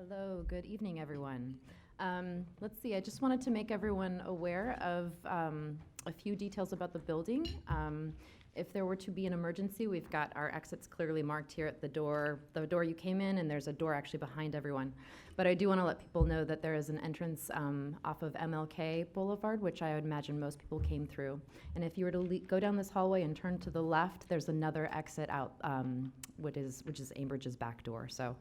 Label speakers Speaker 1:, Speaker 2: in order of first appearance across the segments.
Speaker 1: Hello, good evening, everyone. Let's see, I just wanted to make everyone aware of a few details about the building. If there were to be an emergency, we've got our exits clearly marked here at the door you came in, and there's a door actually behind everyone. But I do want to let people know that there is an entrance off of MLK Boulevard, which I would imagine most people came through. And if you were to go down this hallway and turn to the left, there's another exit out, which is Ambridge's back door. So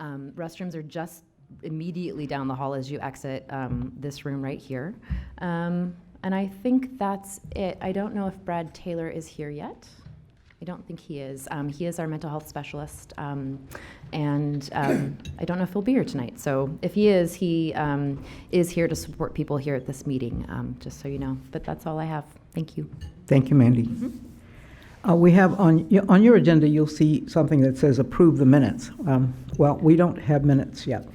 Speaker 1: restrooms are just immediately down the hall as you exit this room right here. And I think that's it. I don't know if Brad Taylor is here yet. I don't think he is. He is our mental health specialist, and I don't know if he'll be here tonight. So if he is here to support people here at this meeting, just so you know. But that's all I have. Thank you.
Speaker 2: Thank you, Mandy. We have on your agenda, you'll see something that says approve the minutes. Well, we don't have minutes yet.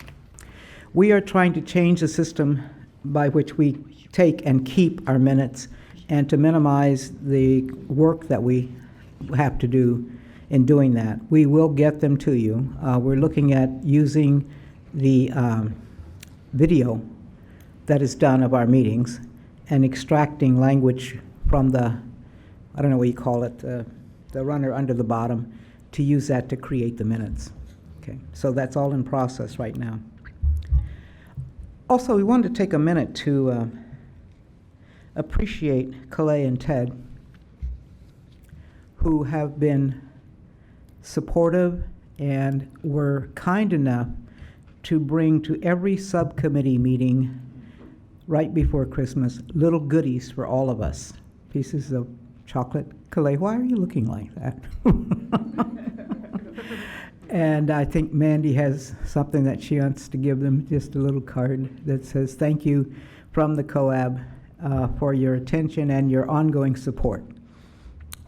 Speaker 2: We are trying to change the system by which we take and keep our minutes and to minimize the work that we have to do in doing that. We will get them to you. We're looking at using the video that is done of our meetings and extracting language from the, I don't know what you call it, the runner under the bottom, to use that to create the minutes. Okay, so that's all in process right now. Also, we wanted to take a minute to appreciate Calais and Ted, who have been supportive and were kind enough to bring to every subcommittee meeting right before Christmas little goodies for all of us. Pieces of chocolate. Calais, why are you looking like that? And I think Mandy has something that she wants to give them, just a little card that says, thank you from the COAB for your attention and your ongoing support.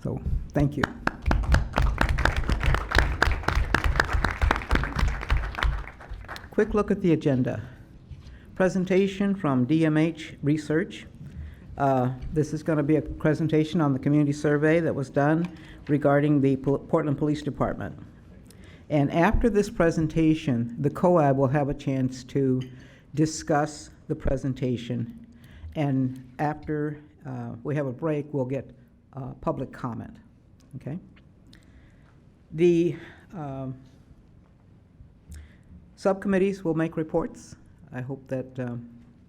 Speaker 2: So, thank you. Quick look at the agenda. Presentation from DMH Research. This is going to be a presentation on the community survey that was done regarding the Portland Police Department. And after this presentation, the COAB will have a chance to discuss the presentation. And after we have a break, we'll get public comment. Okay? The subcommittees will make reports. I hope that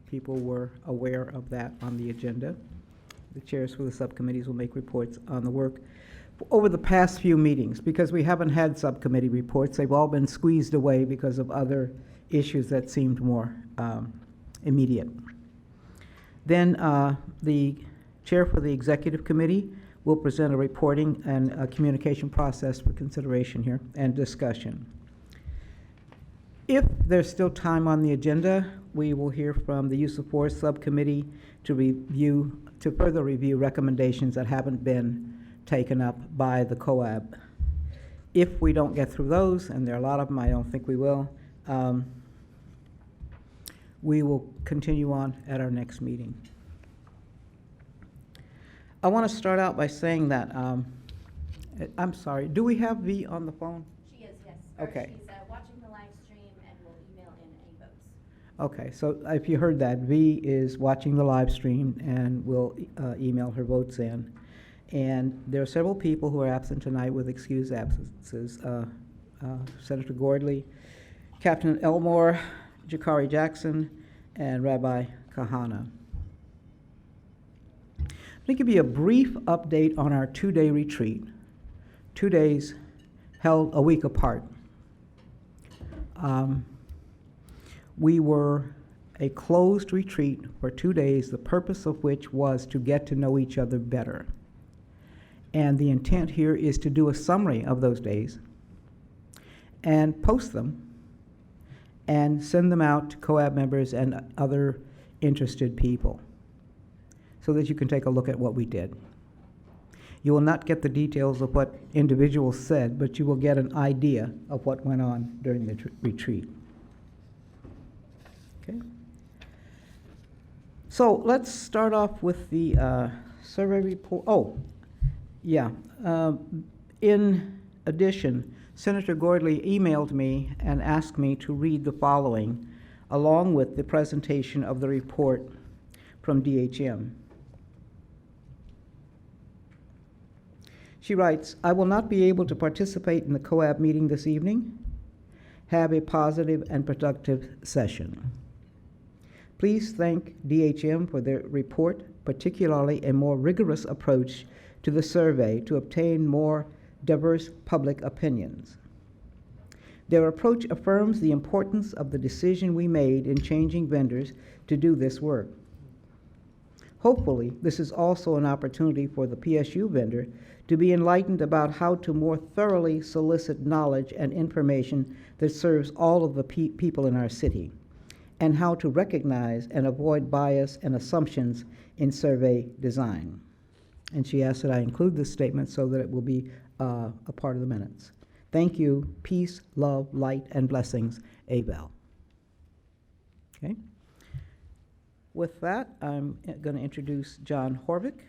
Speaker 2: people were aware of that on the agenda. The chairs for the subcommittees will make reports on the work over the past few meetings, because we haven't had subcommittee reports. They've all been squeezed away because of other issues that seemed more immediate. Then the chair for the executive committee will present a reporting and a communication process for consideration here and discussion. If there's still time on the agenda, we will hear from the use of force subcommittee to further review recommendations that haven't been taken up by the COAB. If we don't get through those, and there are a lot of them, I don't think we will continue on at our next meeting. I want to start out by saying that, I'm sorry, do we have V on the phone?
Speaker 1: She is, yes.
Speaker 2: Okay.
Speaker 1: She's watching the live stream and will email in any votes.
Speaker 2: Okay, so if you heard that, V is watching the live stream and will email her votes in. And there are several people who are absent tonight with excused absences. Senator Gordley, Captain Elmore, Jakari Jackson, and Rabbi Kahana. Let me give you a brief update on our two-day retreat. 2 days held a week apart. We were a closed retreat for 2 days, the purpose of which was to get to know each other better. And the intent here is to do a summary of those days and post them and send them out to COAB members and other interested people so that you can take a look at what we did. You will not get the details of what individuals said, but you will get an idea of what went on during the retreat. Okay. So let's start off with the survey report. Oh, yeah. In addition, Senator Gordley emailed me and asked me to read the following, along with the presentation of the report from DHM. She writes, I will not be able to participate in the COAB meeting this evening. Have a positive and productive session. Please thank DHM for their report, particularly a more rigorous approach to the survey to obtain more diverse public opinions. Their approach affirms the importance of the decision we made in changing vendors to do this work. Hopefully, this is also an opportunity for the PSU vendor to be enlightened about how to more thoroughly solicit knowledge and information that serves all of the people in our city, and how to recognize and avoid bias and assumptions in survey design. And she asked that I include this statement so that it will be a part of the minutes. Thank you. Peace, love, light, and blessings. Abel. Okay. With that, I'm going to introduce John Horvick,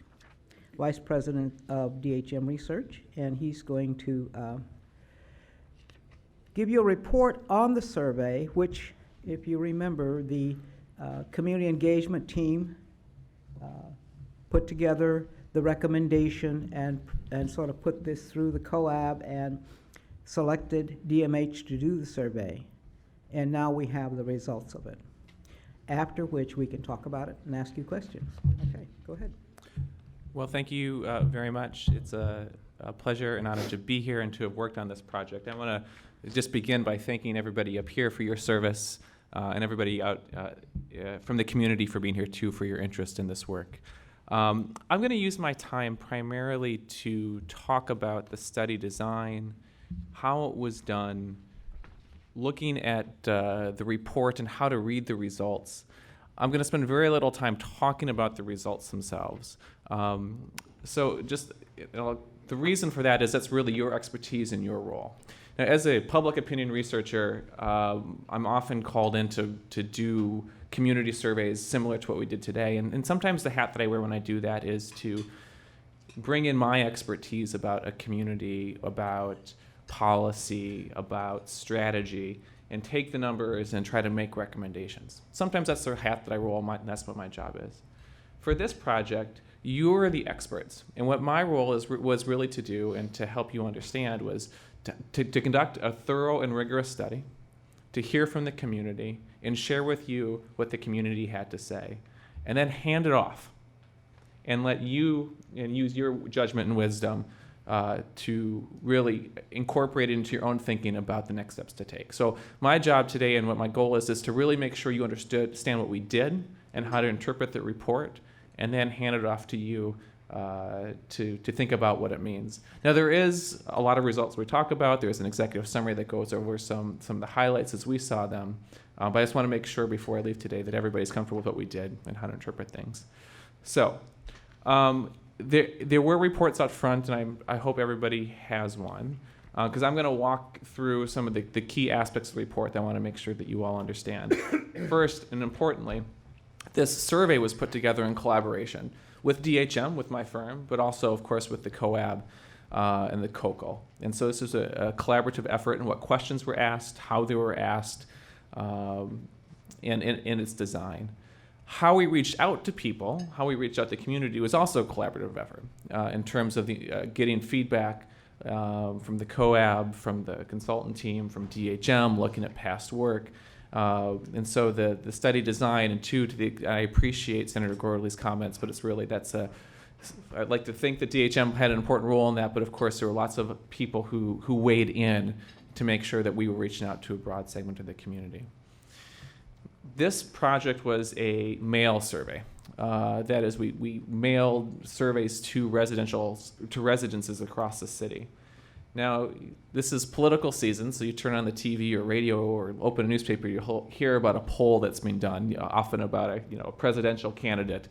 Speaker 2: Vice President of DHM Research, and he's going to give you a report on the survey, which, if you remember, the community engagement team put together the recommendation and sort of put this through the COAB and selected DMH to do the survey. And now we have the results of it, after which we can talk about it and ask you questions. Okay, go ahead.
Speaker 3: Well, thank you very much. It's a pleasure and honor to be here and to have worked on this project. I want to just begin by thanking everybody up here for your service and everybody out from the community for being here too, for your interest in this work. I'm going to use my time primarily to talk about the study design, how it was done, looking at the report and how to read the results. I'm going to spend very little time talking about the results themselves. So just, the reason for that is that's really your expertise and your role. Now, as a public opinion researcher, I'm often called in to do community surveys similar to what we did today. And sometimes the hat that I wear when I do that is to bring in my expertise about a community, about policy, about strategy, and take the numbers and try to make recommendations. Sometimes that's the hat that I roll, and that's what my job is. For this project, you're the experts. And what my role was really to do and to help you understand was to conduct a thorough and rigorous study, to hear from the community, and share with you what the community had to say, and then hand it off and let you and use your judgment and wisdom to really incorporate it into your own thinking about the next steps to take. So my job today and what my goal is to really make sure you understand what we did and how to interpret the report, and then hand it off to you to think about what it means. Now, there is a lot of results we talk about. There's an executive summary that goes over some of the highlights as we saw them. But I just want to make sure before I leave today that everybody's comfortable with what we did and how to interpret things. So there were reports out front, and I hope everybody has one, because I'm going to walk through some of the key aspects of the report that I want to make sure that you all understand. First, and importantly, this survey was put together in collaboration with DHM, with my firm, but also, of course, with the COAB and the COCO. And so this is a collaborative effort in what questions were asked, how they were asked, and in its design. How we reached out to people, how we reached out to the community was also a collaborative effort in terms of getting feedback from the COAB, from the consultant team, from DHM, looking at past work. And so the study design, and I appreciate Senator Gordley's comments, but it's really, I'd like to think that DHM had an important role in that, but of course there were lots of people who weighed in to make sure that we were reaching out to a broad segment of the community. This project was a mail survey. That is, we mailed surveys to residences across the city. Now, this is political season, so you turn on the TV or radio or open a newspaper, you'll hear about a poll that's been done, often about a presidential candidate.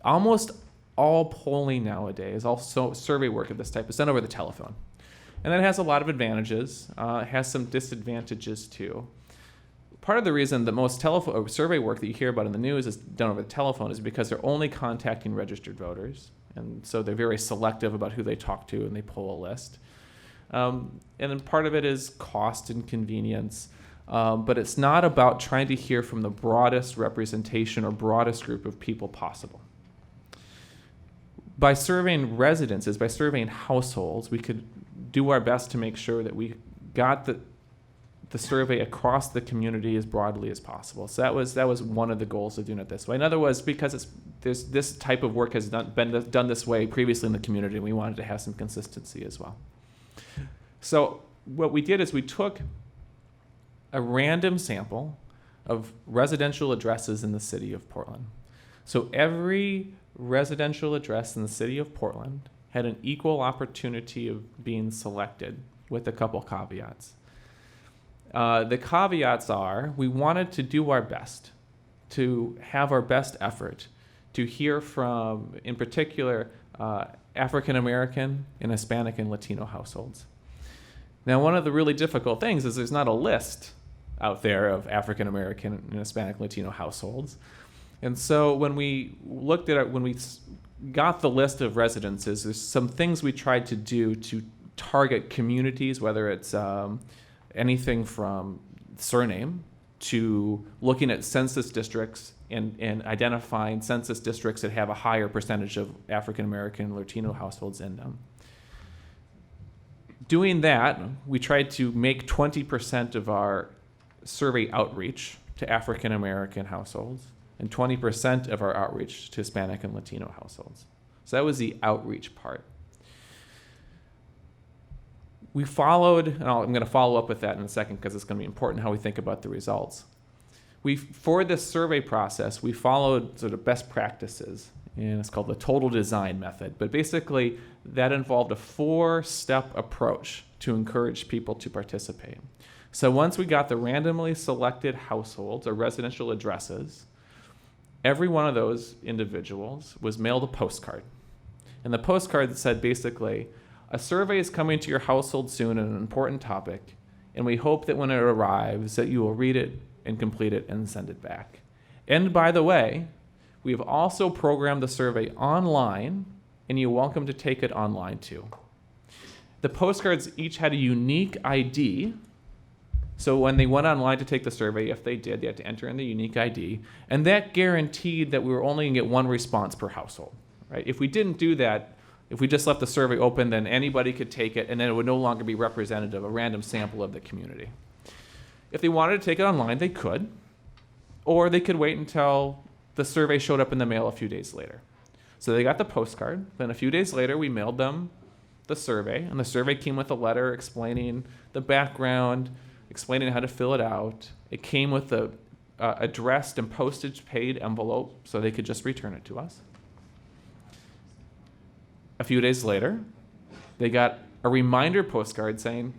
Speaker 3: Almost all polling nowadays, also survey work of this type, is done over the telephone. And that has a lot of advantages. It has some disadvantages too. Part of the reason that most survey work that you hear about in the news is done over the telephone is because they're only contacting registered voters. And so they're very selective about who they talk to, and they pull a list. And then part of it is cost and convenience. But it's not about trying to hear from the broadest representation or broadest group of people possible. By surveying residences, by surveying households, we could do our best to make sure that we got the survey across the community as broadly as possible. So that was one of the goals of doing it this way. Another was because this type of work has been done this way previously in the community, and we wanted to have some consistency as well. So what we did is we took a random sample of residential addresses in the city of Portland. So every residential address in the city of Portland had an equal opportunity of being selected, with a couple caveats. The caveats are, we wanted to do our best, to have our best effort, to hear from, in particular, African American and Hispanic and Latino households. Now, one of the really difficult things is there's not a list out there of African American and Hispanic Latino households. And so when we looked at it, when we got the list of residences, there's some things we tried to do to target communities, whether it's anything from surname to looking at census districts and identifying census districts that have a higher percentage of African American and Latino households in them. Doing that, we tried to make 20% of our survey outreach to African American households and 20% of our outreach to Hispanic and Latino households. So that was the outreach part. We followed, and I'm going to follow up with that in a second because it's going to be important how we think about the results. For this survey process, we followed sort of best practices, and it's called the total design method. But basically, that involved a 4-step approach to encourage people to participate. So once we got the randomly selected households or residential addresses, every one of those individuals was mailed a postcard. And the postcard said basically, a survey is coming to your household soon on an important topic, and we hope that when it arrives that you will read it and complete it and send it back. And by the way, we've also programmed the survey online, and you're welcome to take it online too. The postcards each had a unique ID. So when they went online to take the survey, if they did, they had to enter in the unique ID, and that guaranteed that we were only going to get one response per household, right? If we didn't do that, if we just left the survey open, then anybody could take it, and then it would no longer be representative, a random sample of the community. If they wanted to take it online, they could, or they could wait until the survey showed up in the mail a few days later. So they got the postcard, then a few days later we mailed them the survey, and the survey came with a letter explaining the background, explaining how to fill it out. It came with a addressed and postage paid envelope so they could just return it to us. A few days later, they got a reminder postcard saying,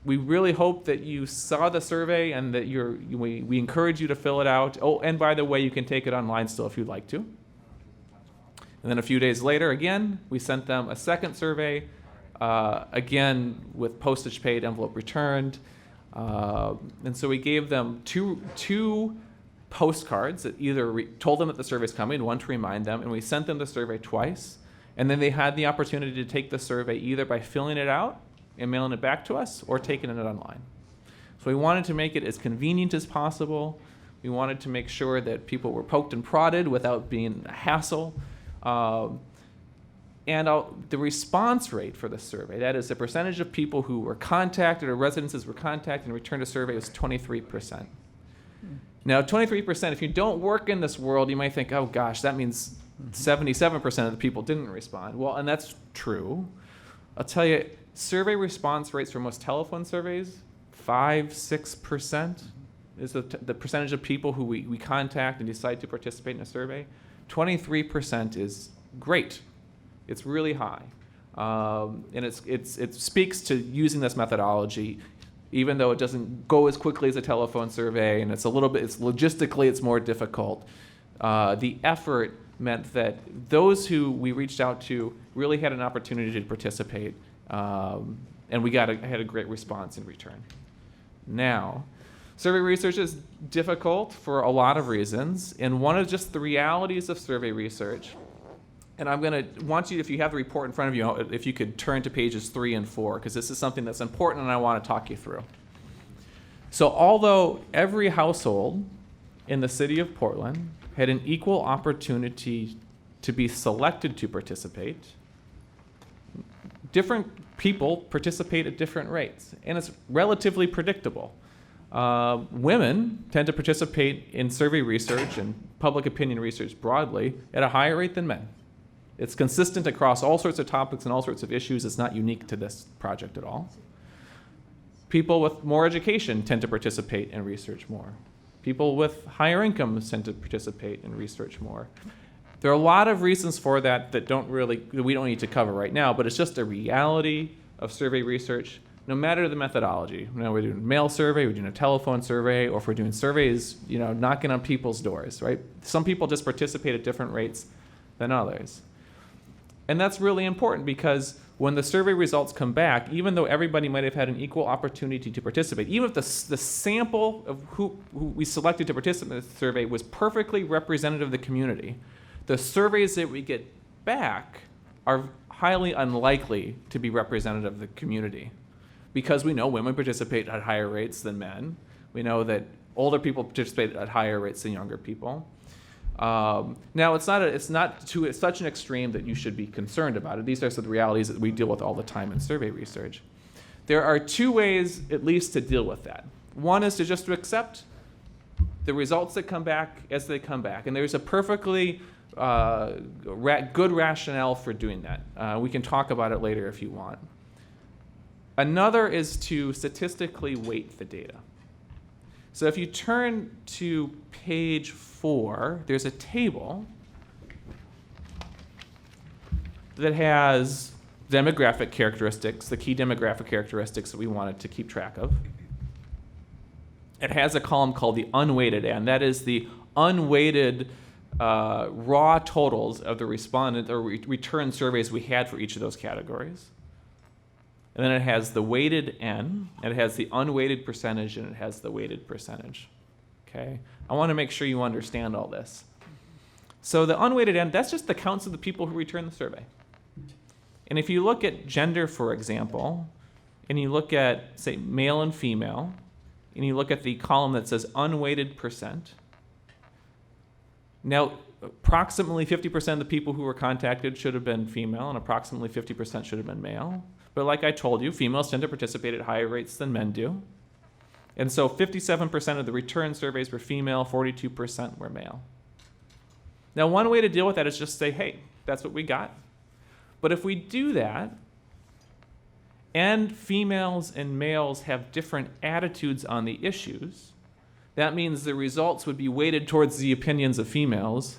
Speaker 3: we really hope that you saw the survey and that we encourage you to fill it out. Oh, and by the way, you can take it online still if you'd like to. And then a few days later, again, we sent them a second survey, again, with postage paid, envelope returned. And so we gave them two postcards that either told them that the survey's coming, one to remind them, and we sent them the survey twice. And then they had the opportunity to take the survey either by filling it out and mailing it back to us or taking it online. So we wanted to make it as convenient as possible. We wanted to make sure that people were poked and prodded without being a hassle. The response rate for the survey, that is the percentage of people who were contacted or residences were contacted and returned a survey, was 23%. Now, 23%, if you don't work in this world, you might think, oh gosh, that means 77% of the people didn't respond. Well, and that's true. I'll tell you, survey response rates for most telephone surveys, 5-6% is the percentage of people who we contact and decide to participate in a survey. 23% is great. It's really high. And it speaks to using this methodology, even though it doesn't go as quickly as a telephone survey, and it's logistically, it's more difficult. The effort meant that those who we reached out to really had an opportunity to participate, and we had a great response in return. Now, survey research is difficult for a lot of reasons, and one of just the realities of survey research And I'm going to want you, if you have the report in front of you, if you could turn to pages 3 and 4, because this is something that's important and I want to talk you through. So although every household in the city of Portland had an equal opportunity to be selected to participate, different people participate at different rates, and it's relatively predictable. Women tend to participate in survey research and public opinion research broadly at a higher rate than men. It's consistent across all sorts of topics and all sorts of issues. It's not unique to this project at all. People with more education tend to participate in research more. People with higher incomes tend to participate in research more. There are a lot of reasons for that that we don't need to cover right now, but it's just a reality of survey research, no matter the methodology. You know, we're doing a mail survey, we're doing a telephone survey, or if we're doing surveys, knocking on people's doors, right? Some people just participate at different rates than others. And that's really important because when the survey results come back, even though everybody might have had an equal opportunity to participate, even if the sample of who we selected to participate in the survey was perfectly representative of the community, the surveys that we get back are highly unlikely to be representative of the community because we know women participate at higher rates than men. We know that older people participate at higher rates than younger people. Now, it's not to such an extreme that you should be concerned about it. These are some of the realities that we deal with all the time in survey research. There are two ways, at least, to deal with that. One is to accept the results that come back as they come back. And there's a perfectly good rationale for doing that. We can talk about it later if you want. Another is to statistically weight the data. So if you turn to page 4, there's a table that has demographic characteristics, the key demographic characteristics that we wanted to keep track of. It has a column called the unweighted, and that is the unweighted raw totals of the respondent or return surveys we had for each of those categories. And then it has the weighted N, and it has the unweighted percentage, and it has the weighted percentage. Okay? I want to make sure you understand all this. So the unweighted N, that's just the counts of the people who return the survey. And if you look at gender, for example, and you look at, say, male and female, and you look at the column that says unweighted percent, now approximately 50% of the people who were contacted should have been female, and approximately 50% should have been male. But like I told you, females tend to participate at higher rates than men do. And so 57% of the return surveys were female, 42% were male. Now, one way to deal with that is just say, hey, that's what we got. But if we do that, and females and males have different attitudes on the issues, that means the results would be weighted towards the opinions of females,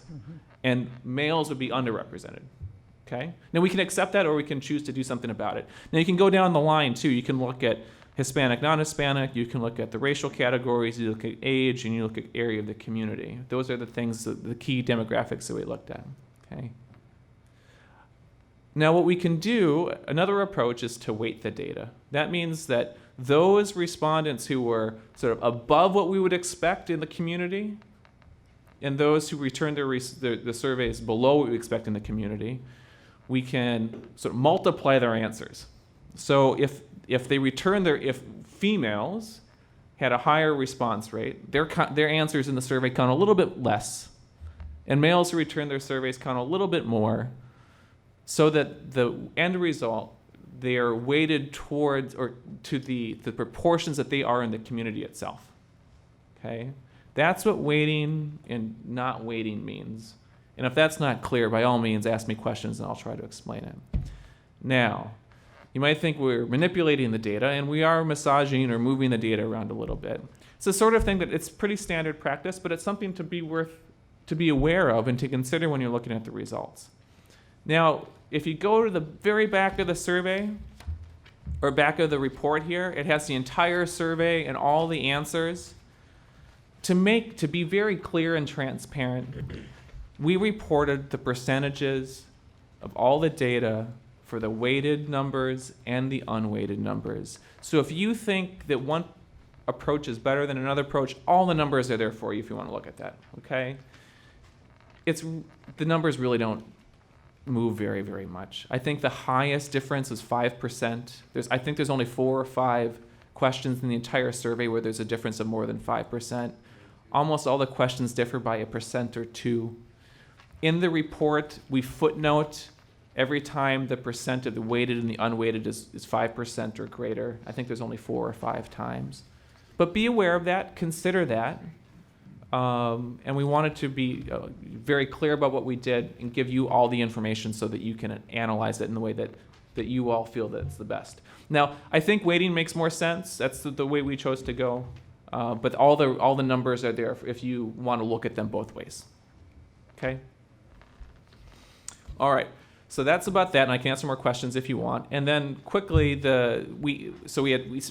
Speaker 3: and males would be underrepresented. Okay? Now, we can accept that, or we can choose to do something about it. Now, you can go down the line, too. You can look at Hispanic, non-Hispanic. You can look at the racial categories. You look at age, and you look at area of the community. Those are the things, the key demographics that we looked at. Okay? Now, what we can do, another approach is to weight the data. That means that those respondents who were sort of above what we would expect in the community, and those who returned the surveys below what we expect in the community, we can sort of multiply their answers. So if females had a higher response rate, their answers in the survey count a little bit less, and males who returned their surveys count a little bit more, so that the end result, they are weighted towards or to the proportions that they are in the community itself. Okay? That's what weighting and not weighting means. And if that's not clear, by all means, ask me questions and I'll try to explain it. Now, you might think we're manipulating the data, and we are massaging or moving the data around a little bit. It's the sort of thing that it's pretty standard practice, but it's something to be aware of and to consider when you're looking at the results. Now, if you go to the very back of the survey, or back of the report here, it has the entire survey and all the answers. To be very clear and transparent, we reported the percentages of all the data for the weighted numbers and the unweighted numbers. So if you think that one approach is better than another approach, all the numbers are there for you if you want to look at that, okay? The numbers really don't move very, very much. I think the highest difference is 5%. I think there's only 4 or 5 questions in the entire survey where there's a difference of more than 5%. Almost all the questions differ by 1% or 2%. In the report, we footnote every time the percent of the weighted and the unweighted is 5% or greater. I think there's only 4 or 5 times. But be aware of that, consider that. And we wanted to be very clear about what we did and give you all the information so that you can analyze it in the way that you all feel that's the best. Now, I think weighting makes more sense. That's the way we chose to go. But all the numbers are there if you want to look at them both ways. Okay? All right. So that's about that, and I can answer more questions if you want. And then quickly, we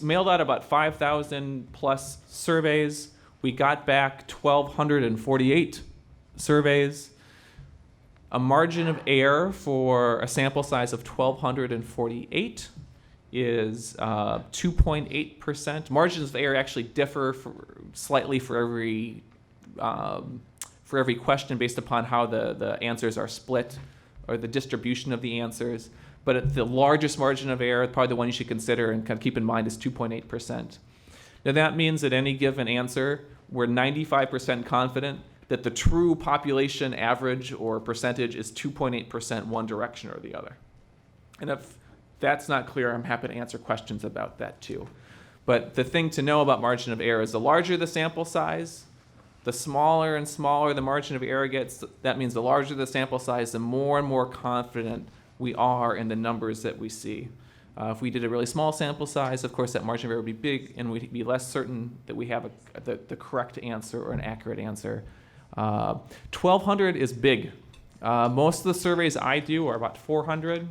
Speaker 3: mailed out about 5,000 plus surveys. We got back 1,248 surveys. A margin of error for a sample size of 1,248 is 2.8%. Margins of error actually differ slightly for every question based upon how the answers are split, or the distribution of the answers. But the largest margin of error, probably the one you should consider and kind of keep in mind, is 2.8%. Now that means at any given answer, we're 95% confident that the true population average or percentage is 2.8% one direction or the other. And if that's not clear, I'm happy to answer questions about that too. But the thing to know about margin of error is the larger the sample size, the smaller and smaller the margin of error gets. That means the larger the sample size, the more and more confident we are in the numbers that we see. If we did a really small sample size, of course, that margin of error would be big, and we'd be less certain that we have the correct answer or an accurate answer. 1,200 is big. Most of the surveys I do are about 400.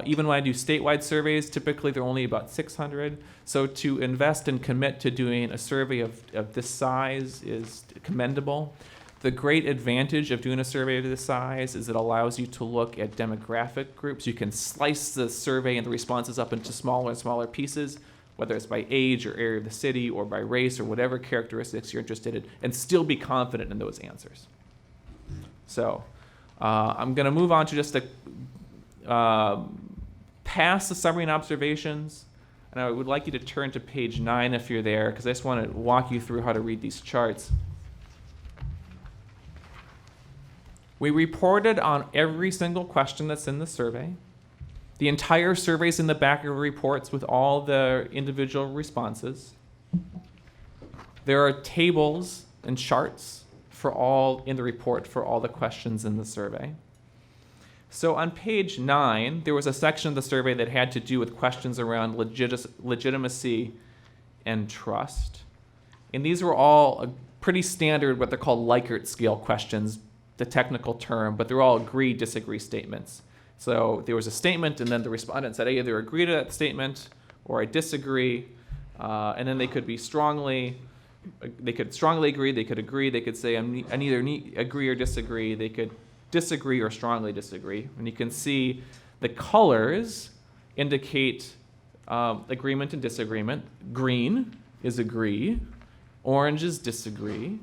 Speaker 3: Even when I do statewide surveys, typically they're only about 600. So to invest and commit to doing a survey of this size is commendable. The great advantage of doing a survey of this size is it allows you to look at demographic groups. You can slice the survey and the responses up into smaller and smaller pieces, whether it's by age or area of the city or by race or whatever characteristics you're interested in, and still be confident in those answers. So I'm going to move on to just past the summary and observations, and I would like you to turn to page 9 if you're there, because I just want to walk you through how to read these charts. We reported on every single question that's in the survey. The entire survey's in the back of the reports with all the individual responses. There are tables and charts in the report for all the questions in the survey. So on page 9, there was a section of the survey that had to do with questions around legitimacy and trust. And these were all pretty standard, what they're called Likert scale questions, the technical term, but they're all agree, disagree statements. So there was a statement, and then the respondent said, I either agree to that statement or I disagree. And then they could strongly agree, they could agree, they could say, I neither agree or disagree. They could disagree or strongly disagree. And you can see the colors indicate agreement and disagreement. Green is agree, orange is disagree.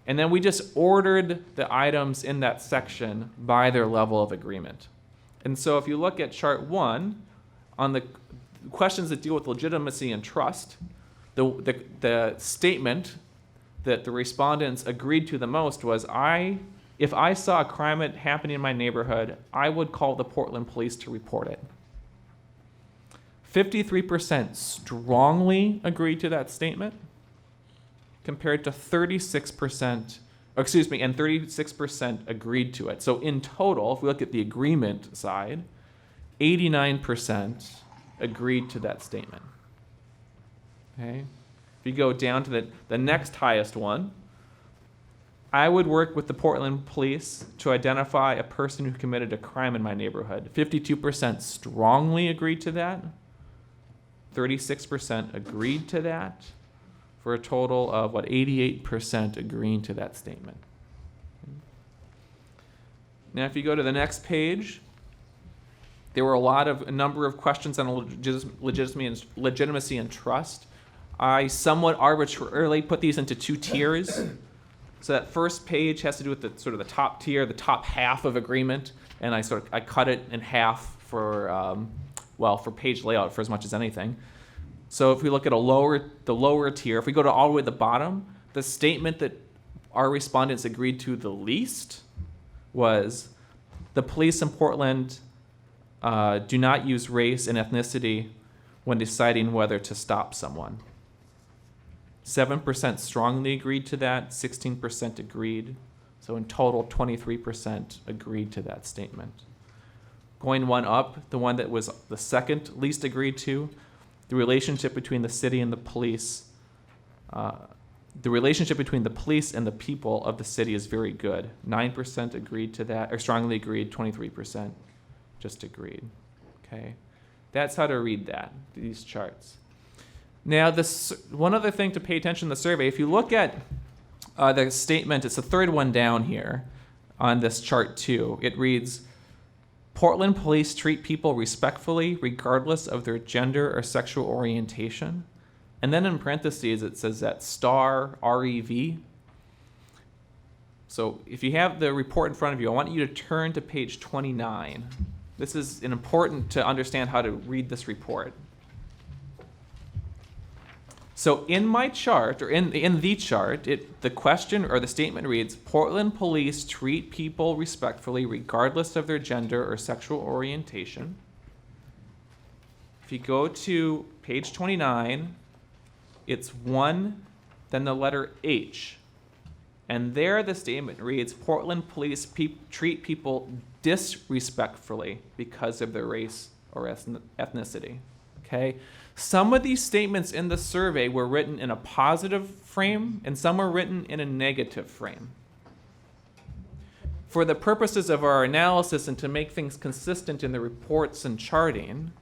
Speaker 3: And then we just ordered the items in that section by their level of agreement. And so if you look at chart 1, on the questions that deal with legitimacy and trust, the statement that the respondents agreed to the most was, if I saw a crime happening in my neighborhood, I would call the Portland police to report it. 53% strongly agreed to that statement, compared to 36% agreed to it. So in total, if we look at the agreement side, 89% agreed to that statement. Okay? If you go down to the next highest one, I would work with the Portland police to identify a person who committed a crime in my neighborhood. 52% strongly agreed to that. 36% agreed to that, for a total of 88% agreeing to that statement. Now, if you go to the next page, there were a number of questions on legitimacy and trust. I somewhat arbitrarily put these into 2 tiers. So that first page has to do with the sort of the top tier, the top half of agreement, and I cut it in half for for page layout for as much as anything. So if we look at the lower tier, if we go all the way to the bottom, the statement that our respondents agreed to the least was the police in Portland do not use race and ethnicity when deciding whether to stop someone. 7% strongly agreed to that, 16% agreed. So in total, 23% agreed to that statement. Going one up, the one that was the second least agreed to, the relationship between the city and the police, the relationship between the police and the people of the city is very good. 9% agreed to that, or strongly agreed, 23% just agreed. Okay, that's how to read these charts. Now, one other thing to pay attention to the survey, if you look at the statement, it's the third one down here on this chart too. It reads, Portland police treat people respectfully regardless of their gender or sexual orientation. And then in parentheses, it says that star REV. So if you have the report in front of you, I want you to turn to page 29. This is important to understand how to read this report. So in my chart, or in the chart, the question or the statement reads, Portland police treat people respectfully regardless of their gender or sexual orientation. If you go to page 29, it's 1, then the letter H. And there the statement reads, Portland police treat people disrespectfully because of their race or ethnicity. Okay? Some of these statements in the survey were written in a positive frame, and some were written in a negative frame. For the purposes of our analysis and to make things consistent in the reports and charting,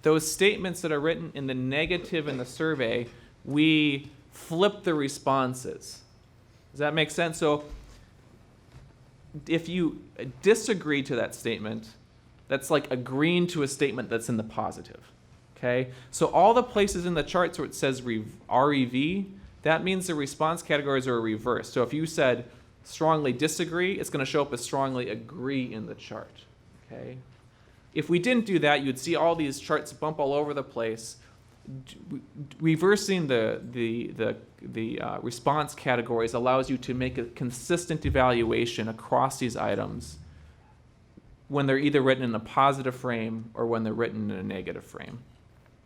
Speaker 3: those statements that are written in the negative in the survey, we flip the responses. Does that make sense? So if you disagree to that statement, that's like agreeing to a statement that's in the positive. Okay, so all the places in the charts where it says REV, that means the response categories are reversed. So if you said strongly disagree, it's going to show up as strongly agree in the chart. Okay, if we didn't do that, you'd see all these charts bump all over the place. Reversing the response categories allows you to make a consistent evaluation across these items when they're either written in a positive frame or when they're written in a negative frame.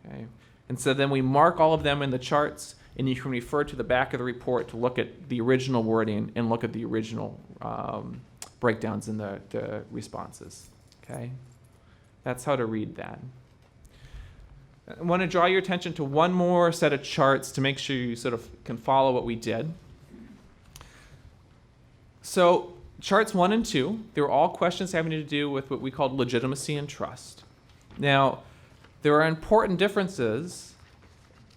Speaker 3: Okay. And so then we mark all of them in the charts, and you can refer to the back of the report to look at the original wording and look at the original breakdowns in the responses. Okay, that's how to read that. I want to draw your attention to one more set of charts to make sure you sort of can follow what we did. So charts 1 and 2, they were all questions having to do with what we called legitimacy and trust. Now, there are important differences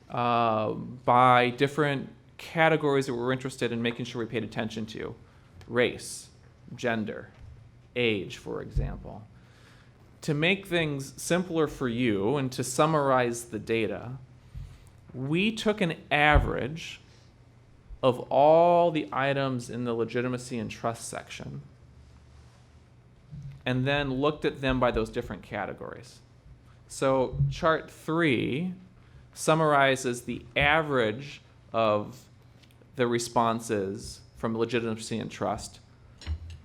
Speaker 3: by different categories that we're interested in making sure we paid attention to. Race, gender, age, for example. To make things simpler for you and to summarize the data, we took an average of all the items in the legitimacy and trust section and then looked at them by those different categories. So chart 3 summarizes the average of the responses from legitimacy and trust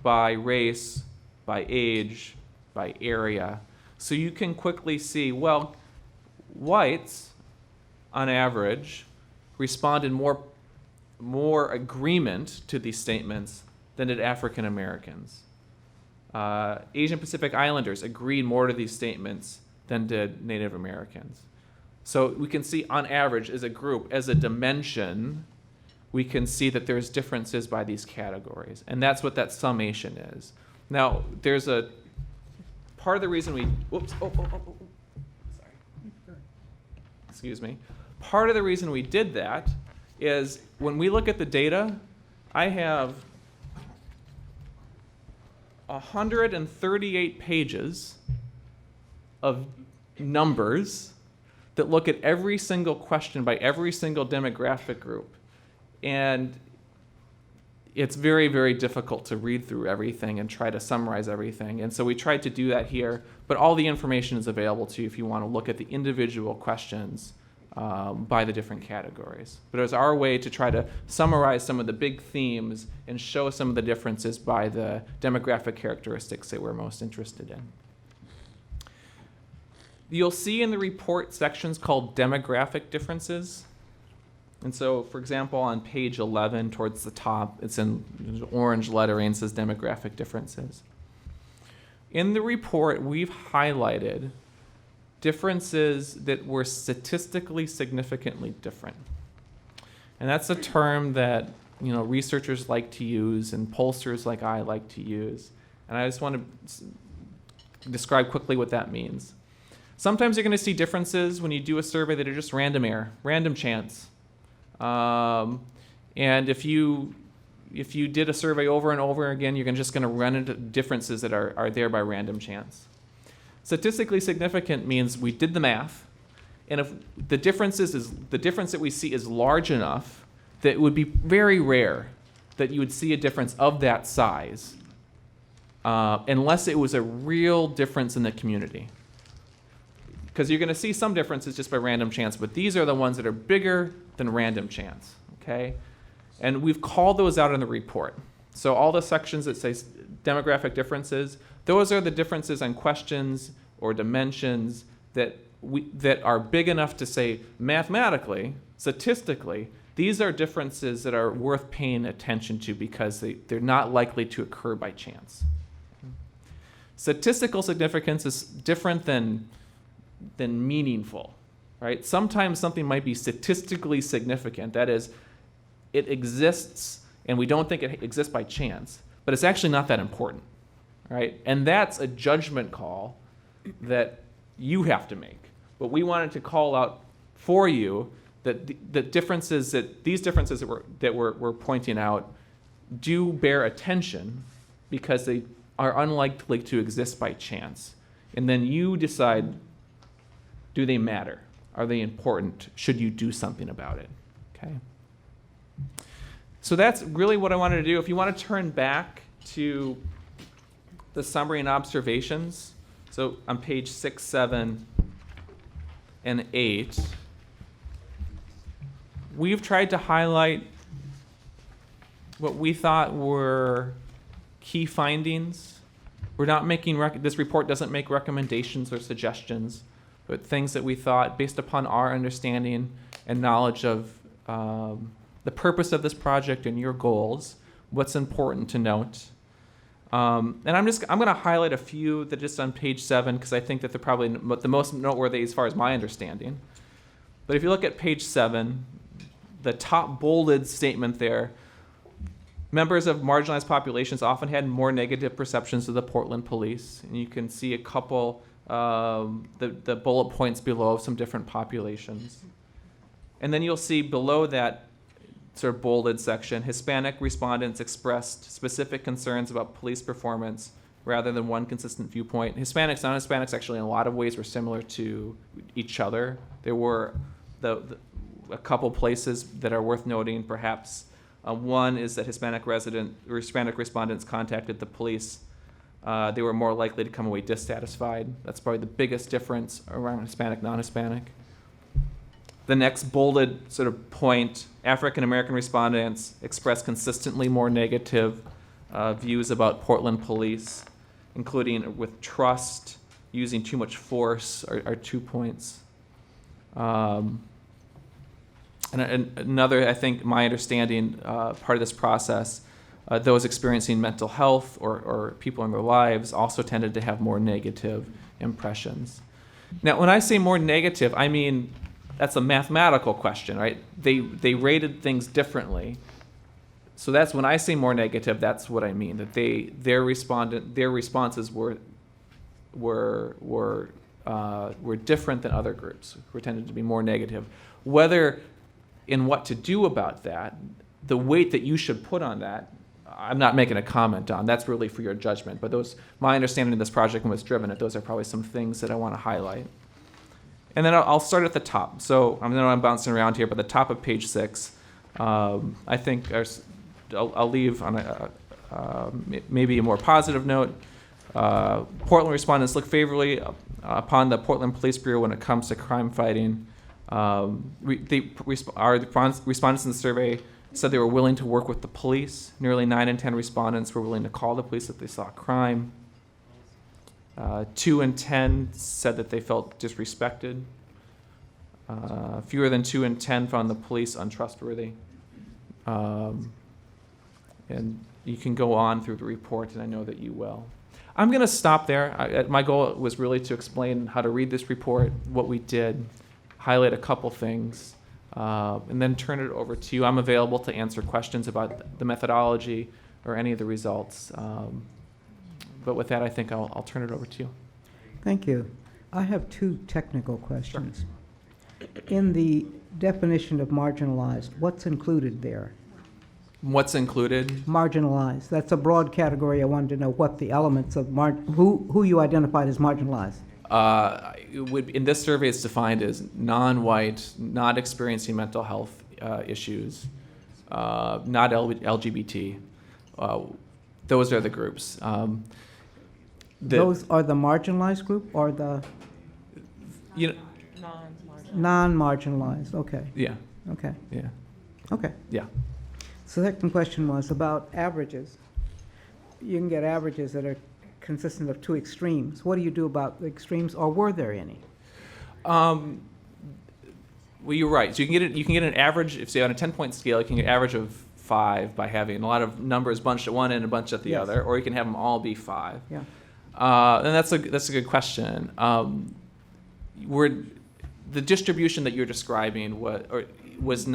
Speaker 3: by race, by age, by area. So you can quickly see, well, whites, on average, responded more agreement to these statements than did African Americans. Asian Pacific Islanders agreed more to these statements than did Native Americans. So we can see on average as a group, as a dimension, we can see that there's differences by these categories. And that's what that summation is. Now, there's a part of the reason we, sorry. Excuse me. Part of the reason we did that is when we look at the data, I have 138 pages of numbers that look at every single question by every single demographic group. And it's very, very difficult to read through everything and try to summarize everything. And so we tried to do that here, but all the information is available to you if you want to look at the individual questions by the different categories. But it was our way to try to summarize some of the big themes and show some of the differences by the demographic characteristics that we're most interested in. You'll see in the report sections called demographic differences. And so, for example, on page 11 towards the top, it's in orange lettering, says demographic differences. In the report, we've highlighted differences that were statistically significantly different. And that's a term that researchers like to use and pollsters like I like to use. And I just want to describe quickly what that means. Sometimes you're going to see differences when you do a survey that are just random error, random chance. And if you did a survey over and over again, you're just going to run into differences that are there by random chance. Statistically significant means we did the math, and if the difference that we see is large enough that it would be very rare that you would see a difference of that size, unless it was a real difference in the community. Because you're going to see some differences just by random chance, but these are the ones that are bigger than random chance, okay? And we've called those out in the report. So all the sections that say demographic differences, those are the differences on questions or dimensions that are big enough to say mathematically, statistically, these are differences that are worth paying attention to because they're not likely to occur by chance. Statistical significance is different than meaningful, right? Sometimes something might be statistically significant. That is, it exists and we don't think it exists by chance, but it's actually not that important, right? And that's a judgment call that you have to make. But we wanted to call out for you that these differences that we're pointing out do bear attention because they are unlikely to exist by chance. And then you decide, do they matter? Are they important? Should you do something about it? Okay. So that's really what I wanted to do. If you want to turn back to the summary and observations, so on page 6, 7, and 8, we've tried to highlight what we thought were key findings. We're not making, this report doesn't make recommendations or suggestions, but things that we thought, based upon our understanding and knowledge of the purpose of this project and your goals, what's important to note. And I'm going to highlight a few that just on page 7, because I think that they're probably the most noteworthy as far as my understanding. But if you look at page 7, the top bolded statement there, members of marginalized populations often had more negative perceptions of the Portland police. And you can see a couple, the bullet points below of some different populations. And then you'll see below that sort of bolded section, Hispanic respondents expressed specific concerns about police performance rather than one consistent viewpoint. Hispanics, non-Hispanics actually in a lot of ways were similar to each other. There were a couple places that are worth noting, perhaps. One is that Hispanic respondents contacted the police. They were more likely to come away dissatisfied. That's probably the biggest difference around Hispanic, non-Hispanic. The next bolded sort of point, African American respondents expressed consistently more negative views about Portland police, including with trust, using too much force are 2 points. And another, I think, my understanding, part of this process, those experiencing mental health or people in their lives also tended to have more negative impressions. Now, when I say more negative, I mean that's a mathematical question, right? They rated things differently. So that's when I say more negative, that's what I mean, that their responses were different than other groups who tended to be more negative. Whether in what to do about that, the weight that you should put on that, I'm not making a comment on. That's really for your judgment. But my understanding of this project and what's driven it, those are probably some things that I want to highlight. And then I'll start at the top. So I know I'm bouncing around here, but the top of page 6, I think I'll leave on maybe a more positive note. Portland respondents look favorably upon the Portland Police Bureau when it comes to crime fighting. Our respondents in the survey said they were willing to work with the police. Nearly 9 in 10 respondents were willing to call the police if they saw crime. 2 in 10 said that they felt disrespected. Fewer than 2 in 10 found the police untrustworthy. And you can go on through the report, and I know that you will. I'm going to stop there. My goal was really to explain how to read this report, what we did, highlight a couple things, and then turn it over to you. I'm available to answer questions about the methodology or any of the results. But with that, I think I'll turn it over to you.
Speaker 2: Thank you. I have 2 technical questions. In the definition of marginalized, what's included there?
Speaker 3: What's included?
Speaker 2: Marginalized. That's a broad category. I wanted to know what the elements of who you identified as marginalized.
Speaker 3: In this survey, it's defined as non-white, not experiencing mental health issues, not LGBT. Those are the groups.
Speaker 2: Those are the marginalized group or the non-marginalized? Okay.
Speaker 3: Yeah.
Speaker 2: Okay.
Speaker 3: Yeah.
Speaker 2: Okay.
Speaker 3: Yeah.
Speaker 2: So the second question was about averages. You can get averages that are consistent of 2 extremes. What do you do about the extremes, or were there any?
Speaker 3: Well, you're right. So you can get an average. If say on a 10-point scale, you can get an average of 5 by having a lot of numbers bunched at one end and a bunch at the
Speaker 2: Yes.
Speaker 3: other, or you can have them all be 5.
Speaker 2: Yeah.
Speaker 3: And that's a good question. The distribution that you're describing was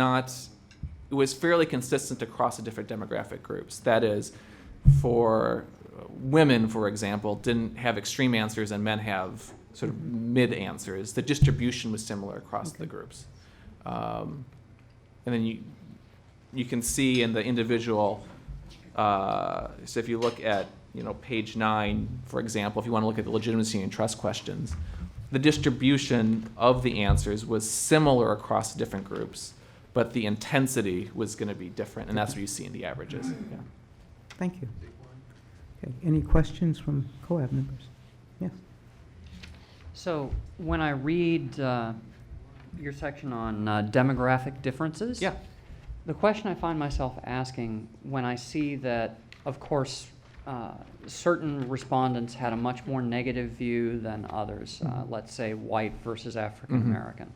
Speaker 3: fairly consistent across the different demographic groups. That is, for women, for example, didn't have extreme answers and men have sort of mid answers. The distribution was similar across the groups. And then you can see in the individual, so if you look at page 9, for example, if you want to look at the legitimacy and trust questions, the distribution of the answers was similar across the different groups, but the intensity was going to be different, and that's what you see in the averages. Yeah.
Speaker 2: Thank you. Okay. Any questions from COAB members? Yes.
Speaker 4: So when I read your section on demographic differences,
Speaker 3: Yeah.
Speaker 4: the question I find myself asking when I see that, of course, certain respondents had a much more negative view than others, let's say white versus African American.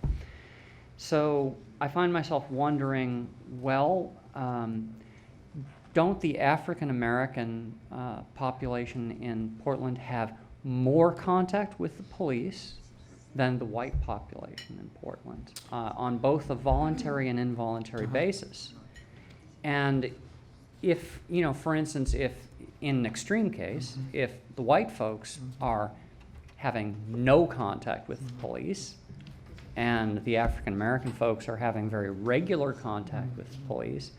Speaker 4: So I find myself wondering, well, don't the African American population in Portland have more contact with the police than the white population in Portland on both a voluntary and involuntary basis? And if, for instance, if in an extreme case, if the white folks are having no contact with the police and the African American folks are having very regular contact with the police,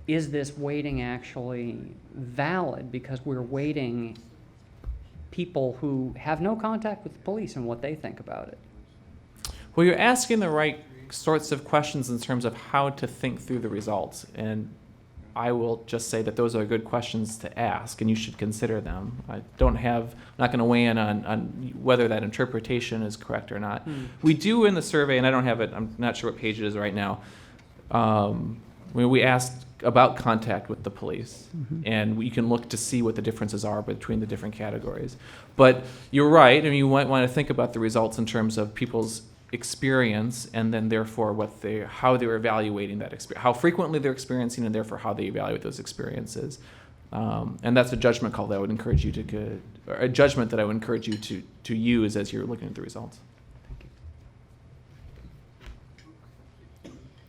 Speaker 4: is this weighting actually valid? Because we're weighting people who have no contact with the police and what they think about it.
Speaker 3: Well, you're asking the right sorts of questions in terms of how to think through the results, and I will just say that those are good questions to ask, and you should consider them. I'm not going to weigh in on whether that interpretation is correct or not. We do in the survey, and I don't have it, I'm not sure what page it is right now, we asked about contact with the police, and you can look to see what the differences are between the different categories. But you're right, you might want to think about the results in terms of people's experience, and then therefore how they're evaluating that experience, how frequently they're experiencing, and therefore how they evaluate those experiences. And that's a judgment call that I would encourage you or a judgment that I would encourage you to use as you're looking at the results.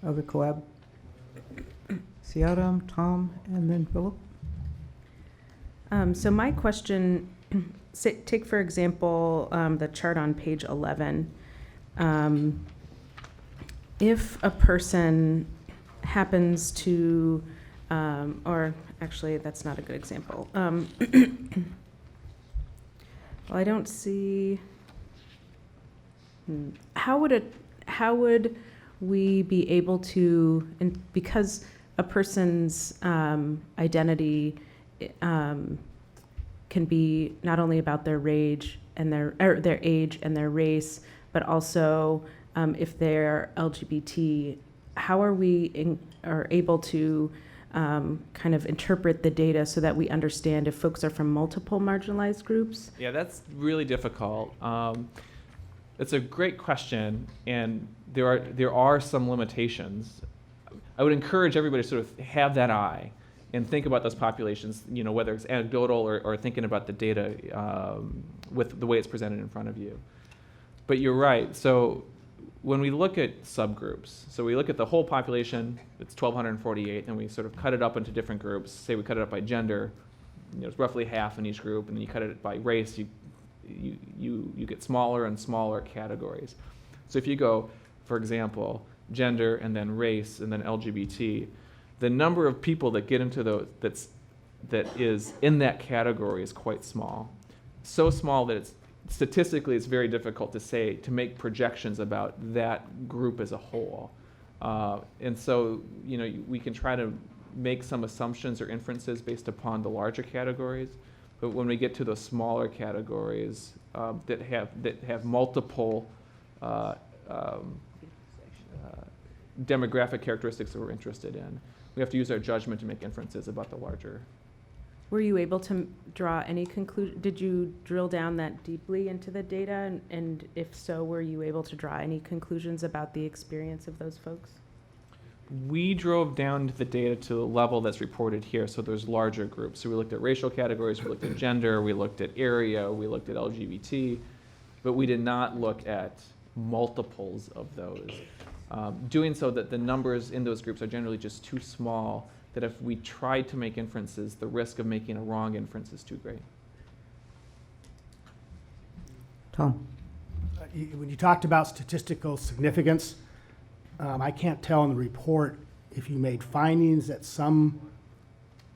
Speaker 2: Other COAB? Siaram, Tom, and then Philip.
Speaker 5: So my question, take for example the chart on page 11. If a person happens to, or actually that's not a good example. Well, I don't see, how would we be able to, and because a person's identity can be not only about their age and their age and their race, but also if they're LGBT. How are we are able to kind of interpret the data so that we understand if folks are from multiple marginalized groups?
Speaker 3: Yeah, that's really difficult. It's a great question, and there are some limitations. I would encourage everybody to sort of have that eye and think about those populations, whether it's anecdotal or thinking about the data with the way it's presented in front of you. But you're right. So when we look at subgroups, so we look at the whole population, it's 1,248, and we sort of cut it up into different groups. Say we cut it up by gender, it's roughly half in each group, and then you cut it by race, you get smaller and smaller categories. So if you go, for example, gender and then race and then LGBT, the number of people that get into those that is in that category is quite small. So small that it's statistically it's very difficult to make projections about that group as a whole. And so, we can try to make some assumptions or inferences based upon the larger categories, but when we get to those smaller categories that have multiple demographic characteristics that we're interested in, we have to use our judgment to make inferences about the larger.
Speaker 5: Were you able to draw any conclusion? Did you drill down that deeply into the data? And if so, were you able to draw any conclusions about the experience of those folks?
Speaker 3: We drove down the data to the level that's reported here, so there's larger groups. So we looked at racial categories, we looked at gender, we looked at area, we looked at LGBT, but we did not look at multiples of those. Doing so that the numbers in those groups are generally just too small, that if we tried to make inferences, the risk of making a wrong inference is too great.
Speaker 2: Tom?
Speaker 6: When you talked about statistical significance, I can't tell in the report if you made findings that some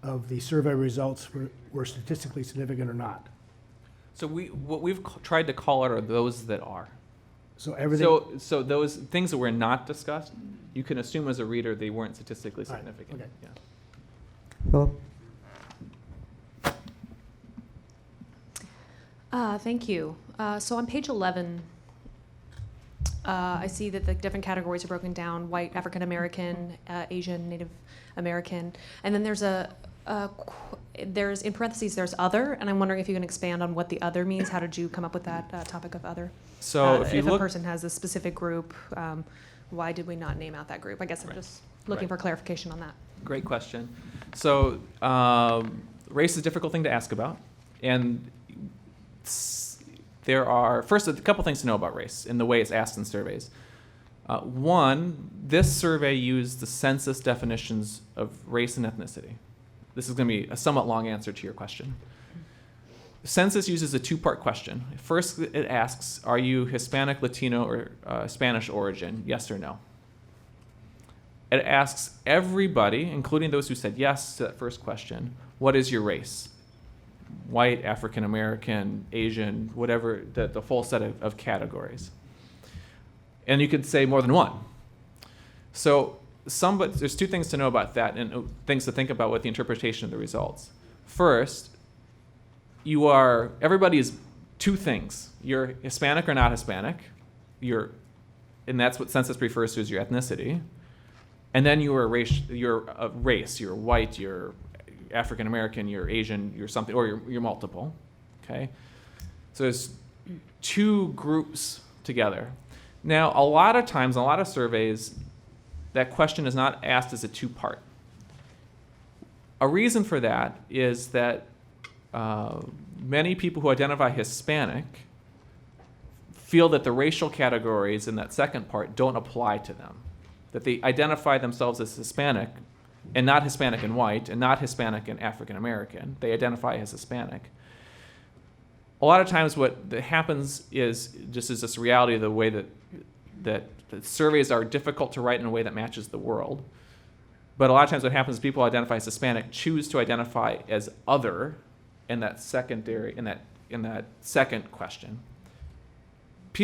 Speaker 6: of the survey results were statistically significant or not.
Speaker 3: So what we've tried to call out are those that are.
Speaker 6: So everything.
Speaker 3: So those things that were not discussed, you can assume as a reader they weren't statistically
Speaker 6: All right,
Speaker 3: significant.
Speaker 6: okay.
Speaker 3: Yeah.
Speaker 2: Philip?
Speaker 7: Thank you. So on page 11, I see that the different categories are broken down: white, African American, Asian, Native American, and then there's there's in parentheses there's other, and I'm wondering if you can expand on what the other means. How did you come up with that topic of other?
Speaker 3: So if you
Speaker 7: if
Speaker 3: look,
Speaker 7: a person has a specific group, why did we not name out that group? I guess I'm just looking for clarification on that.
Speaker 3: great question. So race is a difficult thing to ask about, and there are first a couple things to know about race in the way it's asked in surveys. One, this survey used the census definitions of race and ethnicity. This is going to be a somewhat long answer to your question. Census uses a two-part question. First, it asks, are you Hispanic, Latino, or Spanish origin, yes or no? It asks everybody, including those who said yes to that first question, what is your race? White, African American, Asian, whatever, the full set of categories. And you could say more than one. So there's two things to know about that and things to think about with the interpretation of the results. First, everybody is two things. You're Hispanic or not Hispanic, and that's what census refers to as your ethnicity. And then you're a race, you're white, you're African American, you're Asian, you're something, or you're multiple, okay? So there's two groups together. Now, a lot of times, in a lot of surveys, that question is not asked as a two-part. A reason for that is that many people who identify Hispanic feel that the racial categories in that second part don't apply to them, that they identify themselves as Hispanic and not Hispanic and white and not Hispanic and African American. They identify as Hispanic. A lot of times what happens is just is this reality of the way that surveys are difficult to write in a way that matches the world. But a lot of times what happens is people who identify as Hispanic choose to identify as other in that second question.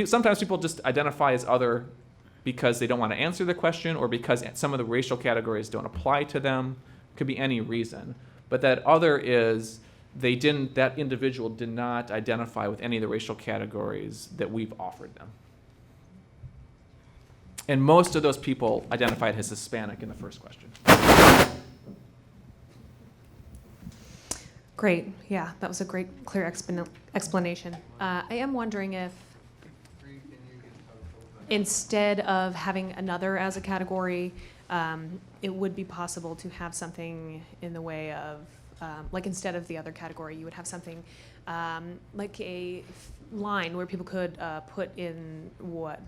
Speaker 3: Sometimes people just identify as other because they don't want to answer the question or because some of the racial categories don't apply to them. Could be any reason. But that other is that individual did not identify with any of the racial categories that we've offered them. And most of those people identified as Hispanic in the first question.
Speaker 7: Great. Yeah, that was a great, clear explanation. I am wondering if instead of having another as a category, it would be possible to have something in the way of, like instead of the other category, you would have something like a line where people could put in what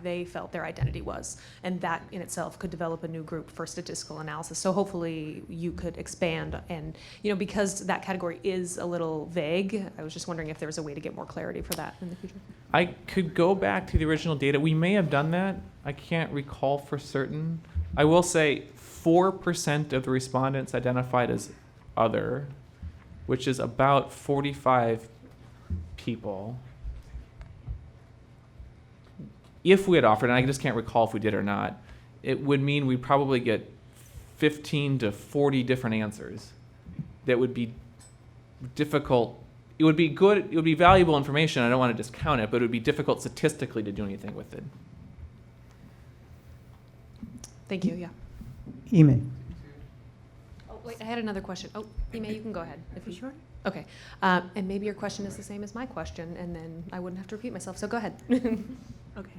Speaker 7: they felt their identity was, and that in itself could develop a new group for statistical analysis. So hopefully you could expand, and because that category is a little vague, I was just wondering if there was a way to get more clarity for that in the future.
Speaker 3: I could go back to the original data. We may have done that. I can't recall for certain. I will say 4% of the respondents identified as other, which is about 45 people. If we had offered, and I just can't recall if we did or not, it would mean we'd probably get 15 to 40 different answers that would be difficult. It would be good, it would be valuable information, I don't want to discount it, but it would be difficult statistically to do anything with it.
Speaker 7: Thank you, yeah.
Speaker 2: Ime.
Speaker 7: Oh, wait, I had another question. Oh, Ime, you can go ahead. If you
Speaker 8: Sure.
Speaker 7: Okay. And maybe your question is the same as my question, and then I wouldn't have to repeat myself, so go ahead.
Speaker 8: Okay.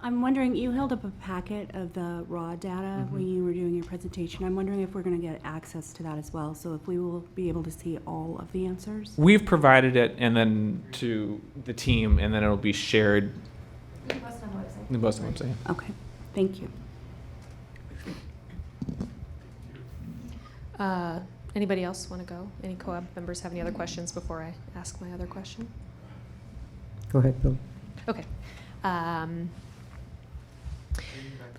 Speaker 8: I'm wondering, you held up a packet of the raw data when you were doing your presentation. I'm wondering if we're going to get access to that as well, so if we will be able to see all of the answers.
Speaker 3: We've provided it and then to the team, and then it'll be shared.
Speaker 8: You post on the website.
Speaker 3: The most I'm saying.
Speaker 8: Okay, thank you.
Speaker 7: Anybody else want to go? Any co-op members have any other questions before I ask my other question?
Speaker 2: Go ahead, Bill.
Speaker 7: Okay. I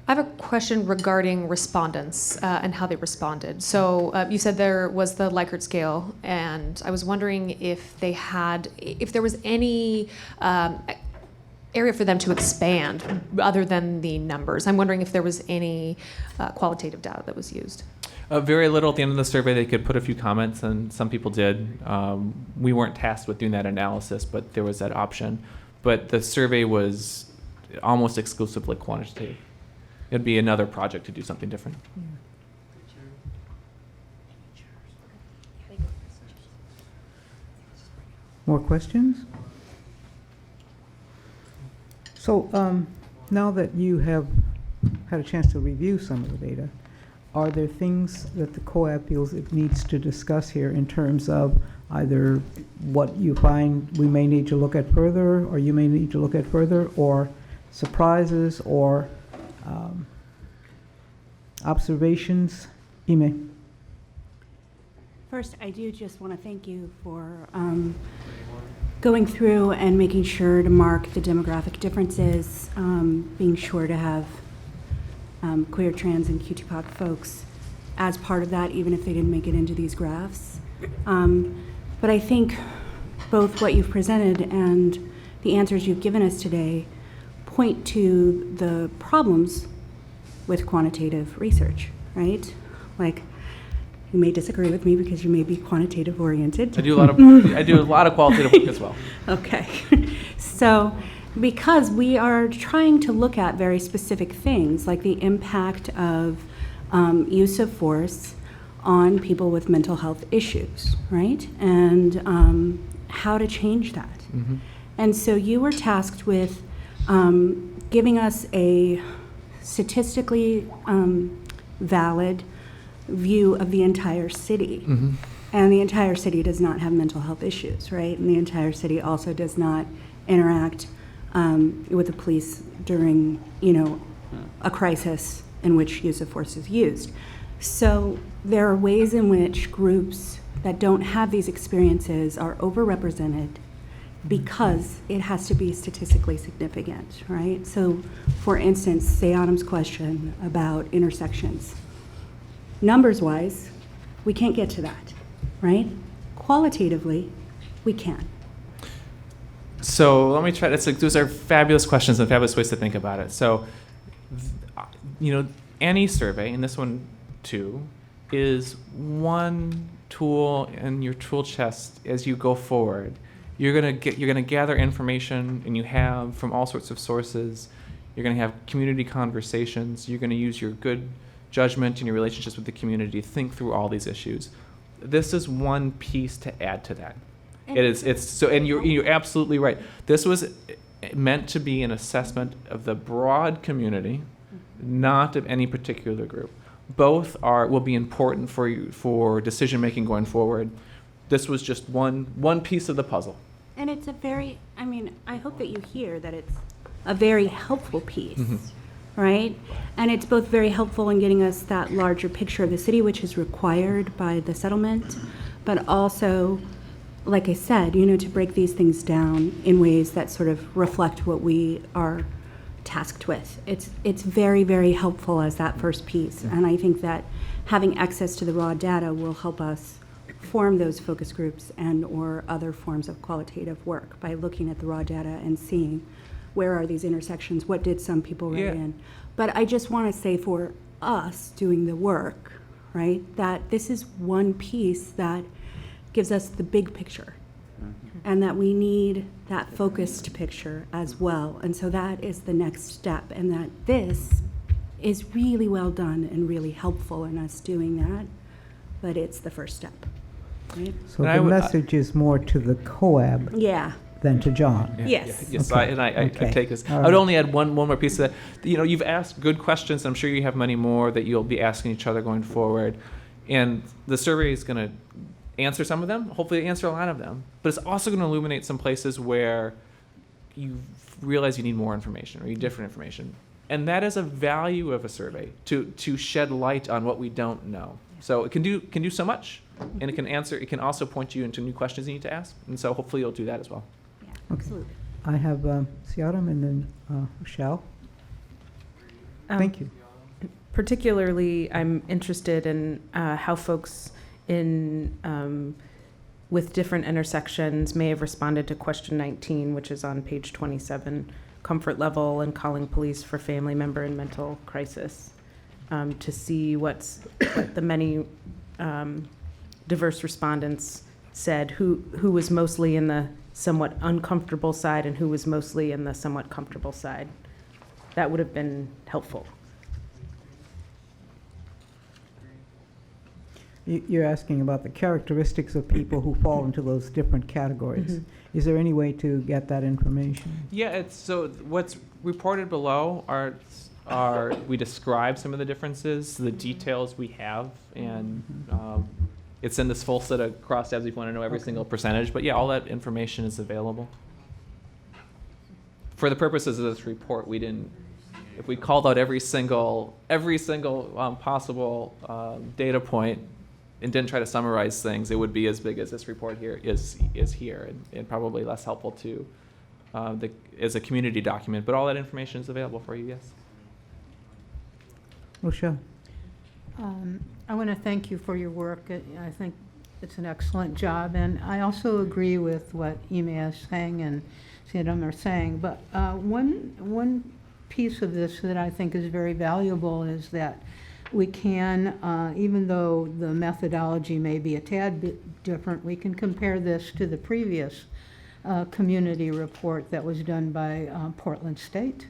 Speaker 7: have a question regarding respondents and how they responded. So you said there was the Likert scale, and I was wondering if there was any area for them to expand other than the numbers. I'm wondering if there was any qualitative data that was used.
Speaker 3: Very little at the end of the survey. They could put a few comments, and some people did. We weren't tasked with doing that analysis, but there was that option. But the survey was almost exclusively quantitative. It'd be another project to do something different.
Speaker 2: More questions? So now that you have had a chance to review some of the data, are there things that the COAB feels it needs to discuss here in terms of either what you find we may need to look at further, or you may need to look at further, or surprises, or observations? Ime.
Speaker 8: First, I do just want to thank you for going through and making sure to mark the demographic differences, being sure to have queer, trans, and QTPOC folks as part of that, even if they didn't make it into these graphs. But I think both what you've presented and the answers you've given us today point to the problems with quantitative research, right? Like, you may disagree with me because you may be quantitative oriented.
Speaker 3: I do a lot of qualitative work as well.
Speaker 8: Okay. So, because we are trying to look at very specific things, like the impact of use of force on people with mental health issues, right? And how to change that.
Speaker 3: Mm-hmm.
Speaker 8: And so you were tasked with giving us a statistically valid view of the entire city.
Speaker 3: Mm-hmm.
Speaker 8: And the entire city does not have mental health issues, right? And the entire city also does not interact with the police during, a crisis in which use of force is used. So there are ways in which groups that don't have these experiences are overrepresented because it has to be statistically significant, right? So, for instance, say Autumn's question about intersections. Numbers-wise, we can't get to that, right? Qualitatively, we can.
Speaker 3: So let me try. Those are fabulous questions and fabulous ways to think about it. So, any survey, and this one too, is one tool in your tool chest as you go forward. You're gonna gather information, and you have from all sorts of sources. You're gonna have community conversations. You're gonna use your good judgment and your relationships with the community to think through all these issues. This is one piece to add to that. And you're absolutely right. This was meant to be an assessment of the broad community, not of any particular group. Both will be important for you for decision making going forward. This was just one piece of the puzzle.
Speaker 8: And it's I hope that you hear that it's a very helpful piece, right? And it's both very helpful in getting us that larger picture of the city, which is required by the settlement, but also, like I said, to break these things down in ways that sort of reflect what we are tasked with. It's very, very helpful as that first piece. And I think that having access to the raw data will help us form those focus groups and or other forms of qualitative work by looking at the raw data and seeing where are these intersections, what did some people write in. But I just want to say for us doing the work, right, that this is one piece that gives us the big picture, and that we need that focused picture as well. And so that is the next step, and that this is really well done and really helpful in us doing that, but it's the first step, right?
Speaker 2: So the message is more to the COAB
Speaker 8: Yeah.
Speaker 2: than to John.
Speaker 8: Yes.
Speaker 3: Yes,
Speaker 2: Okay.
Speaker 3: I
Speaker 2: Okay.
Speaker 3: take this.
Speaker 2: All
Speaker 3: I would
Speaker 2: right.
Speaker 3: only add one more piece of that. You've asked good questions. I'm sure you have many more that you'll be asking each other going forward. And the survey is going to answer some of them, hopefully answer a lot of them. But it's also going to illuminate some places where you realize you need more information or you need different information. And that is a value of a survey, to shed light on what we don't know. So it can do so much, and it can also point you into new questions you need to ask. And so hopefully you'll do that as well.
Speaker 8: Yeah,
Speaker 2: Okay.
Speaker 8: absolutely.
Speaker 2: I have Siaram and then Michelle. Thank you.
Speaker 5: Particularly, I'm interested in how folks with different intersections may have responded to question 19, which is on page 27, comfort level and calling police for family member in mental crisis, to see what the many diverse respondents said, who was mostly in the somewhat uncomfortable side and who was mostly in the somewhat comfortable side. That would have been helpful.
Speaker 2: You're asking about the characteristics of people who fall into those different categories. Is there any way to get that information?
Speaker 3: Yeah, so what's reported below are we describe some of the differences, the details we have, and it's in this full set of crosstabs if you want to know every single percentage. But yeah, all that information is available. For the purposes of this report, we didn't. If we called out every single possible data point and didn't try to summarize things, it would be as big as this report here is here, and probably less helpful to as a community document. But all that information is available for you. Yes.
Speaker 2: Michelle?
Speaker 9: I want to thank you for your work. I think it's an excellent job, and I also agree with what Ime is saying and Siadam are saying. But one piece of this that I think is very valuable is that we can, even though the methodology may be a tad bit different, we can compare this to the previous community report that was done by Portland State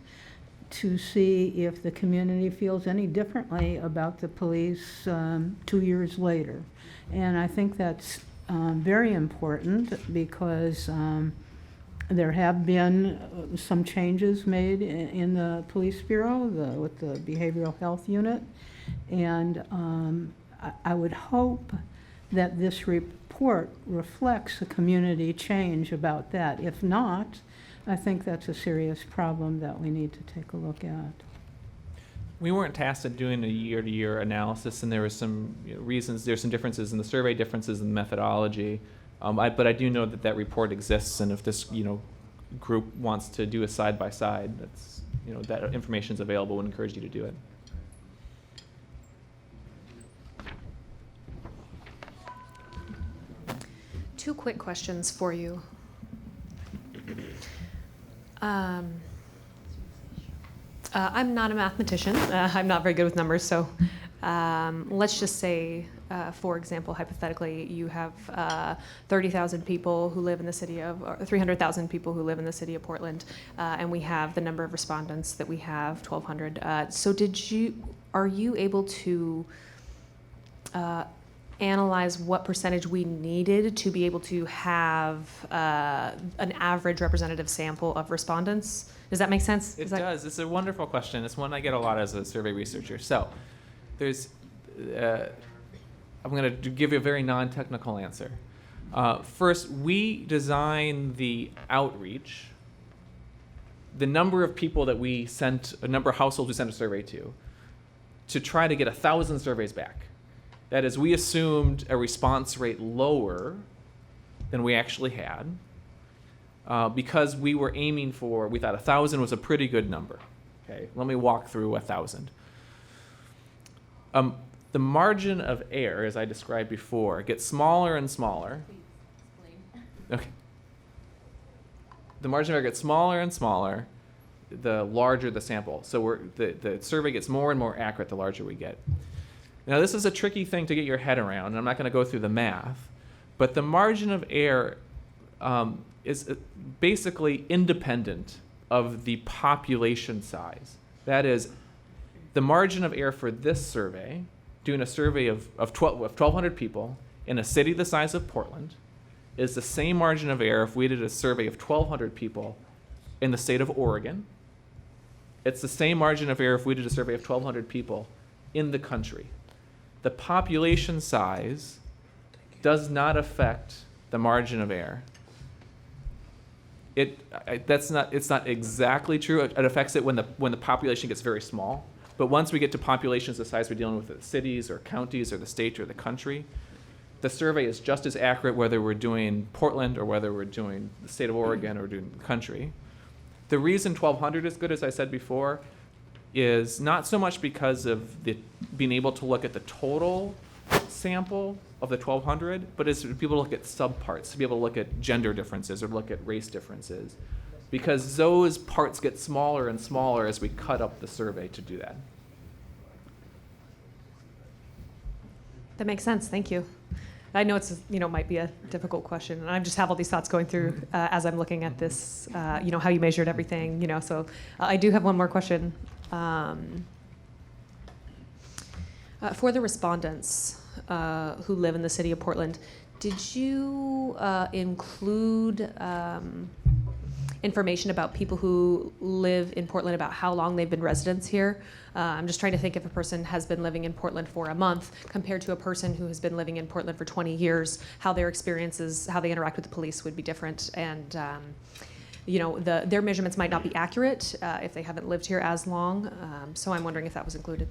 Speaker 9: to see if the community feels any differently about the police 2 years later. And I think that's very important because there have been some changes made in the Police Bureau with the Behavioral Health Unit. And I would hope that this report reflects a community change about that. If not, I think that's a serious problem that we need to take a look at.
Speaker 3: We weren't tasked with doing a year-to-year analysis, and there were some reasons. There's some differences in the survey, differences in the methodology. But I do know that report exists, and if this group wants to do a side-by-side, that's that information is available. Would encourage you to do it.
Speaker 7: Two quick questions for you. I'm not a mathematician. I'm not very good with numbers, so let's just say, for example, hypothetically, you have 30,000 people who live in the city of, or 300,000 people who live in the city of Portland, and we have the number of respondents that we have, 1,200. So are you able to analyze what percentage we needed to be able to have an average representative sample of respondents? Does that make sense?
Speaker 3: It does. It's a wonderful question. It's one I get a lot as a survey researcher. So there's, I'm going to give you a very non-technical answer. First, we design the outreach, the number of people that we sent, a number of households we sent a survey to try to get 1,000 surveys back. That is, we assumed a response rate lower than we actually had because we were aiming for, we thought 1,000 was a pretty good number. Okay, let me walk through 1,000. The margin of error, as I described before, gets smaller and smaller. Okay. The margin of error gets smaller and smaller the larger the sample. So the survey gets more and more accurate the larger we get. Now, this is a tricky thing to get your head around, and I'm not going to go through the math, but the margin of error is basically independent of the population size. That is, the margin of error for this survey, doing a survey of 1,200 people in a city the size of Portland, is the same margin of error if we did a survey of 1,200 people in the state of Oregon. It's the same margin of error if we did a survey of 1,200 people in the country. The population size does not affect the margin of error. It's not exactly true. It affects it when the population gets very small. But once we get to populations the size we're dealing with the cities or counties or the state or the country, the survey is just as accurate whether we're doing Portland or whether we're doing the state of Oregon or doing the country. The reason 1,200 is good, as I said before, is not so much because of being able to look at the total sample of the 1,200, but is to be able to look at subparts, to be able to look at gender differences or look at race differences, because those parts get smaller and smaller as we cut up the survey to do that.
Speaker 7: That makes sense. Thank you. I know it's, might be a difficult question, and I just have all these thoughts going through as I'm looking at this, how you measured everything, so I do have one more question. For the respondents who live in the city of Portland, did you include information about people who live in Portland, about how long they've been residents here? I'm just trying to think if a person has been living in Portland for a month compared to a person who has been living in Portland for 20 years, how their experiences, how they interact with the police would be different. And their measurements might not be accurate if they haven't lived here as long. So I'm wondering if that was included.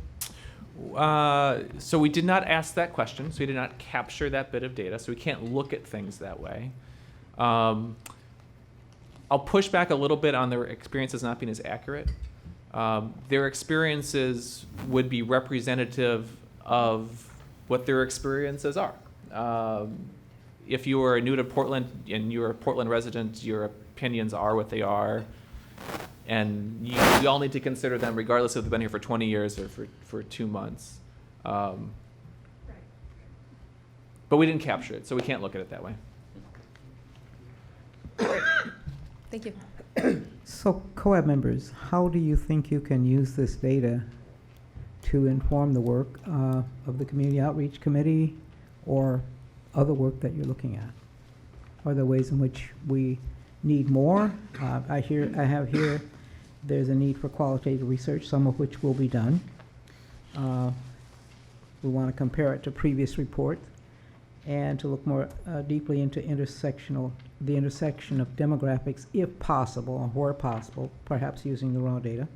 Speaker 3: So we did not ask that question, so we did not capture that bit of data, so we can't look at things that way. I'll push back a little bit on their experiences not being as accurate. Their experiences would be representative of what their experiences are. If you are new to Portland and you're a Portland resident, your opinions are what they are. And you all need to consider them regardless if they've been here for 20 years or for 2 months. But we didn't capture it, so we can't look at it that way.
Speaker 7: Thank you.
Speaker 2: So, COAB members, how do you think you can use this data to inform the work of the Community Outreach Committee or other work that you're looking at? Are there ways in which we need more? I have here, there's a need for qualitative research, some of which will be done. We want to compare it to previous reports and to look more deeply into the intersection of demographics, if possible, or where possible, perhaps using the raw data.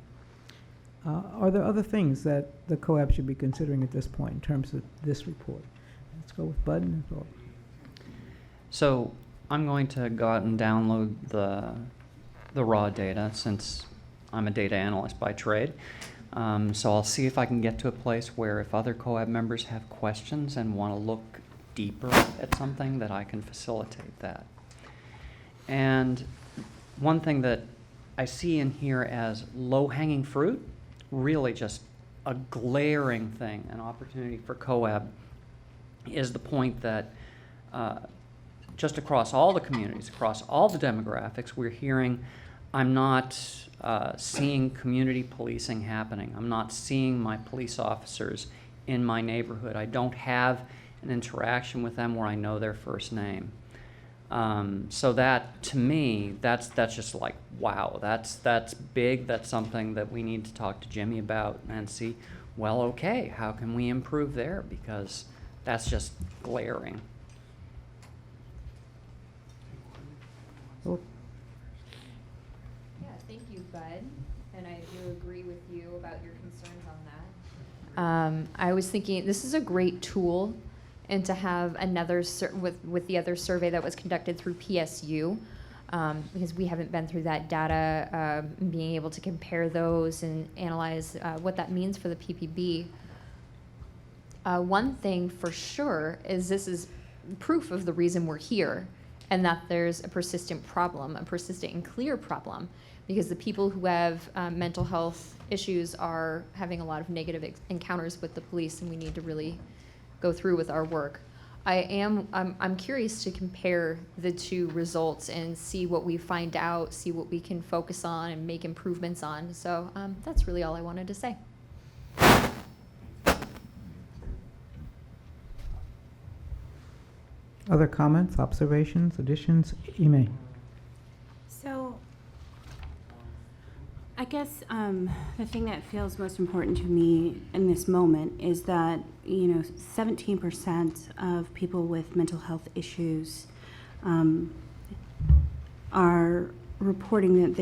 Speaker 2: Are there other things that the COAB should be considering at this point in terms of this report? Let's go with Bud and Thorpe.
Speaker 4: So I'm going to go out and download the raw data since I'm a data analyst by trade. So I'll see if I can get to a place where if other COAB members have questions and want to look deeper at something, that I can facilitate that. And one thing that I see in here as low-hanging fruit, really just a glaring thing, an opportunity for COAB, is the point that just across all the communities, across all the demographics, we're hearing, I'm not seeing community policing happening. I'm not seeing my police officers in my neighborhood. I don't have an interaction with them where I know their first name. So that, to me, that's just like, wow, that's big. That's something that we need to talk to Jimmy about and see, well, okay, how can we improve there? Because that's just glaring.
Speaker 2: Oh,
Speaker 10: Yeah, thank you, Bud, and I do agree with you about your concerns on that. I was thinking this is a great tool, and to have another with the other survey that was conducted through PSU, because we haven't been through that data, being able to compare those and analyze what that means for the PPB. One thing for sure is this is proof of the reason we're here, and that there's a persistent problem, a persistent and clear problem, because the people who have mental health issues are having a lot of negative encounters with the police, and we need to really go through with our work. I'm curious to compare the two results and see what we find out, see what we can focus on and make improvements on. So that's really all I wanted to say.
Speaker 2: Other comments, observations, additions? Ime?
Speaker 8: So, I guess the thing that feels most important to me in this moment is that, 17% of people with mental health issues are reporting that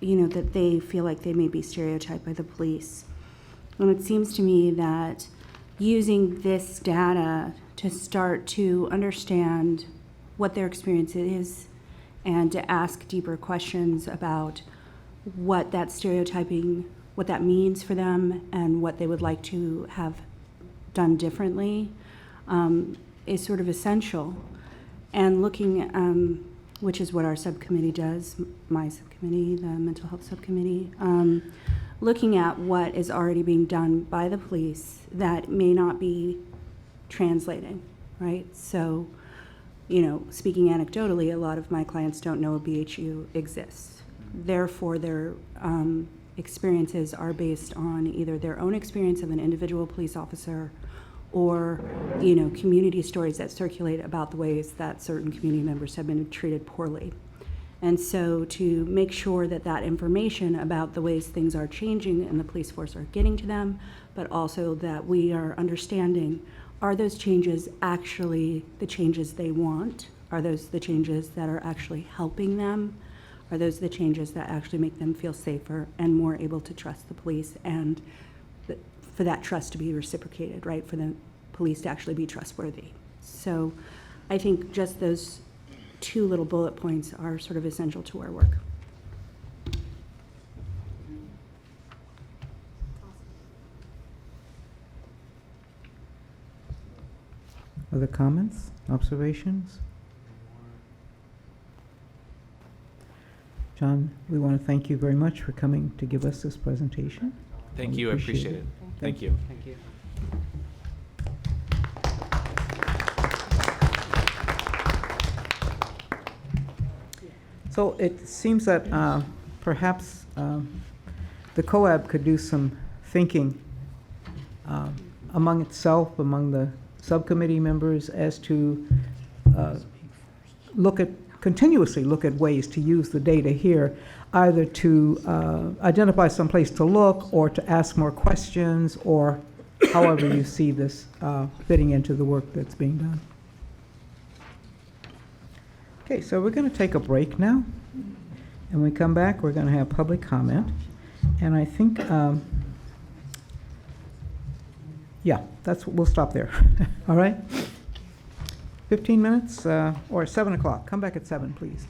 Speaker 8: that they feel like they may be stereotyped by the police. And it seems to me that using this data to start to understand what their experience is and to ask deeper questions about what that stereotyping, what that means for them and what they would like to have done differently is sort of essential. And looking, which is what our subcommittee does, my subcommittee, the mental health subcommittee, looking at what is already being done by the police that may not be translating, right? So, speaking anecdotally, a lot of my clients don't know a BHU exists. Therefore, their experiences are based on either their own experience of an individual police officer or, community stories that circulate about the ways that certain community members have been treated poorly. And so to make sure that that information about the ways things are changing and the police force are getting to them, but also that we are understanding, are those changes actually the changes they want? Are those the changes that are actually helping them? Are those the changes that actually make them feel safer and more able to trust the police and for that trust to be reciprocated, right? For the police to actually be trustworthy. So I think just those two little bullet points are sort of essential to our work.
Speaker 2: Other comments, observations? John, we want to thank you very much for coming to give us this presentation.
Speaker 3: Thank
Speaker 2: We
Speaker 3: you, I appreciate it. Thank you.
Speaker 4: Thank you.
Speaker 2: So it seems that perhaps the COAB could do some thinking among itself, among the subcommittee members, as to continuously look at ways to use the data here, either to identify some place to look or to ask more questions, or however you see this fitting into the work that's being done. Okay, so we're going to take a break now. And when we come back, we're going to have public comment. And I think, yeah, we'll stop there. All right? 15 minutes or 7 o'clock. Come back at 7, please.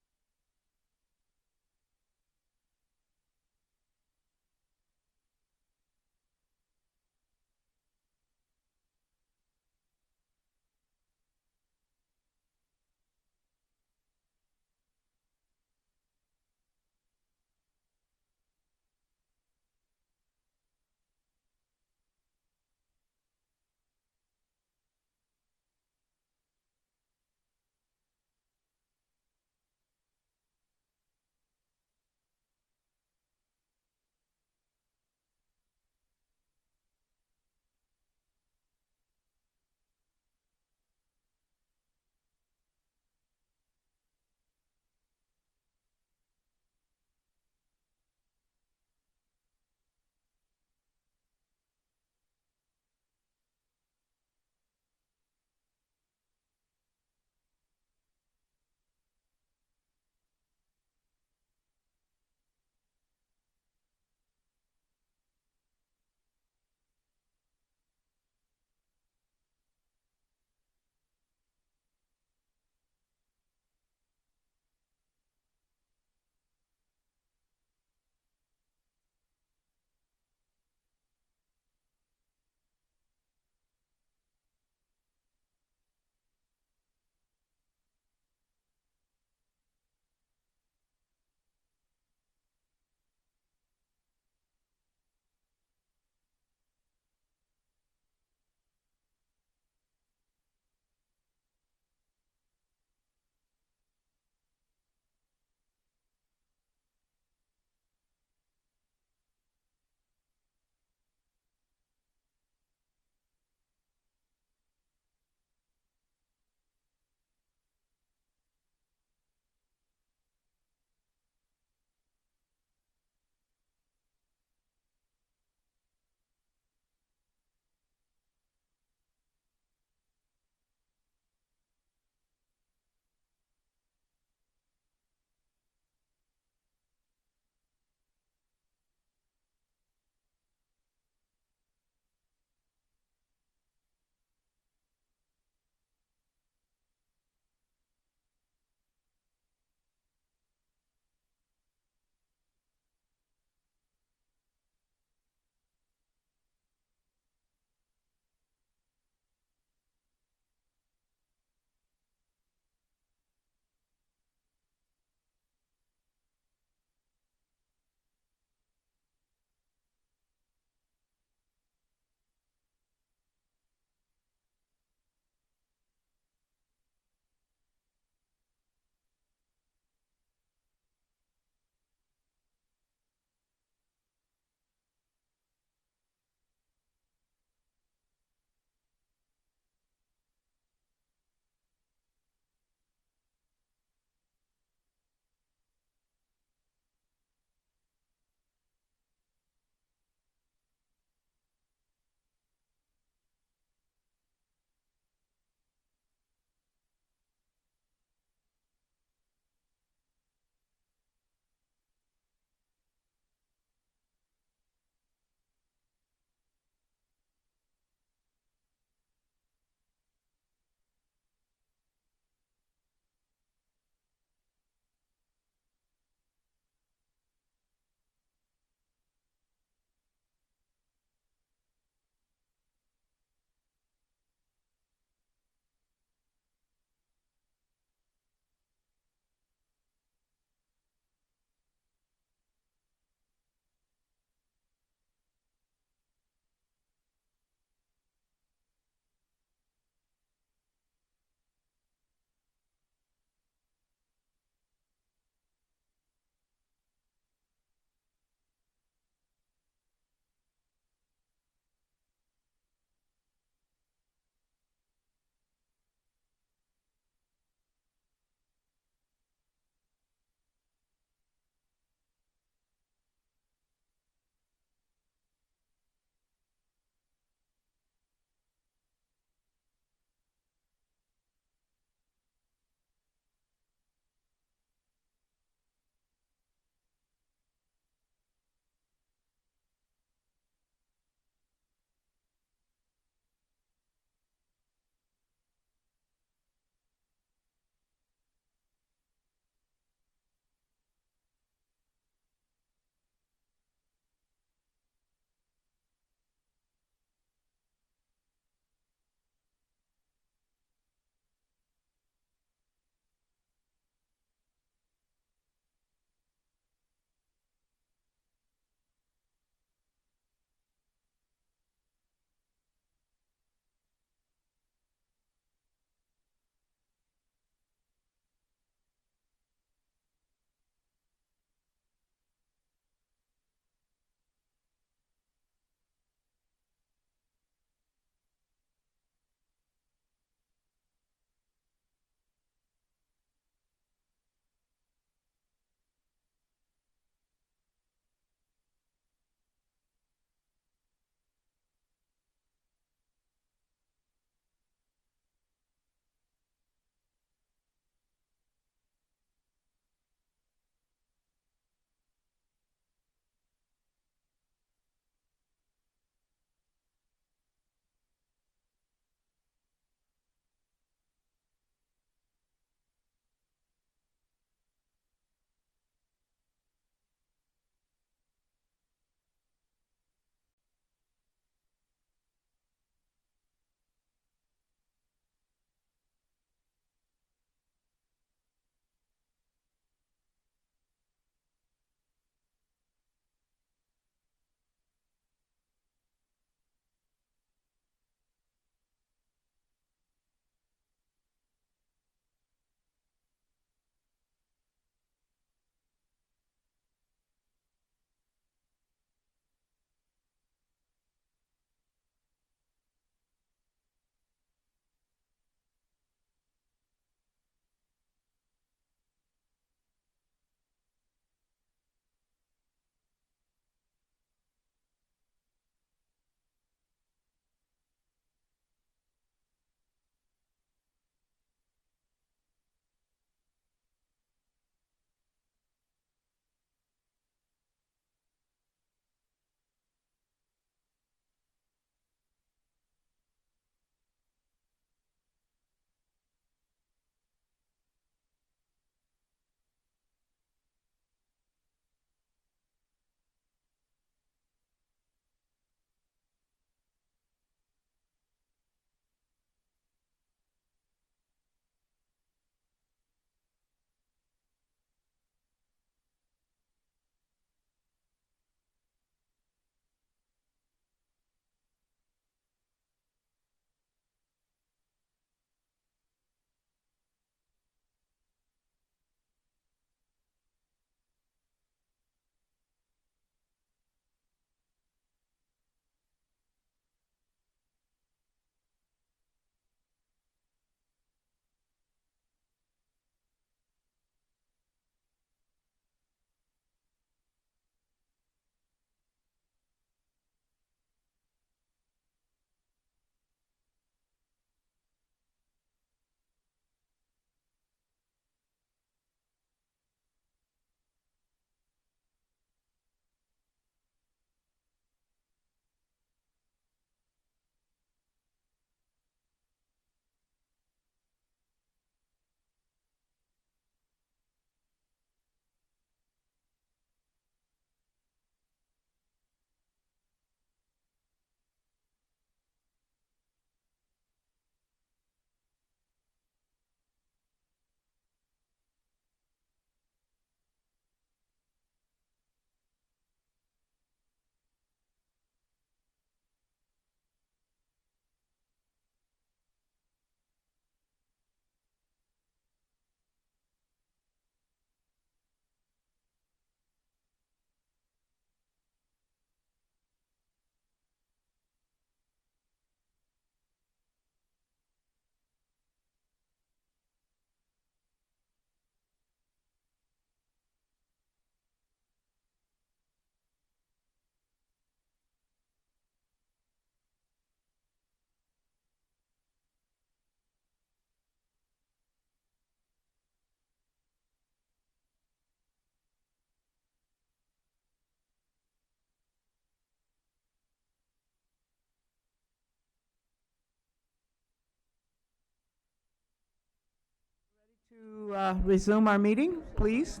Speaker 2: resume our meeting, please?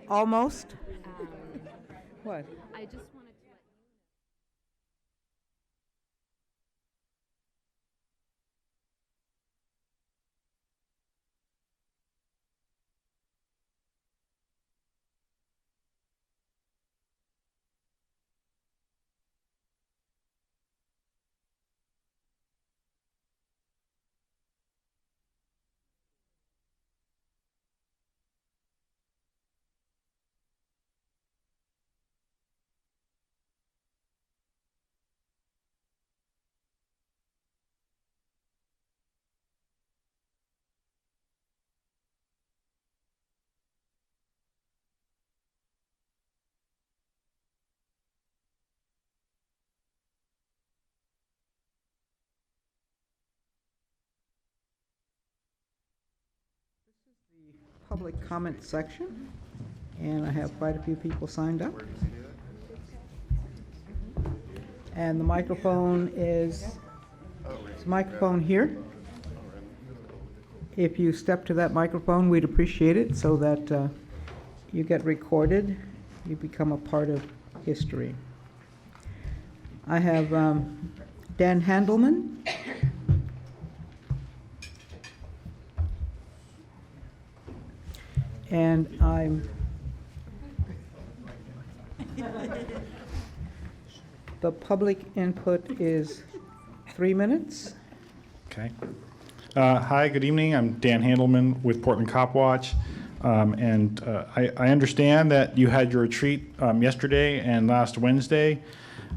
Speaker 2: Almost? What?
Speaker 1: I just wanted to let you know.
Speaker 2: Public comment section, and I have quite a few people signed up. And the microphone is here. If you step to that microphone, we'd appreciate it so that you get recorded, you become a part of history. I have Dan Handelman. And the public input is 3 minutes.
Speaker 11: Okay. Hi, good evening. I'm Dan Handelman with Portland Cop Watch. I understand that you had your retreat yesterday and last Wednesday,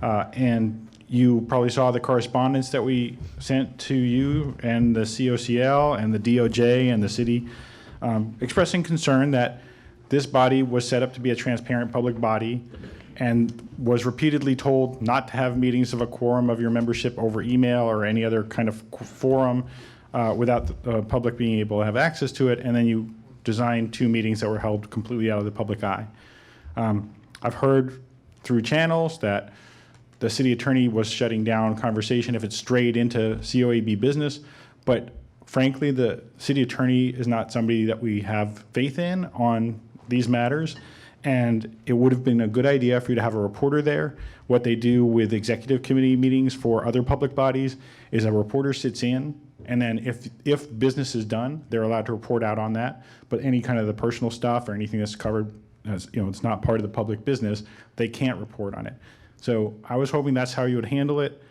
Speaker 11: and you probably saw the correspondence that we sent to you and the COCL and the DOJ and the city, expressing concern that this body was set up to be a transparent public body and was repeatedly told not to have meetings of a quorum of your membership over email or any other kind of forum without the public being able to have access to it, and then you designed 2 meetings that were held completely out of the public eye. I've heard through channels that the city attorney was shutting down conversation if it strayed into COAB business, but frankly, the city attorney is not somebody that we have faith in on these matters, and it would have been a good idea for you to have a reporter there. What they do with executive committee meetings for other public bodies is a reporter sits in, and then if business is done, they're allowed to report out on that. But any kind of the personal stuff or anything that's covered, as it's not part of the public business, they can't report on it. So I was hoping that's how you would handle it.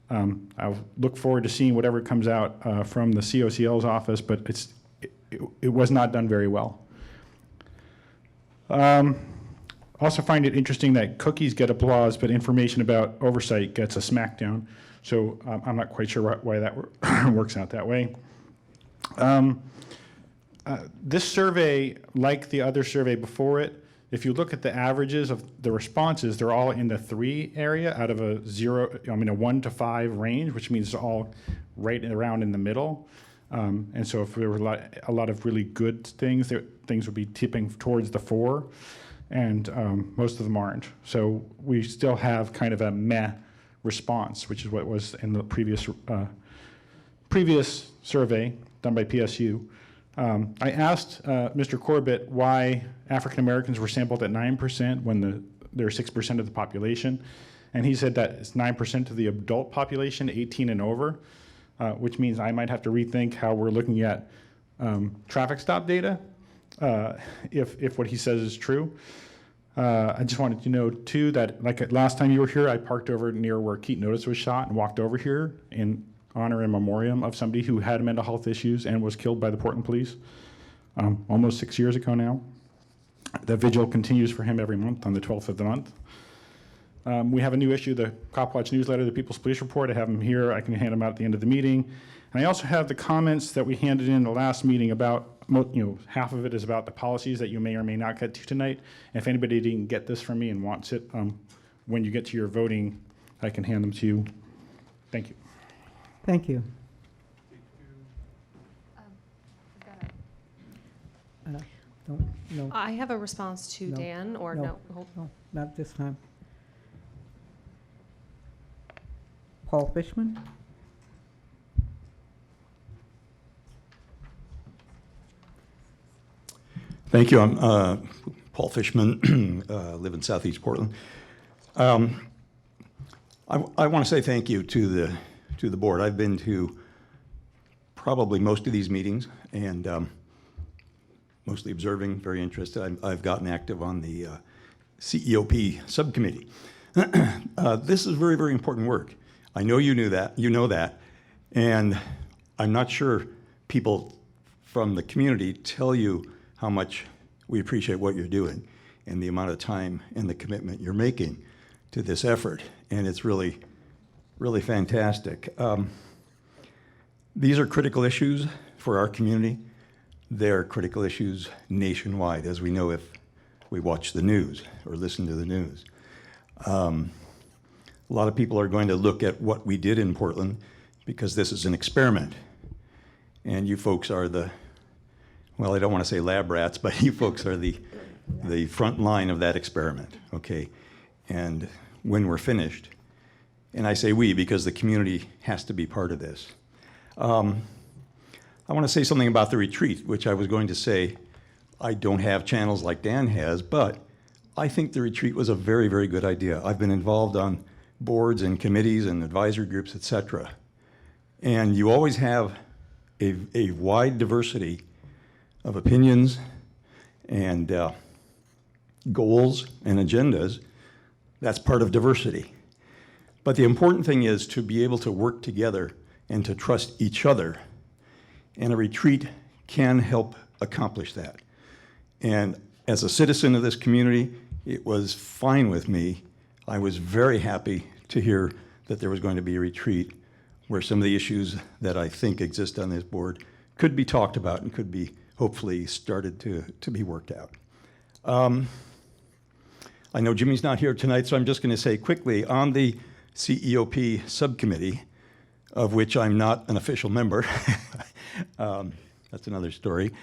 Speaker 11: I look forward to seeing whatever comes out from the COCL's office, but it was not done very well. Also find it interesting that cookies get applause, but information about oversight gets a smackdown. So I'm not quite sure why that works out that way. This survey, like the other survey before it, if you look at the averages of the responses, they're all in the 3 area out of a 1 to 5 range, which means it's all right around in the middle. And so if there were a lot of really good things, things would be tipping towards the 4, and most of them aren't. So we still have kind of a meh response, which is what was in the previous survey done by PSU. I asked Mr. Corbett why African Americans were sampled at 9% when they're 6% of the population, and he said that it's 9% of the adult population, 18 and over, which means I might have to rethink how we're looking at traffic stop data, if what he says is true. I just wanted to know too that like last time you were here, I parked over near where Keaton Otis was shot and walked over here in honor and memoriam of somebody who had mental health issues and was killed by the Portland police almost 6 years ago now. The vigil continues for him every month on the 12th of the month. We have a new issue, the Cop Watch newsletter, the People's Police Report. I have them here. I can hand them out at the end of the meeting. And I also have the comments that we handed in the last meeting about, half of it is about the policies that you may or may not get to tonight. And if anybody didn't get this from me and wants it, when you get to your voting, I can hand them to you. Thank you.
Speaker 2: Thank you. No,
Speaker 7: I have a response to
Speaker 2: No.
Speaker 7: Dan, or
Speaker 2: No.
Speaker 7: no? Hold-
Speaker 2: no, not this time. Paul Fishman?
Speaker 12: Thank you. I'm Paul Fishman, live in Southeast Portland. I want to say thank you to the board. I've been to probably most of these meetings and mostly observing, very interested. I've gotten active on the CEOP subcommittee. This is very, very important work. I know you knew that, you know that, and I'm not sure people from the community tell you how much we appreciate what you're doing and the amount of time and the commitment you're making to this effort. And it's really, really fantastic. These are critical issues for our community. They're critical issues nationwide, as we know if we watch the news or listen to the news. A lot of people are going to look at what we did in Portland because this is an experiment. And you folks are the, well, I don't want to say lab rats, but you folks are the front line of that experiment, okay? And when we're finished, and I say we because the community has to be part of this. I want to say something about the retreat, which I was going to say I don't have channels like Dan has, but I think the retreat was a very, very good idea. I've been involved on boards and committees and advisory groups, et cetera. And you always have a wide diversity of opinions and goals and agendas. That's part of diversity. But the important thing is to be able to work together and to trust each other. And a retreat can help accomplish that. And as a citizen of this community, it was fine with me. I was very happy to hear that there was going to be a retreat where some of the issues that I think exist on this board could be talked about and could be hopefully started to be worked out. I know Jimmy's not here tonight, so I'm just going to say quickly, on the CEOP subcommittee, of which I'm not an official member, that's another story,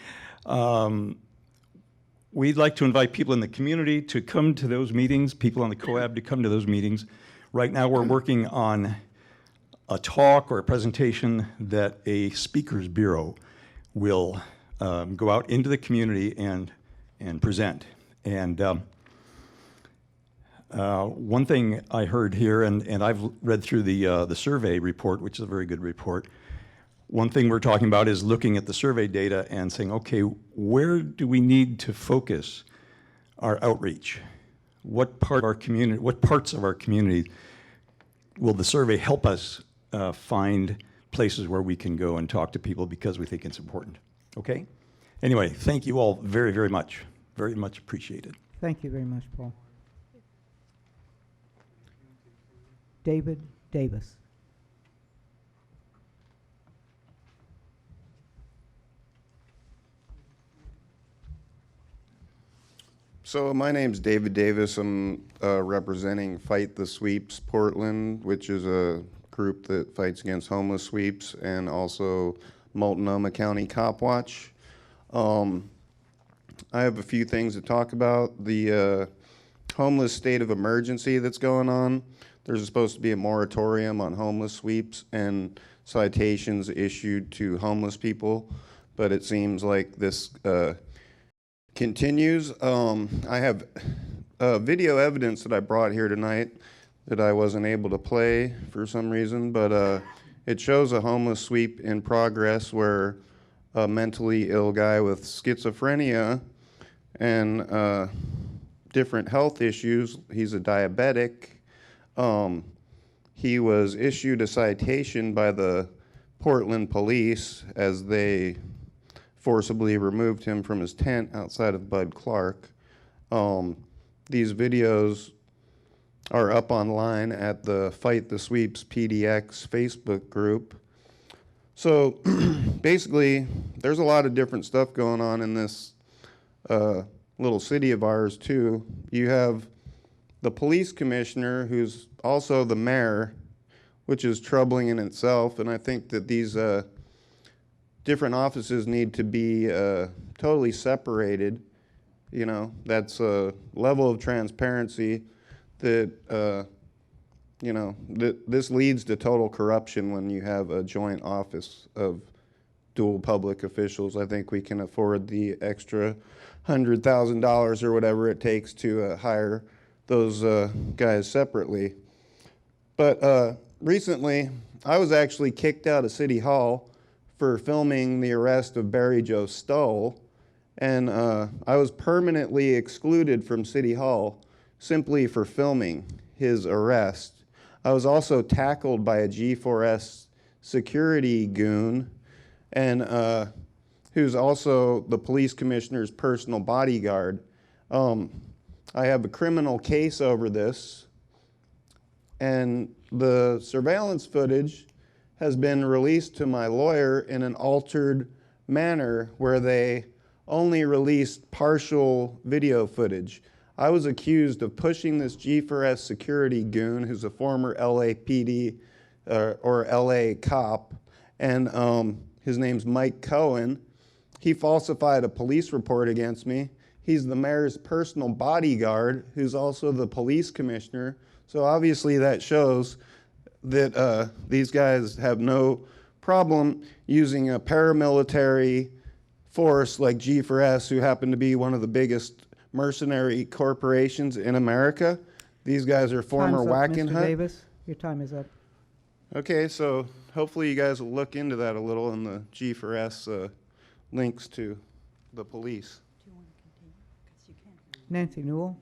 Speaker 12: we'd like to invite people in the community to come to those meetings, people on the COAB to come to those meetings. Right now we're working on a talk or a presentation that a speakers bureau will go out into the community and present. And one thing I heard here, and I've read through the survey report, which is a very good report. One thing we're talking about is looking at the survey data and saying, okay, where do we need to focus our outreach? What part of our community, what parts of our community will the survey help us find places where we can go and talk to people because we think it's important? Okay? Anyway, thank you all very, very much. Very much appreciated.
Speaker 2: Thank you very much, Paul. David Davis.
Speaker 13: So my name's David Davis. I'm representing Fight the Sweeps Portland, which is a group that fights against homeless sweeps, and also Multnomah County Cop Watch. I have a few things to talk about. The homeless state of emergency that's going on. There's supposed to be a moratorium on homeless sweeps and citations issued to homeless people, but it seems like this continues. I have video evidence that I brought here tonight that I wasn't able to play for some reason, but it shows a homeless sweep in progress where a mentally ill guy with schizophrenia and different health issues, he's a diabetic, he was issued a citation by the Portland police as they forcibly removed him from his tent outside of Bud Clark. These videos are up online at the Fight the Sweeps PDX Facebook group. So basically, there's a lot of different stuff going on in this little city of ours too. You have the police commissioner who's also the mayor, which is troubling in itself, and I think that these different offices need to be totally separated. You know, that's a level of transparency that, you know, this leads to total corruption when you have a joint office of dual public officials. I think we can afford the extra $100,000 or whatever it takes to hire those guys separately. But recently, I was actually kicked out of City Hall for filming the arrest of Barry Joe Stull, and I was permanently excluded from City Hall simply for filming his arrest. I was also tackled by a G4S security goon, and who's also the police commissioner's personal bodyguard. I have a criminal case over this, and the surveillance footage has been released to my lawyer in an altered manner where they only released partial video footage. I was accused of pushing this G4S security goon, who's a former LAPD or LA cop, and his name's Mike Cohen. He falsified a police report against me. He's the mayor's personal bodyguard, who's also the police commissioner. So obviously that shows that these guys have no problem using a paramilitary force like G4S, who happen to be one of the biggest mercenary corporations in America. These guys are former
Speaker 2: Time's up,
Speaker 13: whack and
Speaker 2: Mr.
Speaker 13: hunt.
Speaker 2: Davis, your time is up.
Speaker 13: Okay, so hopefully you guys will look into that a little in the G4S links to the police.
Speaker 2: Nancy Newell?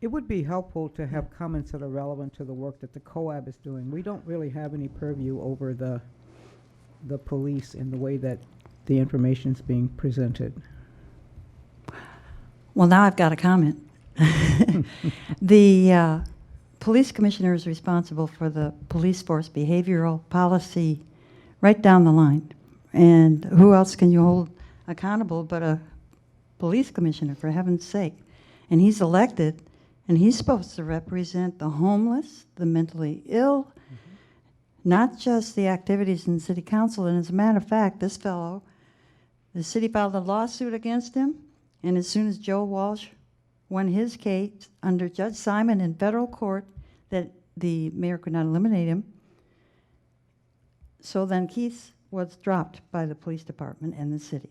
Speaker 2: It would be helpful to have comments that are relevant to the work that the COAB is doing. We don't really have any purview over the police in the way that the information's being presented.
Speaker 14: Well, now I've got a comment. The police commissioner is responsible for the police force behavioral policy right down the line. And who else can you hold accountable but a police commissioner, for heaven's sake? And he's elected, and he's supposed to represent the homeless, the mentally ill, not just the activities in city council. And as a matter of fact, this fellow, the city filed a lawsuit against him, and as soon as Joe Walsh won his case under Judge Simon in federal court that the mayor could not eliminate him, so then Keith was dropped by the police department and the city.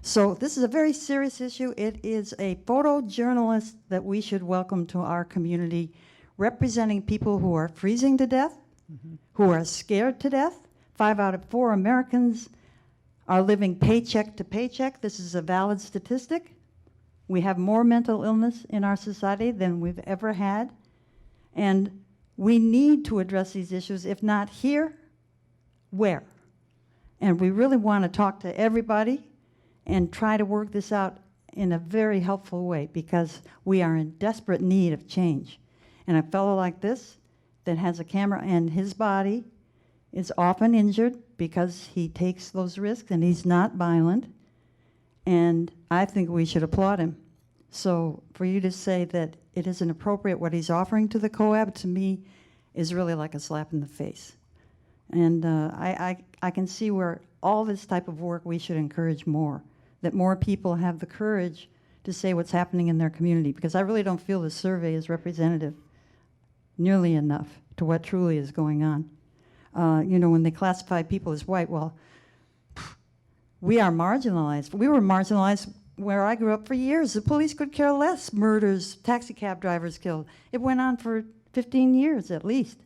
Speaker 14: So this is a very serious issue. It is a photojournalist that we should welcome to our community, representing people who are freezing to death, who are scared to death. 5 out of 4 Americans are living paycheck to paycheck. This is a valid statistic. We have more mental illness in our society than we've ever had. And we need to address these issues, if not here, where? And we really want to talk to everybody and try to work this out in a very helpful way, because we are in desperate need of change. And a fellow like this that has a camera, and his body is often injured because he takes those risks and he's not violent, and I think we should applaud him. So for you to say that it isn't appropriate what he's offering to the COAB, to me, is really like a slap in the face. And I can see where all this type of work we should encourage more, that more people have the courage to say what's happening in their community, because I really don't feel the survey is representative nearly enough to what truly is going on. You know, when they classify people as white, well, we are marginalized. We were marginalized where I grew up for years. The police could care less. Murders, taxi cab drivers killed. It went on for 15 years at least.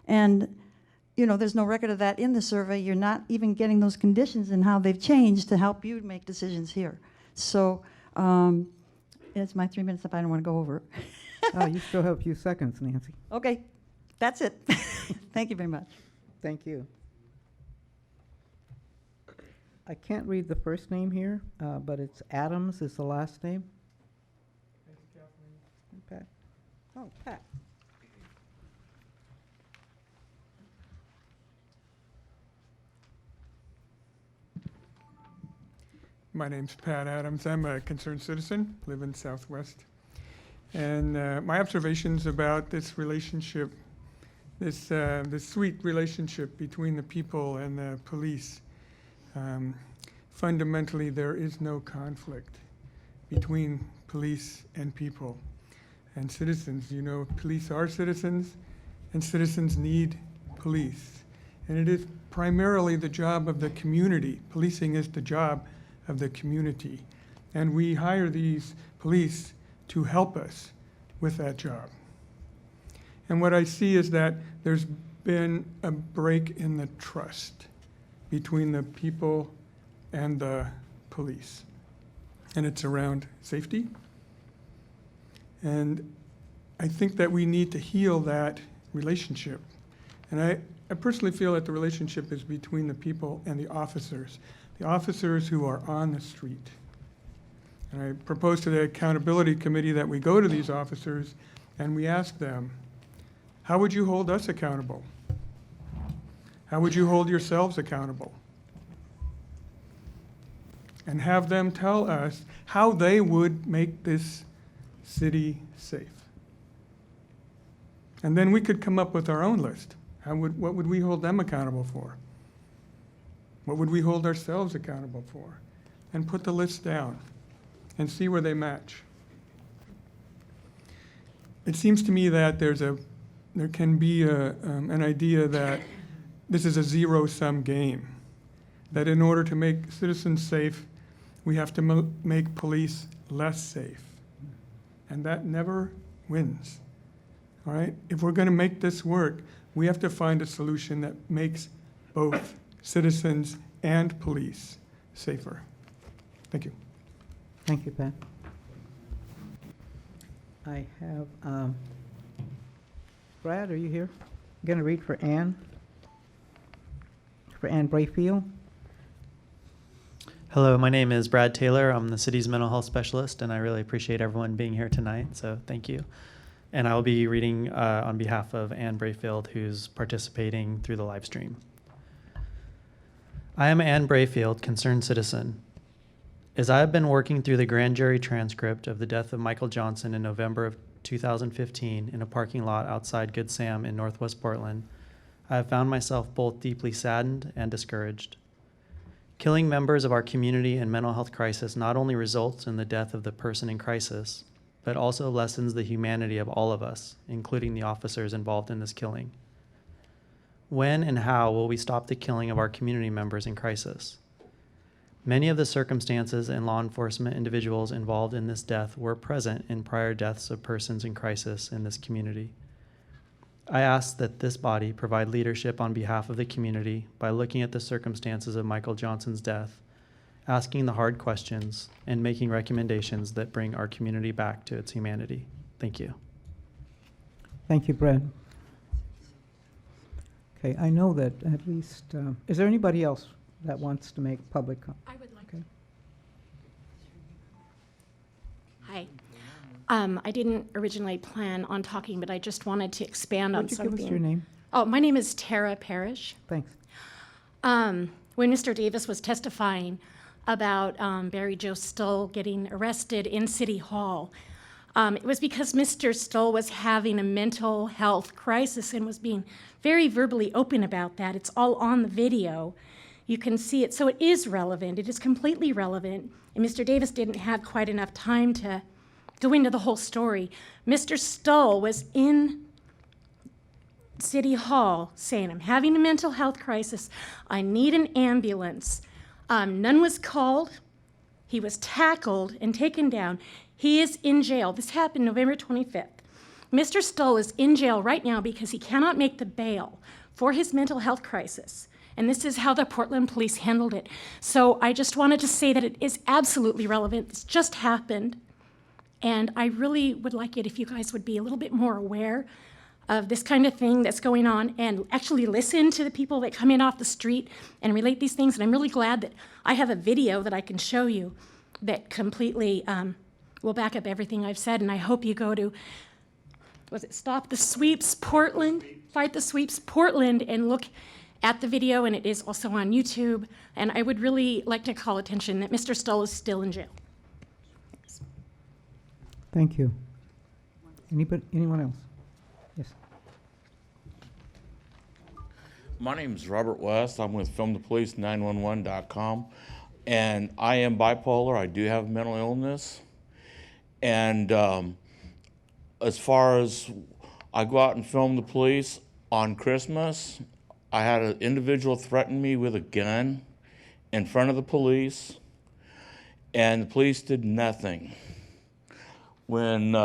Speaker 14: And you know, there's no record of that in the survey. You're not even getting those conditions and how they've changed to help you make decisions here. So it's my 3 minutes up. I don't want to go over.
Speaker 2: Oh, you still have a few seconds, Nancy.
Speaker 14: Okay, that's it. Thank you very much.
Speaker 2: Thank you. I can't read the first name here, but it's Adams is the last name. Pat. Oh, Pat.
Speaker 15: My name's Pat Adams. I'm a concerned citizen, live in Southwest. And my observations about this relationship, this sweet relationship between the people and the police, fundamentally there is no conflict between police and people and citizens. You know, police are citizens and citizens need police. And it is primarily the job of the community. Policing is the job of the community. And we hire these police to help us with that job. And what I see is that there's been a break in the trust between the people and the police. And it's around safety. And I think that we need to heal that relationship. And I personally feel that the relationship is between the people and the officers who are on the street. And I propose to the accountability committee that we go to these officers and we ask them, how would you hold us accountable? How would you hold yourselves accountable? And have them tell us how they would make this city safe. And then we could come up with our own list. What would we hold them accountable for? What would we hold ourselves accountable for? And put the list down and see where they match. It seems to me that there can be an idea that this is a zero-sum game, that in order to make citizens safe, we have to make police less safe. And that never wins. All right? If we're going to make this work, we have to find a solution that makes both citizens and police safer. Thank you.
Speaker 2: Thank you, Pat. I have, Brad, are you here? Going to read for Ann Brayfield.
Speaker 16: Hello, my name is Brad Taylor. I'm the city's mental health specialist, and I really appreciate everyone being here tonight, so thank you. And I will be reading on behalf of Ann Brayfield, who's participating through the live stream. I am Ann Brayfield, concerned citizen. As I have been working through the grand jury transcript of the death of Michael Johnson in November of 2015 in a parking lot outside Good Sam in Northwest Portland, I have found myself both deeply saddened and discouraged. Killing members of our community in mental health crisis not only results in the death of the person in crisis, but also lessens the humanity of all of us, including the officers involved in this killing. When and how will we stop the killing of our community members in crisis? Many of the circumstances and law enforcement individuals involved in this death were present in prior deaths of persons in crisis in this community. I ask that this body provide leadership on behalf of the community by looking at the circumstances of Michael Johnson's death, asking the hard questions, and making recommendations that bring our community back to its humanity. Thank you.
Speaker 2: Thank you, Brad. Okay, I know that at least, is there anybody else that wants to make public comment?
Speaker 17: I would like
Speaker 2: Okay.
Speaker 17: Hi. I didn't originally plan on talking, but I just wanted to expand on
Speaker 2: Would you
Speaker 17: something.
Speaker 2: give us your name?
Speaker 17: Oh, my name is Tara Parrish.
Speaker 2: Thanks.
Speaker 17: When Mr. Davis was testifying about Barry Joe Stoll getting arrested in City Hall, it was because Mr. Stoll was having a mental health crisis and was being very verbally open about that. It's all on the video. You can see it. So it is relevant. It is completely relevant. And Mr. Davis didn't have quite enough time to go into the whole story. Mr. Stoll was in City Hall saying, I'm having a mental health crisis. I need an ambulance. None was called. He was tackled and taken down. He is in jail. This happened November 25th. Mr. Stoll is in jail right now because he cannot make the bail for his mental health crisis. And this is how the Portland police handled it. So I just wanted to say that it is absolutely relevant. This just happened. And I really would like it if you guys would be a little bit more aware of this kind of thing that's going on and actually listen to the people that come in off the street and relate these things. And I'm really glad that I have a video that I can show you that completely will back up everything I've said. And I hope you go to, was it Stop the Sweeps Portland? Fight the Sweeps Portland and look at the video, and it is also on YouTube. And I would really like to call attention that Mr. Stoll is still in jail.
Speaker 2: Thank you. Anyone else? Yes.
Speaker 18: My name is Robert West. I'm with FilmThePolice911.com. And I am bipolar. I do have mental illness. And as far as I go out and film the police on Christmas, I had an individual threaten me with a gun in front of the police. and the police did nothing. When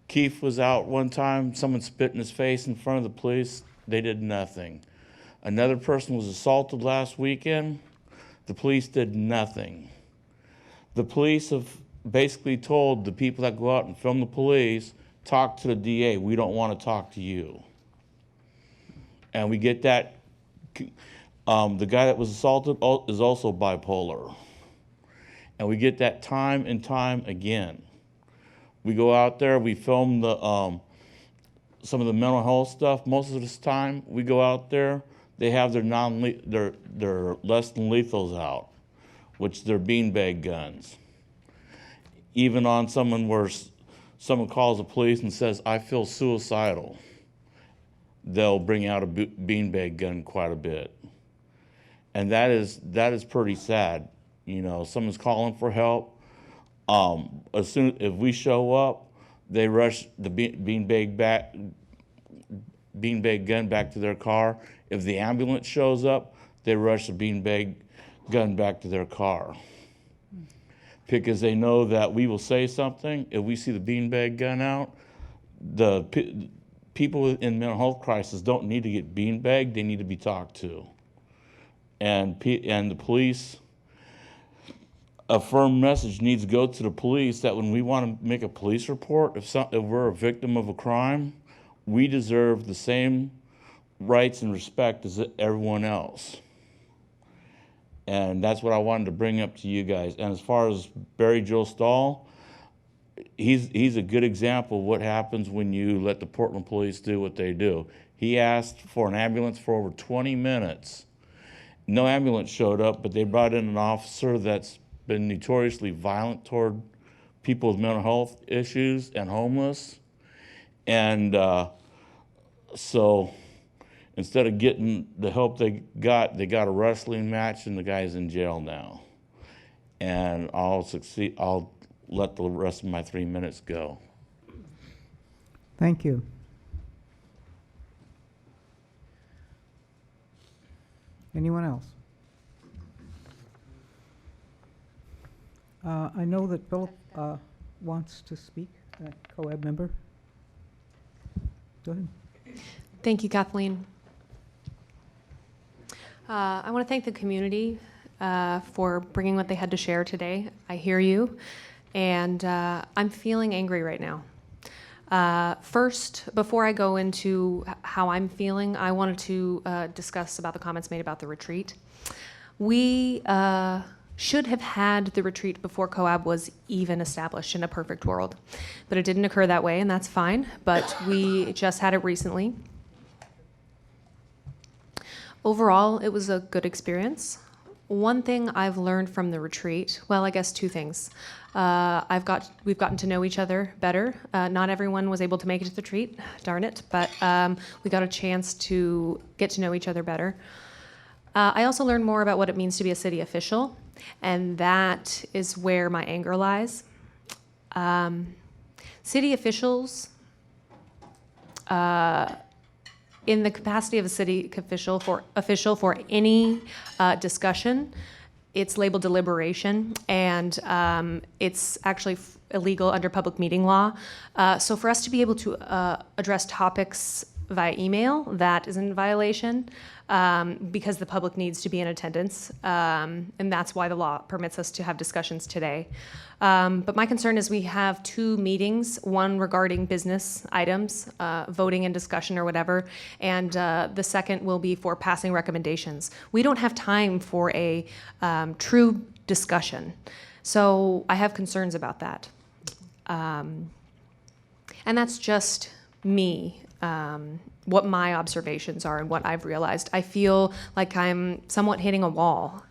Speaker 18: Keith was out one time, someone spit in his face in front of the police, they did nothing. Another person was assaulted last weekend, the police did nothing. The police have basically told the people that go out and film the police, talk to the DA, we don't want to talk to you. And we get that, the guy that was assaulted is also bipolar. And we get that time and time again. We go out there, we film the some of the mental health stuff. Most of this time, we go out there, they have their their less than lethals out, which they're beanbag guns. Even on someone where someone calls the police and says, "I feel suicidal," they'll bring out a beanbag gun quite a bit, and that is pretty sad. You know, someone's calling for help. As soon if we show up, they rush the beanbag gun back to their car. If the ambulance shows up, they rush the beanbag gun back to their car. Because they know that we will say something. If we see the beanbag gun out, the people in mental health crisis don't need to get beanbagged, they need to be talked to. And the police, a firm message needs to go to the police that when we want to make a police report, if we're a victim of a crime, we deserve the same rights and respect as everyone else. And that's what I wanted to bring up to you guys. And as far as Barry Joe Stahl, he's a good example of what happens when you let the Portland police do what they do. He asked for an ambulance for over 20 minutes. No ambulance showed up, but they brought in an officer that's been notoriously violent toward people with mental health issues and homeless. And so instead of getting the help they got a wrestling match and the guy's in jail now. And I'll let the rest of my 3 minutes go.
Speaker 2: Thank you. Anyone else? I know that Philip wants to speak, COAB member. Go ahead.
Speaker 7: Thank you, Kathleen. I want to thank the community for bringing what they had to share today. I hear you, and I'm feeling angry right now. First, before I go into how I'm feeling, I wanted to discuss about the comments made about the retreat. We should have had the retreat before COAB was even established in a perfect world, but it didn't occur that way, and that's fine, but we just had it recently. Overall, it was a good experience. One thing I've learned from the retreat, well, I guess two things. We've gotten to know each other better. Not everyone was able to make it to the retreat, darn it, but we got a chance to get to know each other better. I also learned more about what it means to be a city official, and that is where my anger lies. City officials, in the capacity of a city official for any discussion, it's labeled deliberation, and it's actually illegal under public meeting law. So for us to be able to address topics via email, that is in violation because the public needs to be in attendance, and that's why the law permits us to have discussions today. But my concern is we have two meetings, one regarding business items, voting and discussion or whatever, and the second will be for passing recommendations. We don't have time for a true discussion. So I have concerns about that. And that's just me. What my observations are and what I've realized. I feel like I'm somewhat hitting a wall.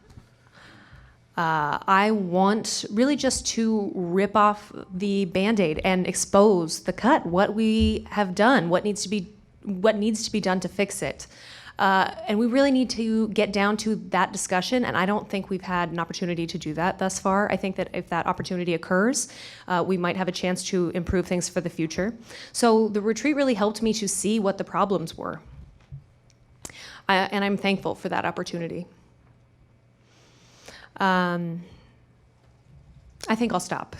Speaker 7: I want really just to rip off the Band-Aid and expose the cut, what we have done, what needs to be done to fix it. And we really need to get down to that discussion, and I don't think we've had an opportunity to do that thus far. I think that if that opportunity occurs, we might have a chance to improve things for the future. So the retreat really helped me to see what the problems were. And I'm thankful for that opportunity. I think I'll stop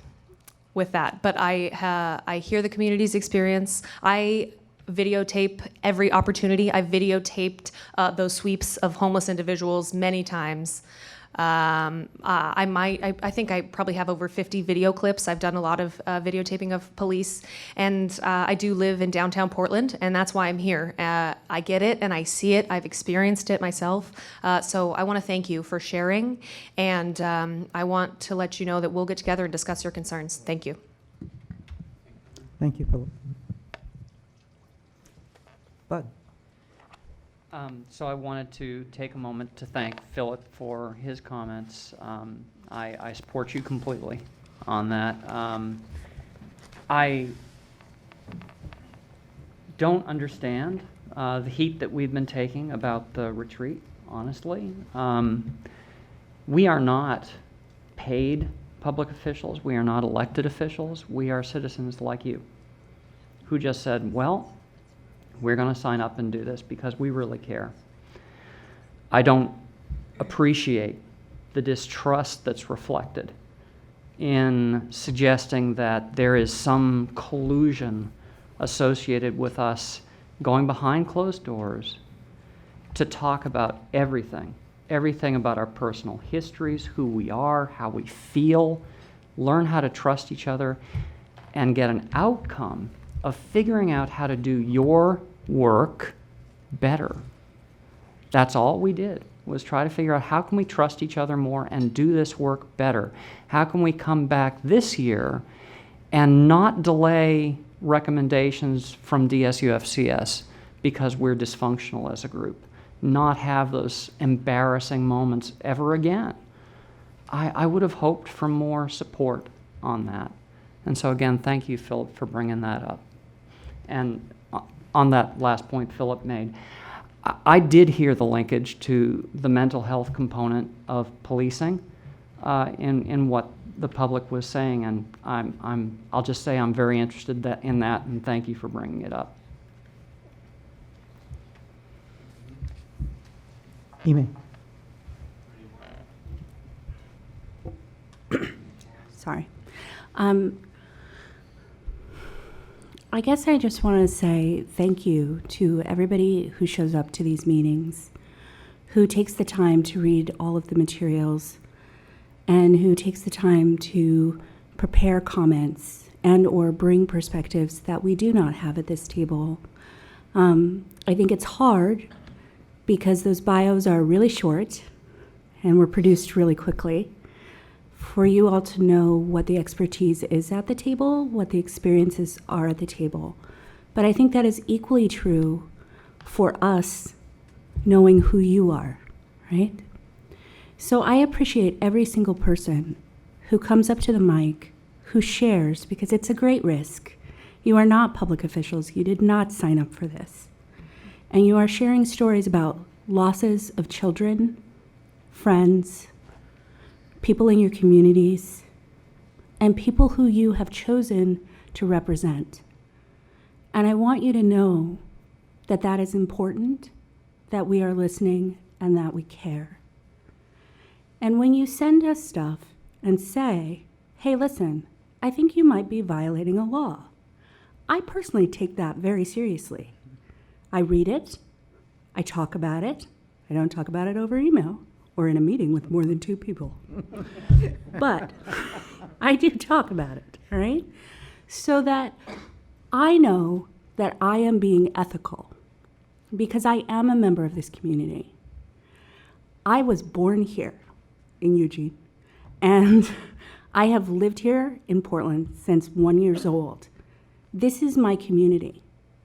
Speaker 7: with that. But I hear the community's experience. I videotape every opportunity. I've videotaped those sweeps of homeless individuals many times. I think I probably have over 50 video clips. I've done a lot of videotaping of police, and I do live in downtown Portland, and that's why I'm here. I get it, and I see it. I've experienced it myself. So I want to thank you for sharing, and I want to let you know that we'll get together and discuss your concerns. Thank you.
Speaker 2: Thank you, Philip. Bud.
Speaker 4: So I wanted to take a moment to thank Philip for his comments. I support you completely on that. I don't understand the heat that we've been taking about the retreat, honestly. We are not paid public officials. We are not elected officials. We are citizens like you who just said, well, we're going to sign up and do this because we really care. I don't appreciate the distrust that's reflected in suggesting that there is some collusion associated with us going behind closed doors to talk about everything about our personal histories, who we are, how we feel, learn how to trust each other, and get an outcome of figuring out how to do your work better. That's all we did, was try to figure out how can we trust each other more and do this work better. How can we come back this year and not delay recommendations from DSUFCS because we're dysfunctional as a group, not have those embarrassing moments ever again. I would have hoped for more support on that. And so again, thank you, Philip, for bringing that up. And on that last point Philip made, I did hear the linkage to the mental health component of policing in what the public was saying, and I'll just say I'm very interested in that, and thank you for bringing it up.
Speaker 2: Email.
Speaker 8: Sorry. I guess I just want to say thank you to everybody who shows up to these meetings, who takes the time to read all of the materials, and who takes the time to prepare comments and or bring perspectives that we do not have at this table. I think it's hard because those bios are really short and were produced really quickly, for you all to know what the expertise is at the table, what the experiences are at the table. But I think that is equally true for us knowing who you are, right? So I appreciate every single person who comes up to the mic, who shares, because it's a great risk. You are not public officials. You did not sign up for this. And you are sharing stories about losses of children, friends, people in your communities, and people who you have chosen to represent. And I want you to know that that is important, that we are listening, and that we care. And when you send us stuff and say, hey, listen, I think you might be violating a law, I personally take that very seriously. I read it, I talk about it. I don't talk about it over email or in a meeting with more than 2 people. But I do talk about it, all right? So that I know that I am being ethical because I am a member of this community. I was born here in Eugene, and I have lived here in Portland since 1 year old. This is my community.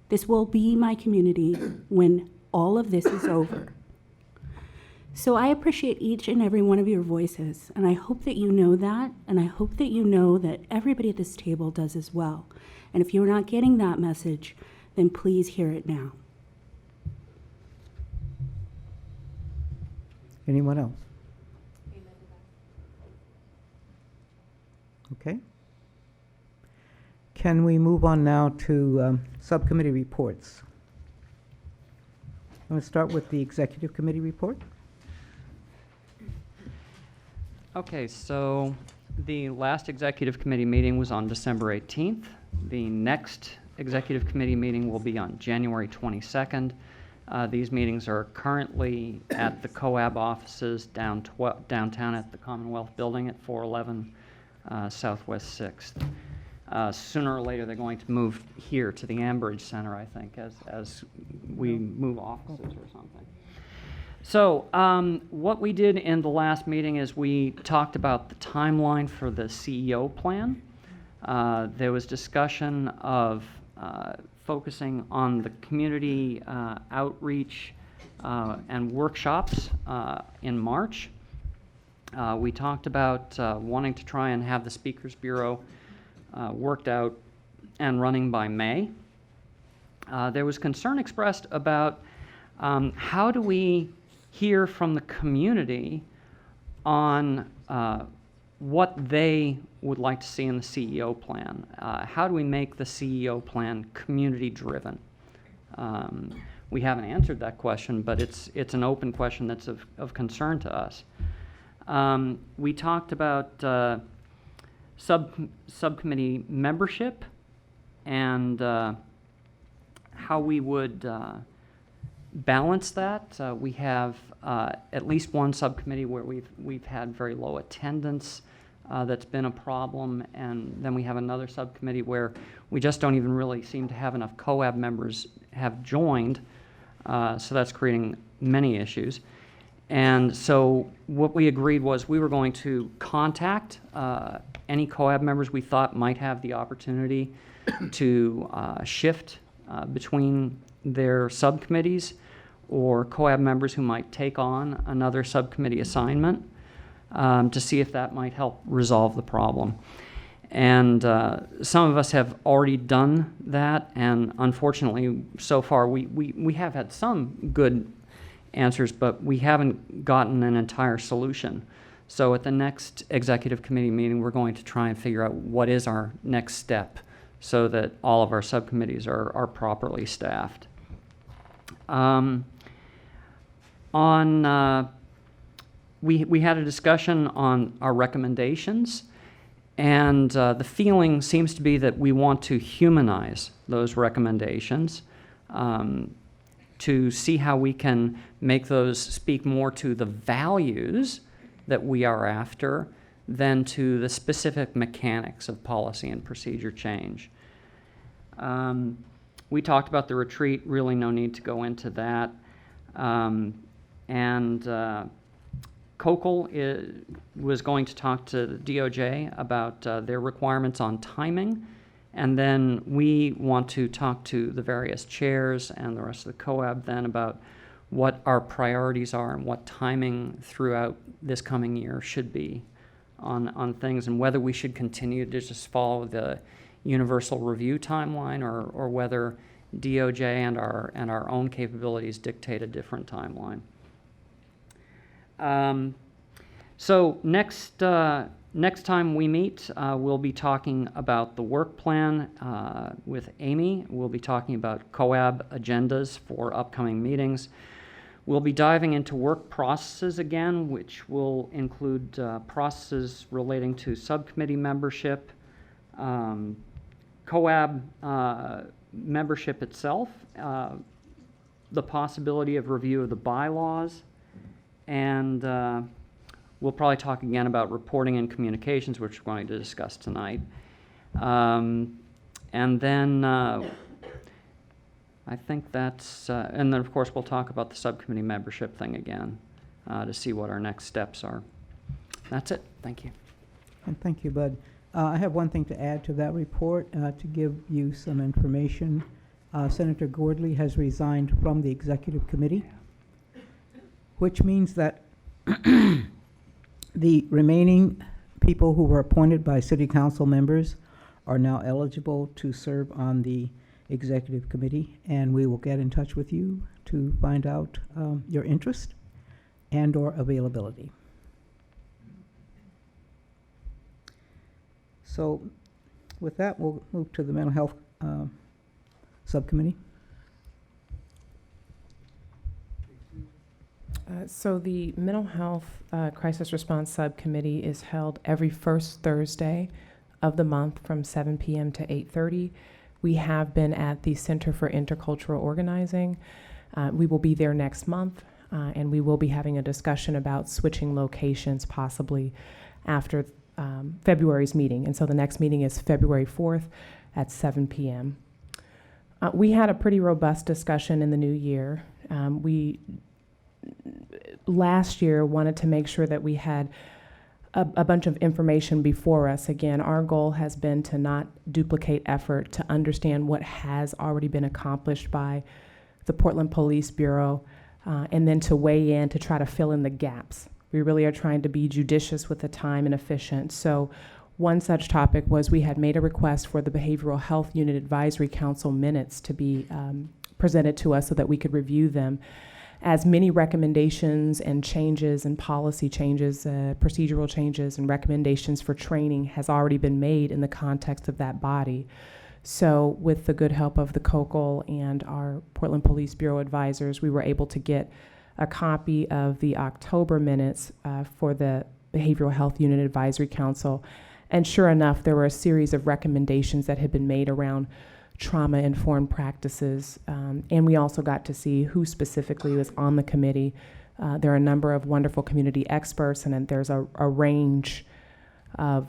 Speaker 8: This will be my community when all of this is over. So I appreciate each and every one of your voices, and I hope that you know that, and I hope that you know that everybody at this table does as well. And if you're not getting that message, then please hear it now.
Speaker 2: Anyone else? Okay. Can we move on now to subcommittee reports? I'm going to start with the executive committee report.
Speaker 4: Okay, so The last executive committee meeting was on December 18th. The next executive committee meeting will be on January 22nd. These meetings are currently at the COAB offices downtown at the Commonwealth Building at 411 Southwest 6th. Sooner or later, they're going to move here to the Ambridge Center, I think, as we move offices or something. So what we did in the last meeting is we talked about the timeline for the CEO plan. There was discussion of focusing on the community outreach and workshops in March. We talked about wanting to try and have the Speakers Bureau worked out and running by May. There was concern expressed about how do we hear from the community on what they would like to see in the CEO plan. How do we make the CEO plan community-driven? We haven't answered that question, but it's an open question that's of concern to us. We talked about subcommittee membership and how we would balance that. We have at least one subcommittee where we've had very low attendance. That's been a problem, and then we have another subcommittee where we just don't even really seem to have enough COAB members have joined, so that's creating many issues. And so what we agreed was we were going to contact any COAB members we thought might have the opportunity to shift between their subcommittees, or COAB members who might take on another subcommittee assignment, to see if that might help resolve the problem. And some of us have already done that, and unfortunately, so far, we have had some good answers, but we haven't gotten an entire solution. So at the next executive committee meeting, we're going to try and figure out what is our next step so that all of our subcommittees are properly staffed. We had a discussion on our recommendations, and the feeling seems to be that we want to humanize those recommendations to see how we can make those speak more to the values that we are after than to the specific mechanics of policy and procedure change. We talked about the retreat, really no need to go into that. COCL was going to talk to the DOJ about their requirements on timing, and then we want to talk to the various chairs and the rest of the COAB then about what our priorities are and what timing throughout this coming year should be on things, and whether we should continue to just follow the universal review timeline, or whether DOJ and our own capabilities dictate a different timeline. So next time we meet, we'll be talking about the work plan with Amy. We'll be talking about COAB agendas for upcoming meetings. We'll be diving into work processes again, which will include processes relating to subcommittee membership, COAB membership itself, the possibility of review of the bylaws, and we'll probably talk again about reporting and communications, which we're going to discuss tonight. And then I think that's, and then of course we'll talk about the subcommittee membership thing again to see what our next steps are. That's it. Thank you.
Speaker 2: And thank you, Bud. I have one thing to add to that report, to give you some information. Senator Gordley has resigned from the executive committee, which means that the remaining people who were appointed by city council members are now eligible to serve on the executive committee, and we will get in touch with you to find out your interest and or availability. So with that, we'll move to the mental health subcommittee.
Speaker 19: So the Mental Health Crisis Response Subcommittee is held every first Thursday of the month from 7 p.m. to 8:30. We have been at the Center for Intercultural Organizing. We will be there next month, and we will be having a discussion about switching locations possibly after February's meeting. And so the next meeting is February 4th at 7 p.m. We had a pretty robust discussion in the new year. We last year wanted to make sure that we had a bunch of information before us. Again, our goal has been to not duplicate effort, to understand what has already been accomplished by the Portland Police Bureau, and then to weigh in to try to fill in the gaps. We really are trying to be judicious with the time and efficient. So one such topic was we had made a request for the Behavioral Health Unit Advisory Council minutes to be presented to us so that we could review them. As many recommendations and changes and policy changes, procedural changes and recommendations for training has already been made in the context of that body. So with the good help of the COCL and our Portland Police Bureau advisors, we were able to get a copy of the October minutes for the Behavioral Health Unit Advisory Council. And sure enough, there were a series of recommendations that had been made around trauma-informed practices, and we also got to see who specifically was on the committee. There are a number of wonderful community experts, and then there's a range of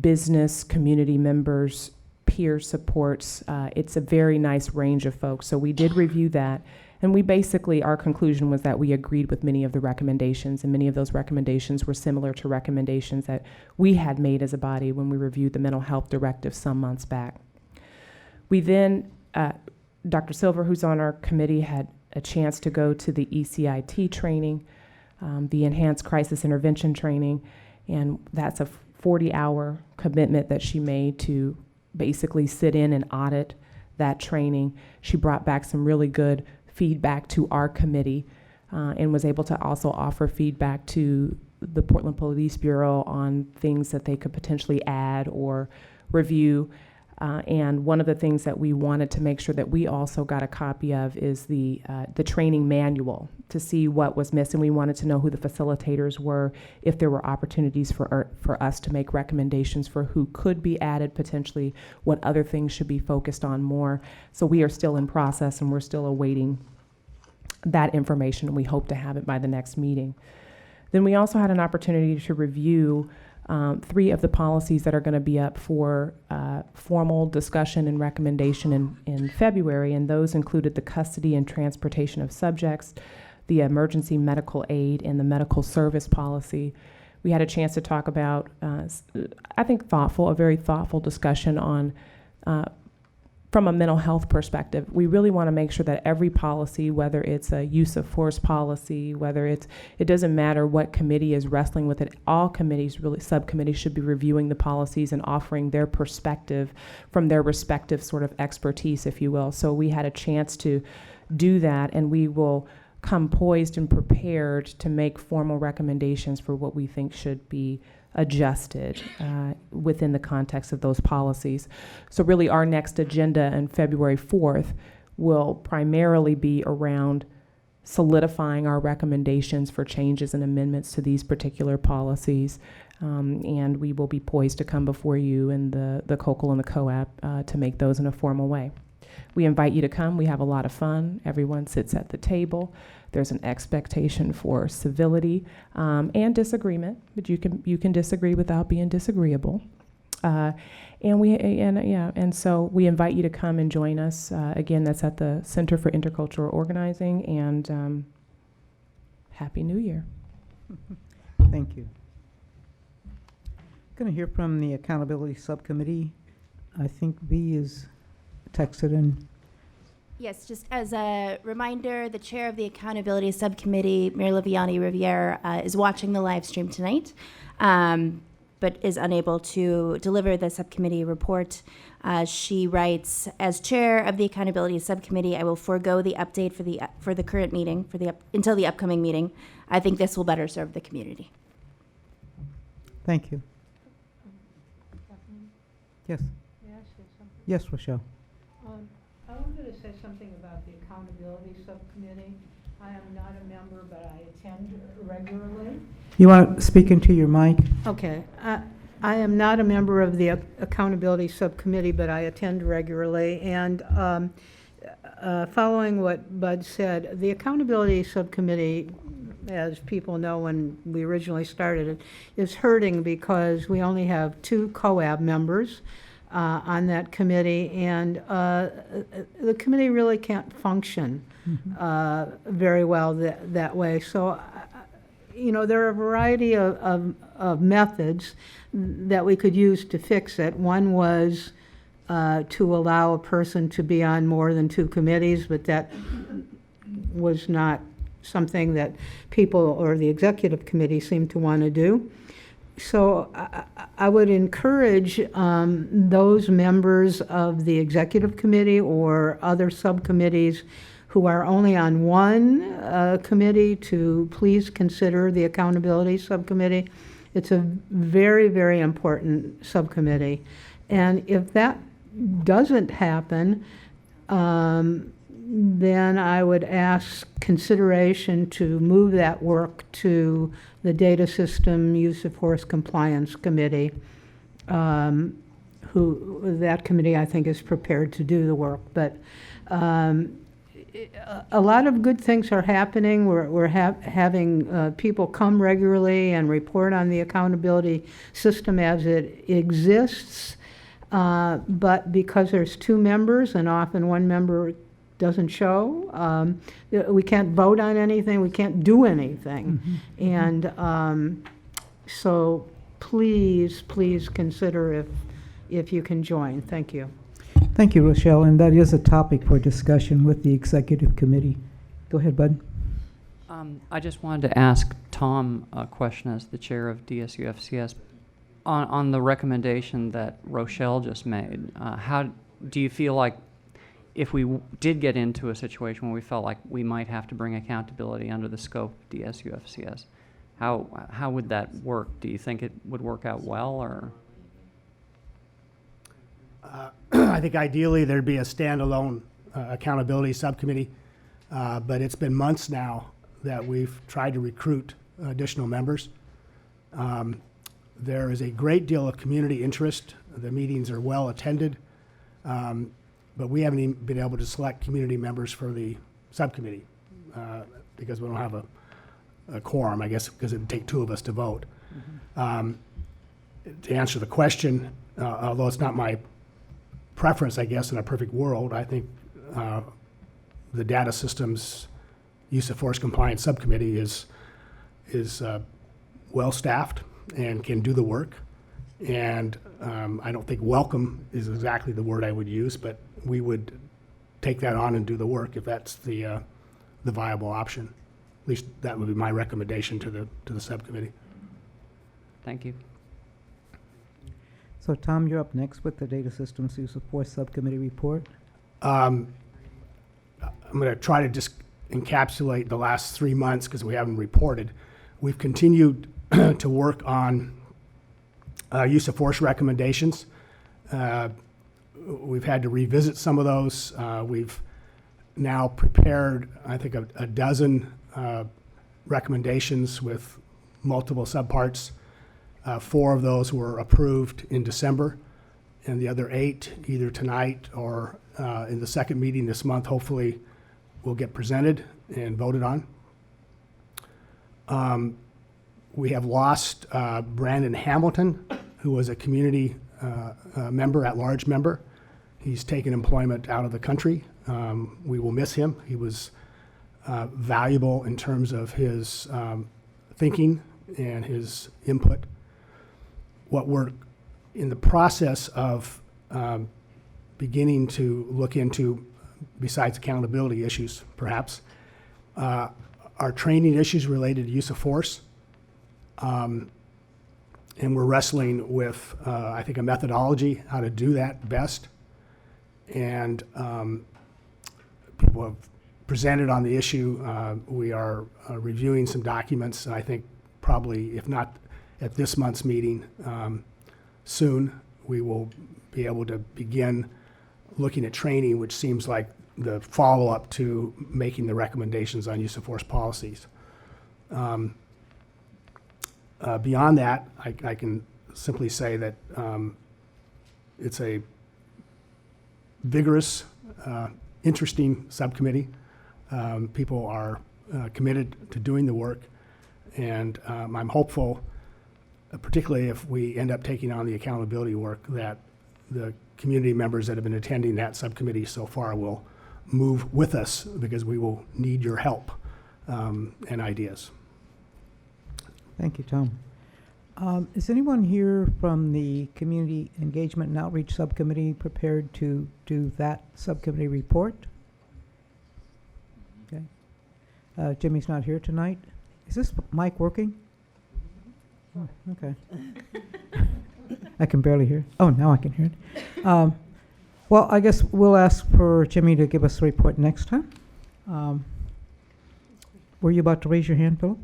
Speaker 19: business, community members, peer supports. It's a very nice range of folks. So we did review that, and we basically, our conclusion was that we agreed with many of the recommendations, and many of those recommendations were similar to recommendations that we had made as a body when we reviewed the mental health directive some months back. We then, Dr. Silver, who's on our committee, had a chance to go to the ECIT training, the Enhanced Crisis Intervention training, and that's a 40-hour commitment that she made to basically sit in and audit that training. She brought back some really good feedback to our committee and was able to also offer feedback to the Portland Police Bureau on things that they could potentially add or review. And one of the things that we wanted to make sure that we also got a copy of is the training manual to see what was missing. We wanted to know who the facilitators were, if there were opportunities for us to make recommendations for who could be added potentially, what other things should be focused on more. So we are still in process and we're still awaiting that information, and we hope to have it by the next meeting. Then we also had an opportunity to review 3 of the policies that are going to be up for formal discussion and recommendation in February, and those included the custody and transportation of subjects, the emergency medical aid, and the medical service policy. We had a chance to talk about, I think, a very thoughtful discussion on from a mental health perspective. We really want to make sure that every policy, whether it's a use of force policy, whether it doesn't matter what committee is wrestling with it, all committees, really subcommittees, should be reviewing the policies and offering their perspective from their respective sort of expertise, if you will. So we had a chance to do that, and we will come poised and prepared to make formal recommendations for what we think should be adjusted within the context of those policies. So really our next agenda on February 4th will primarily be around solidifying our recommendations for changes and amendments to these particular policies. And we will be poised to come before you and the COCL and the COAP to make those in a formal way. We invite you to come. We have a lot of fun. Everyone sits at the table. There's an expectation for civility and disagreement, but you can disagree without being disagreeable. And so we invite you to come and join us. Again, that's at the Center for Intercultural Organizing, and Happy New Year.
Speaker 2: Thank you. Going to hear from the Accountability Subcommittee. I think V is texted in.
Speaker 20: Yes, just as a reminder, the chair of the Accountability Subcommittee, Mayor Liviani Riviere, is watching the live stream tonight, but is unable to deliver the subcommittee report. She writes, as chair of the Accountability Subcommittee, I will forego the update for the current meeting, until the upcoming meeting. I think this will better serve the community.
Speaker 2: Thank you. Yes.
Speaker 9: May I say something?
Speaker 2: Yes, Rochelle.
Speaker 9: I wanted to say something about the Accountability Subcommittee. I am not a member, but I attend regularly.
Speaker 2: You want to speak into your mic?
Speaker 9: Okay. I am not a member of the Accountability Subcommittee, but I attend regularly. And following what Bud said, the Accountability Subcommittee, as people know when we originally started it, is hurting because we only have 2 COAB members on that committee, and the committee really can't function very well that way. So, you know, there are a variety of methods that we could use to fix it. One was to allow a person to be on more than 2 committees, but that was not something that people or the executive committee seemed to want to do. So I would encourage those members of the executive committee or other subcommittees who are only on one committee to please consider the accountability subcommittee. It's a very, very important subcommittee. And if that doesn't happen, then I would ask consideration to move that work to the Data System Use of Force Compliance Committee, who that committee I think is prepared to do the work. But a lot of good things are happening. We're having people come regularly and report on the accountability system as it exists. But because there's 2 members and often one member doesn't show, we can't vote on anything, we can't do anything. And so please consider if you can join. Thank you.
Speaker 2: Thank you, Rochelle, and that is a topic for discussion with the executive committee. Go ahead, Bud.
Speaker 4: I just wanted to ask Tom a question as the chair of DSUFCS. On the recommendation that Rochelle just made, how do you feel like if we did get into a situation where we felt like we might have to bring accountability under the scope of DSUFCS, how would that work? Do you think it would work out well, or?
Speaker 6: I think ideally there'd be a standalone accountability subcommittee, but it's been months now that we've tried to recruit additional members. There is a great deal of community interest. The meetings are well attended, but we haven't even been able to select community members for the subcommittee because we don't have a quorum, I guess, because it'd take 2 of us to vote. To answer the question, although it's not my preference, I guess, in a perfect world, I think the Data Systems Use of Force Compliance Subcommittee is well-staffed and can do the work. And I don't think welcome is exactly the word I would use, but we would take that on and do the work if that's the viable option. At least that would be my recommendation to the subcommittee.
Speaker 4: Thank you.
Speaker 2: So Tom, you're up next with the Data Systems Use of Force Subcommittee report.
Speaker 6: I'm going to try to just encapsulate the last 3 months because we haven't reported. We've continued to work on use of force recommendations. We've had to revisit some of those. We've now prepared, I think, a dozen recommendations with multiple subparts. 4 of those were approved in December, and the other 8, either tonight or in the second meeting this month, hopefully will get presented and voted on. We have lost Brandon Hamilton, who was a community member, at-large member. He's taken employment out of the country. We will miss him. He was valuable in terms of his thinking and his input. What we're in the process of beginning to look into, besides accountability issues, perhaps, are training issues related to use of force. And we're wrestling with, I think, a methodology, how to do that best. And people have presented on the issue. We are reviewing some documents, and I think probably, if not at this month's meeting, soon we will be able to begin looking at training, which seems like the follow-up to making the recommendations on use of force policies. Beyond that, I can simply say that it's a vigorous, interesting subcommittee. People are committed to doing the work, and I'm hopeful, particularly if we end up taking on the accountability work, that the community members that have been attending that subcommittee so far will move with us, because we will need your help and ideas.
Speaker 2: Thank you, Tom. Is anyone here from the Community Engagement and Outreach Subcommittee prepared to do that subcommittee report? Okay. Jimmy's not here tonight. Is this mic working? Oh, okay. I can barely hear. Oh, now I can hear it. Well, I guess we'll ask for Jimmy to give us a report next time. Were you about to raise your hand, Philip?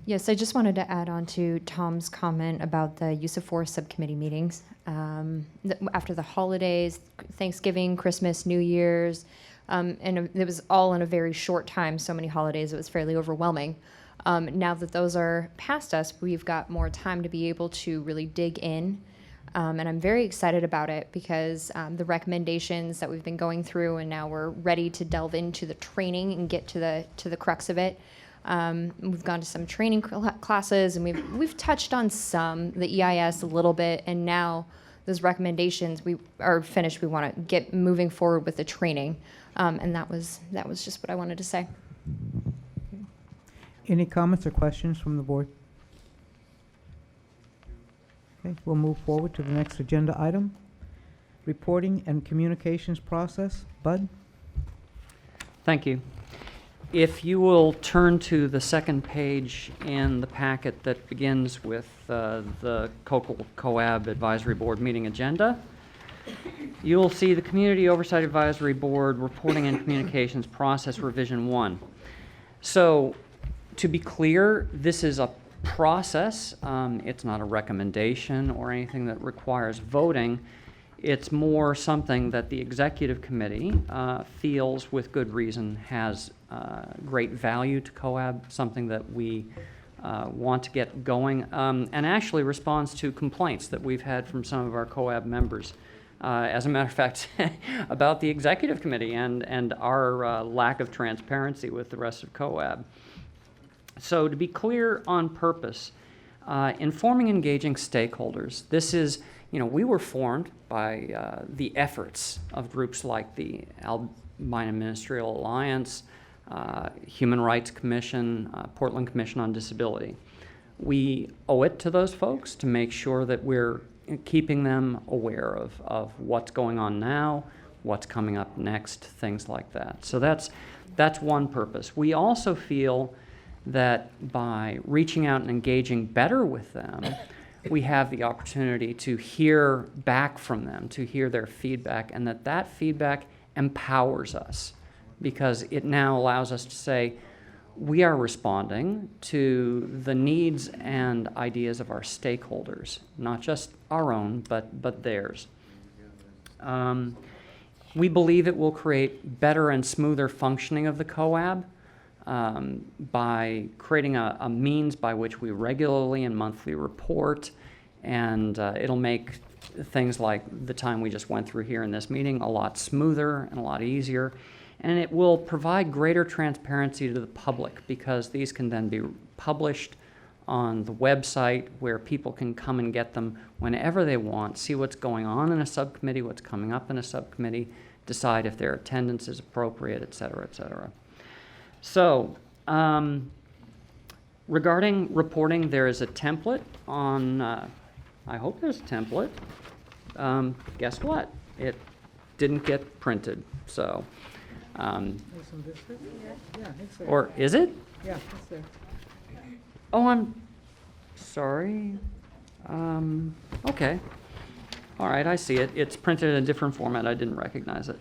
Speaker 10: Yes, I just wanted to add on to Tom's comment about the use of force subcommittee meetings. After the holidays, Thanksgiving, Christmas, New Year's, and it was all in a very short time, so many holidays, it was fairly overwhelming. Now that those are past us, we've got more time to be able to really dig in. And I'm very excited about it because the recommendations that we've been going through, and now we're ready to delve into the training and get to the crux of it. We've gone to some training classes, and we've touched on the EIS a little bit, and now those recommendations we are finished. We want to get moving forward with the training, and that was just what I wanted to say.
Speaker 2: Any comments or questions from the board? Okay, we'll move forward to the next agenda item. Reporting and communications process. Bud?
Speaker 4: Thank you. If you will turn to the second page in the packet that begins with the COAB Advisory Board meeting agenda, you'll see the Community Oversight Advisory Board Reporting and Communications Process Revision 1. So, to be clear, this is a process. It's not a recommendation or anything that requires voting. It's more something that the Executive Committee feels, with good reason, has great value to COAB, something that we want to get going, and actually responds to complaints that we've had from some of our COAB members. As a matter of fact, about the Executive Committee and our lack of transparency with the rest of COAB. So to be clear on purpose, informing and engaging stakeholders, this is, we were formed by the efforts of groups like the Albina Ministerial Alliance, Human Rights Commission, Portland Commission on Disability. We owe it to those folks to make sure that we're keeping them aware of what's going on now, what's coming up next, things like that. So that's one purpose. We also feel that by reaching out and engaging better with them, we have the opportunity to hear back from them, to hear their feedback, and that feedback empowers us, because it now allows us to say, we are responding to the needs and ideas of our stakeholders, not just our own, but theirs. We believe it will create better and smoother functioning of the COAB by creating a means by which we regularly and monthly report, and it'll make things like the time we just went through here in this meeting a lot smoother and a lot easier. And it will provide greater transparency to the public, because these can then be published on the website where people can come and get them whenever they want, see what's going on in a subcommittee, what's coming up in a subcommittee, decide if their attendance is appropriate, et cetera, et cetera. So, regarding reporting, there is a template on, I hope there's a template. Guess what? It didn't get printed, so. Or is it?
Speaker 2: Yeah, it's there.
Speaker 4: Oh, I'm sorry. Okay. All right, I see it. It's printed in a different format. I didn't recognize it.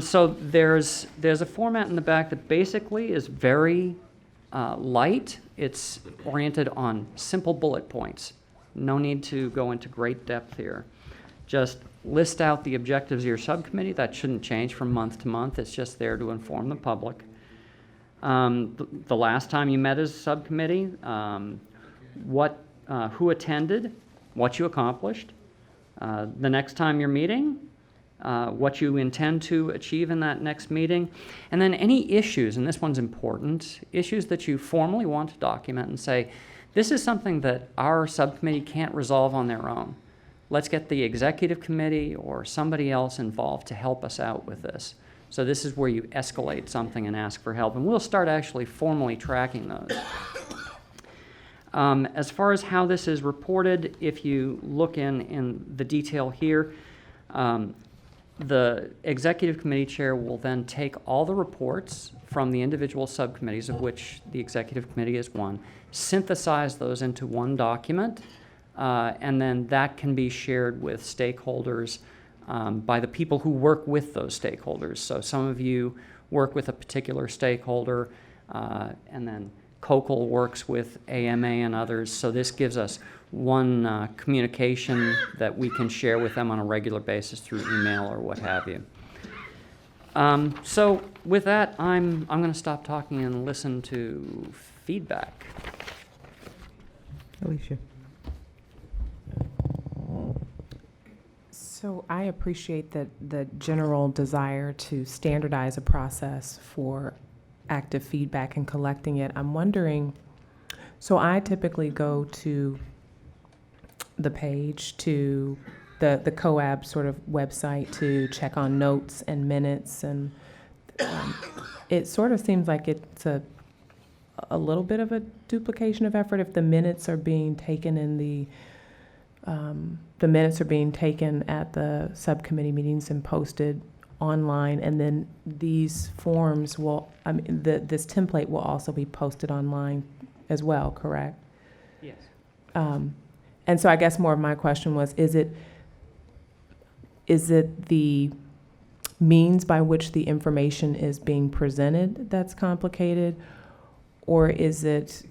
Speaker 4: So there's a format in the back that basically is very light. It's oriented on simple bullet points. No need to go into great depth here. Just list out the objectives of your subcommittee. That shouldn't change from month to month. It's just there to inform the public. The last time you met as a subcommittee, who attended, what you accomplished. The next time you're meeting, what you intend to achieve in that next meeting, and then any issues, and this one's important, issues that you formally want to document and say, this is something that our subcommittee can't resolve on their own. Let's get the executive committee or somebody else involved to help us out with this. So this is where you escalate something and ask for help, and we'll start actually formally tracking those. As far as how this is reported, if you look in the detail here, the executive committee chair will then take all the reports from the individual subcommittees, of which the executive committee is one, synthesize those into one document, and then that can be shared with stakeholders by the people who work with those stakeholders. So some of you work with a particular stakeholder, and then COCL works with AMA and others. So this gives us one communication that we can share with them on a regular basis through email or what have you. So with that, I'm going to stop talking and listen to feedback.
Speaker 2: Alicia.
Speaker 19: So I appreciate the general desire to standardize a process for active feedback and collecting it. I'm wondering, so I typically go to the page, to the COAB sort of website to check on notes and minutes, and it sort of seems like it's a little bit of a duplication of effort if the minutes are being taken in the minutes are being taken at the subcommittee meetings and posted online, and then these forms will, this template will also be posted online as well, correct?
Speaker 4: Yes.
Speaker 19: And so I guess more of my question was, is it the means by which the information is being presented that's complicated, or is it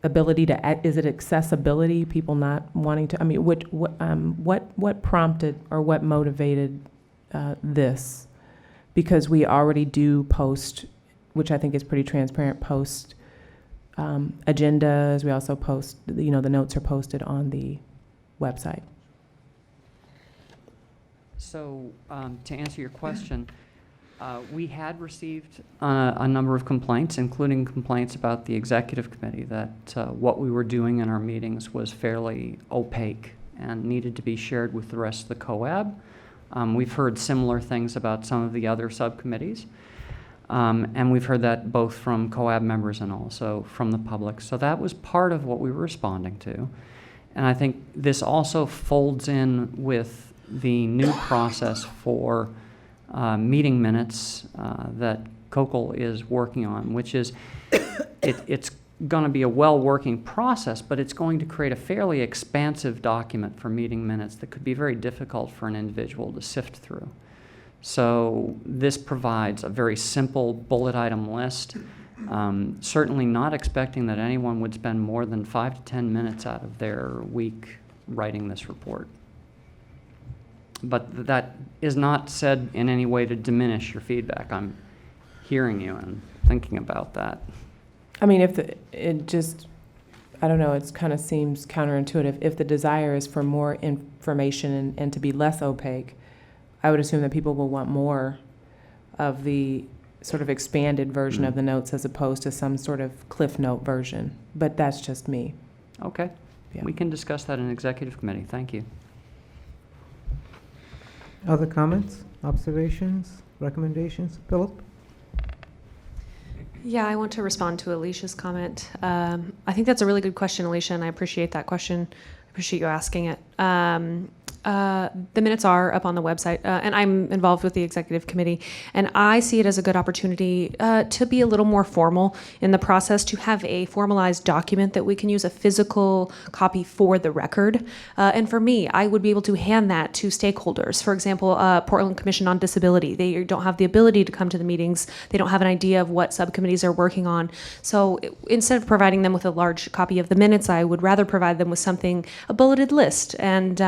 Speaker 19: is it accessibility, people not wanting to, what prompted or what motivated this? Because we already do post, which I think is pretty transparent, post agendas. We also post, the notes are posted on the website.
Speaker 4: So to answer your question, we had received a number of complaints, including complaints about the executive committee, that what we were doing in our meetings was fairly opaque and needed to be shared with the rest of the COAB. We've heard similar things about some of the other subcommittees. And we've heard that both from COAB members and also from the public. So that was part of what we were responding to. And I think this also folds in with the new process for meeting minutes that COCL is working on, which is it's going to be a well-working process, but it's going to create a fairly expansive document for meeting minutes that could be very difficult for an individual to sift through. So this provides a very simple bullet item list, certainly not expecting that anyone would spend more than 5 to 10 minutes out of their week writing this report. But that is not said in any way to diminish your feedback. I'm hearing you and thinking about that.
Speaker 19: I mean, I don't know, it kind of seems counterintuitive. If the desire is for more information and to be less opaque, I would assume that people will want more of the sort of expanded version of the notes as opposed to some sort of Cliff Note version. But that's just me.
Speaker 4: Okay. Yeah. We can discuss that in executive committee. Thank you.
Speaker 2: Other comments, observations, recommendations? Philip?
Speaker 7: Yeah, I want to respond to Alicia's comment. I think that's a really good question, Alicia, and I appreciate that question. I appreciate you asking it. the minutes are up on the website, and I'm involved with the executive committee, and I see it as a good opportunity to be a little more formal in the process, to have a formalized document that we can use, a physical copy for the record. And for me, I would be able to hand that to stakeholders. For example, Portland Commission on Disability. They don't have the ability to come to the meetings. They don't have an idea of what subcommittees are working on. So instead of providing them with a large copy of the minutes, I would rather provide them with something, a bulleted list, and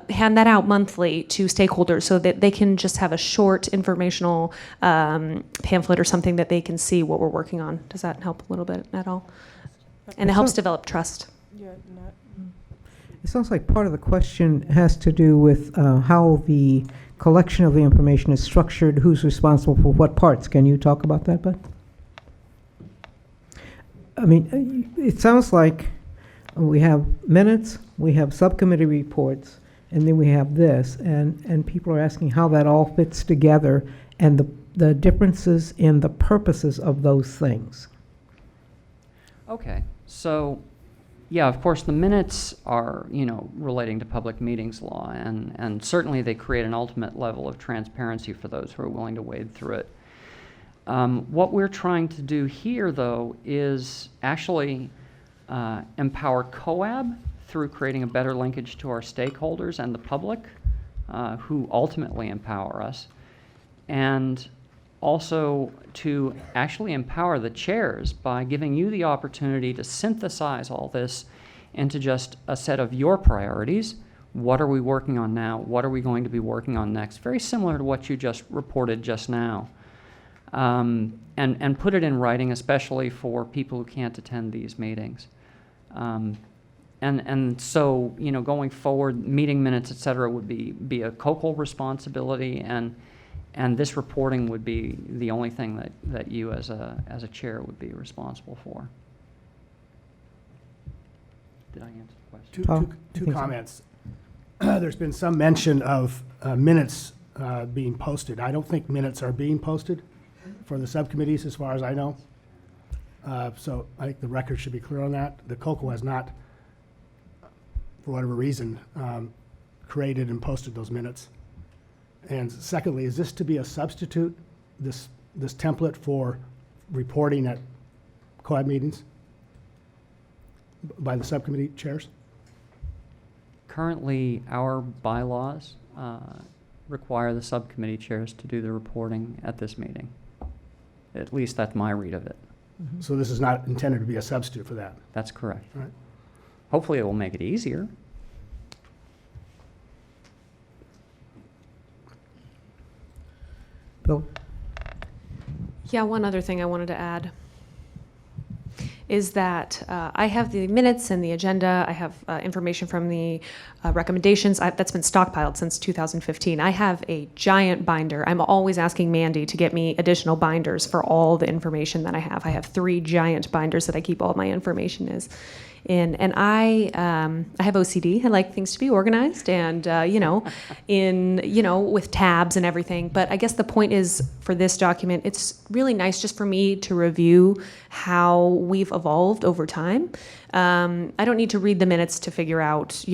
Speaker 7: hand that out monthly to stakeholders so that they can just have a short informational pamphlet or something that they can see what we're working on. Does that help a little bit at all? And it helps develop trust.
Speaker 2: It sounds like part of the question has to do with how the collection of the information is structured, who's responsible for what parts. Can you talk about that, Bud? I mean, it sounds like we have minutes, we have subcommittee reports, and then we have this, and people are asking how that all fits together and the differences in the purposes of those things.
Speaker 4: Okay, so, yeah, of course, the minutes are, relating to public meetings law, and certainly they create an ultimate level of transparency for those who are willing to wade through it. What we're trying to do here, though, is actually empower COAB through creating a better linkage to our stakeholders and the public, who ultimately empower us, and also to actually empower the chairs by giving you the opportunity to synthesize all this into just a set of your priorities. What are we working on now? What are we going to be working on next? Very similar to what you just reported just now. And put it in writing, especially for people who can't attend these meetings. And so, going forward, meeting minutes, et cetera, would be a COCL responsibility, and this reporting would be the only thing that you as a chair would be responsible for. Did I answer the question?
Speaker 6: Two comments. There's been some mention of minutes being posted. I don't think minutes are being posted for the subcommittees, as far as I know. So I think the record should be clear on that. The COCO has not, for whatever reason, created and posted those minutes. And secondly, is this to be a substitute, this template for reporting at COAB meetings by the subcommittee chairs?
Speaker 4: Currently, our bylaws require the subcommittee chairs to do the reporting at this meeting. At least that's my read of it.
Speaker 6: Mm-hmm. So this is not intended to be a substitute for that?
Speaker 4: That's correct.
Speaker 6: All right.
Speaker 4: Hopefully it will make it easier.
Speaker 2: Bill?
Speaker 7: Yeah, one other thing I wanted to add is that I have the minutes and the agenda. I have information from the recommendations. That's been stockpiled since 2015. I have a giant binder. I'm always asking Mandy to get me additional binders for all the information that I have. I have 3 giant binders that I keep all my information in. And I have OCD. I like things to be organized and, with tabs and everything. But I guess the point is, for this document, it's really nice just for me to review how we've evolved over time. I don't need to read the minutes to figure out,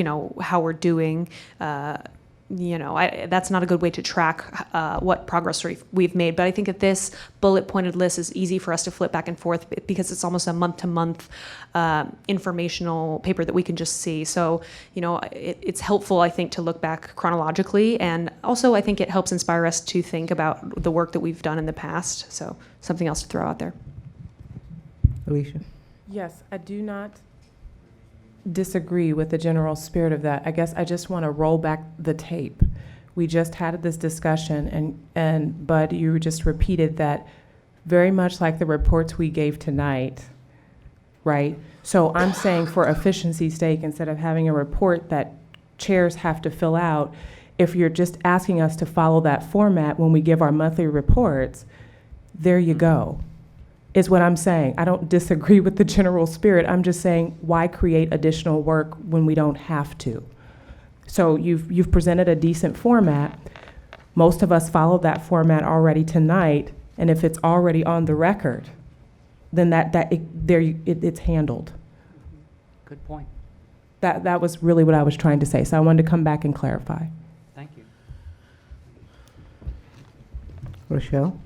Speaker 7: how we're doing. That's not a good way to track what progress we've made. But I think that this bullet-pointed list is easy for us to flip back and forth because it's almost a month-to-month informational paper that we can just see. So, it's helpful, I think, to look back chronologically. And also, I think it helps inspire us to think about the work that we've done in the past. So, something else to throw out there.
Speaker 2: Alicia?
Speaker 19: Yes, I do not disagree with the general spirit of that. I guess I just want to roll back the tape. We just had this discussion, and Bud, you just repeated that very much like the reports we gave tonight, right? So I'm saying, for efficiency's sake, instead of having a report that chairs have to fill out, if you're just asking us to follow that format when we give our monthly reports, there you go, is what I'm saying. I don't disagree with the general spirit. I'm just saying, why create additional work when we don't have to? So you've presented a decent format. Most of us followed that format already tonight, and if it's already on the record, then it's handled.
Speaker 4: Good point.
Speaker 19: that was really what I was trying to say. So I wanted to come back and clarify.
Speaker 4: Thank you.
Speaker 2: Rochelle?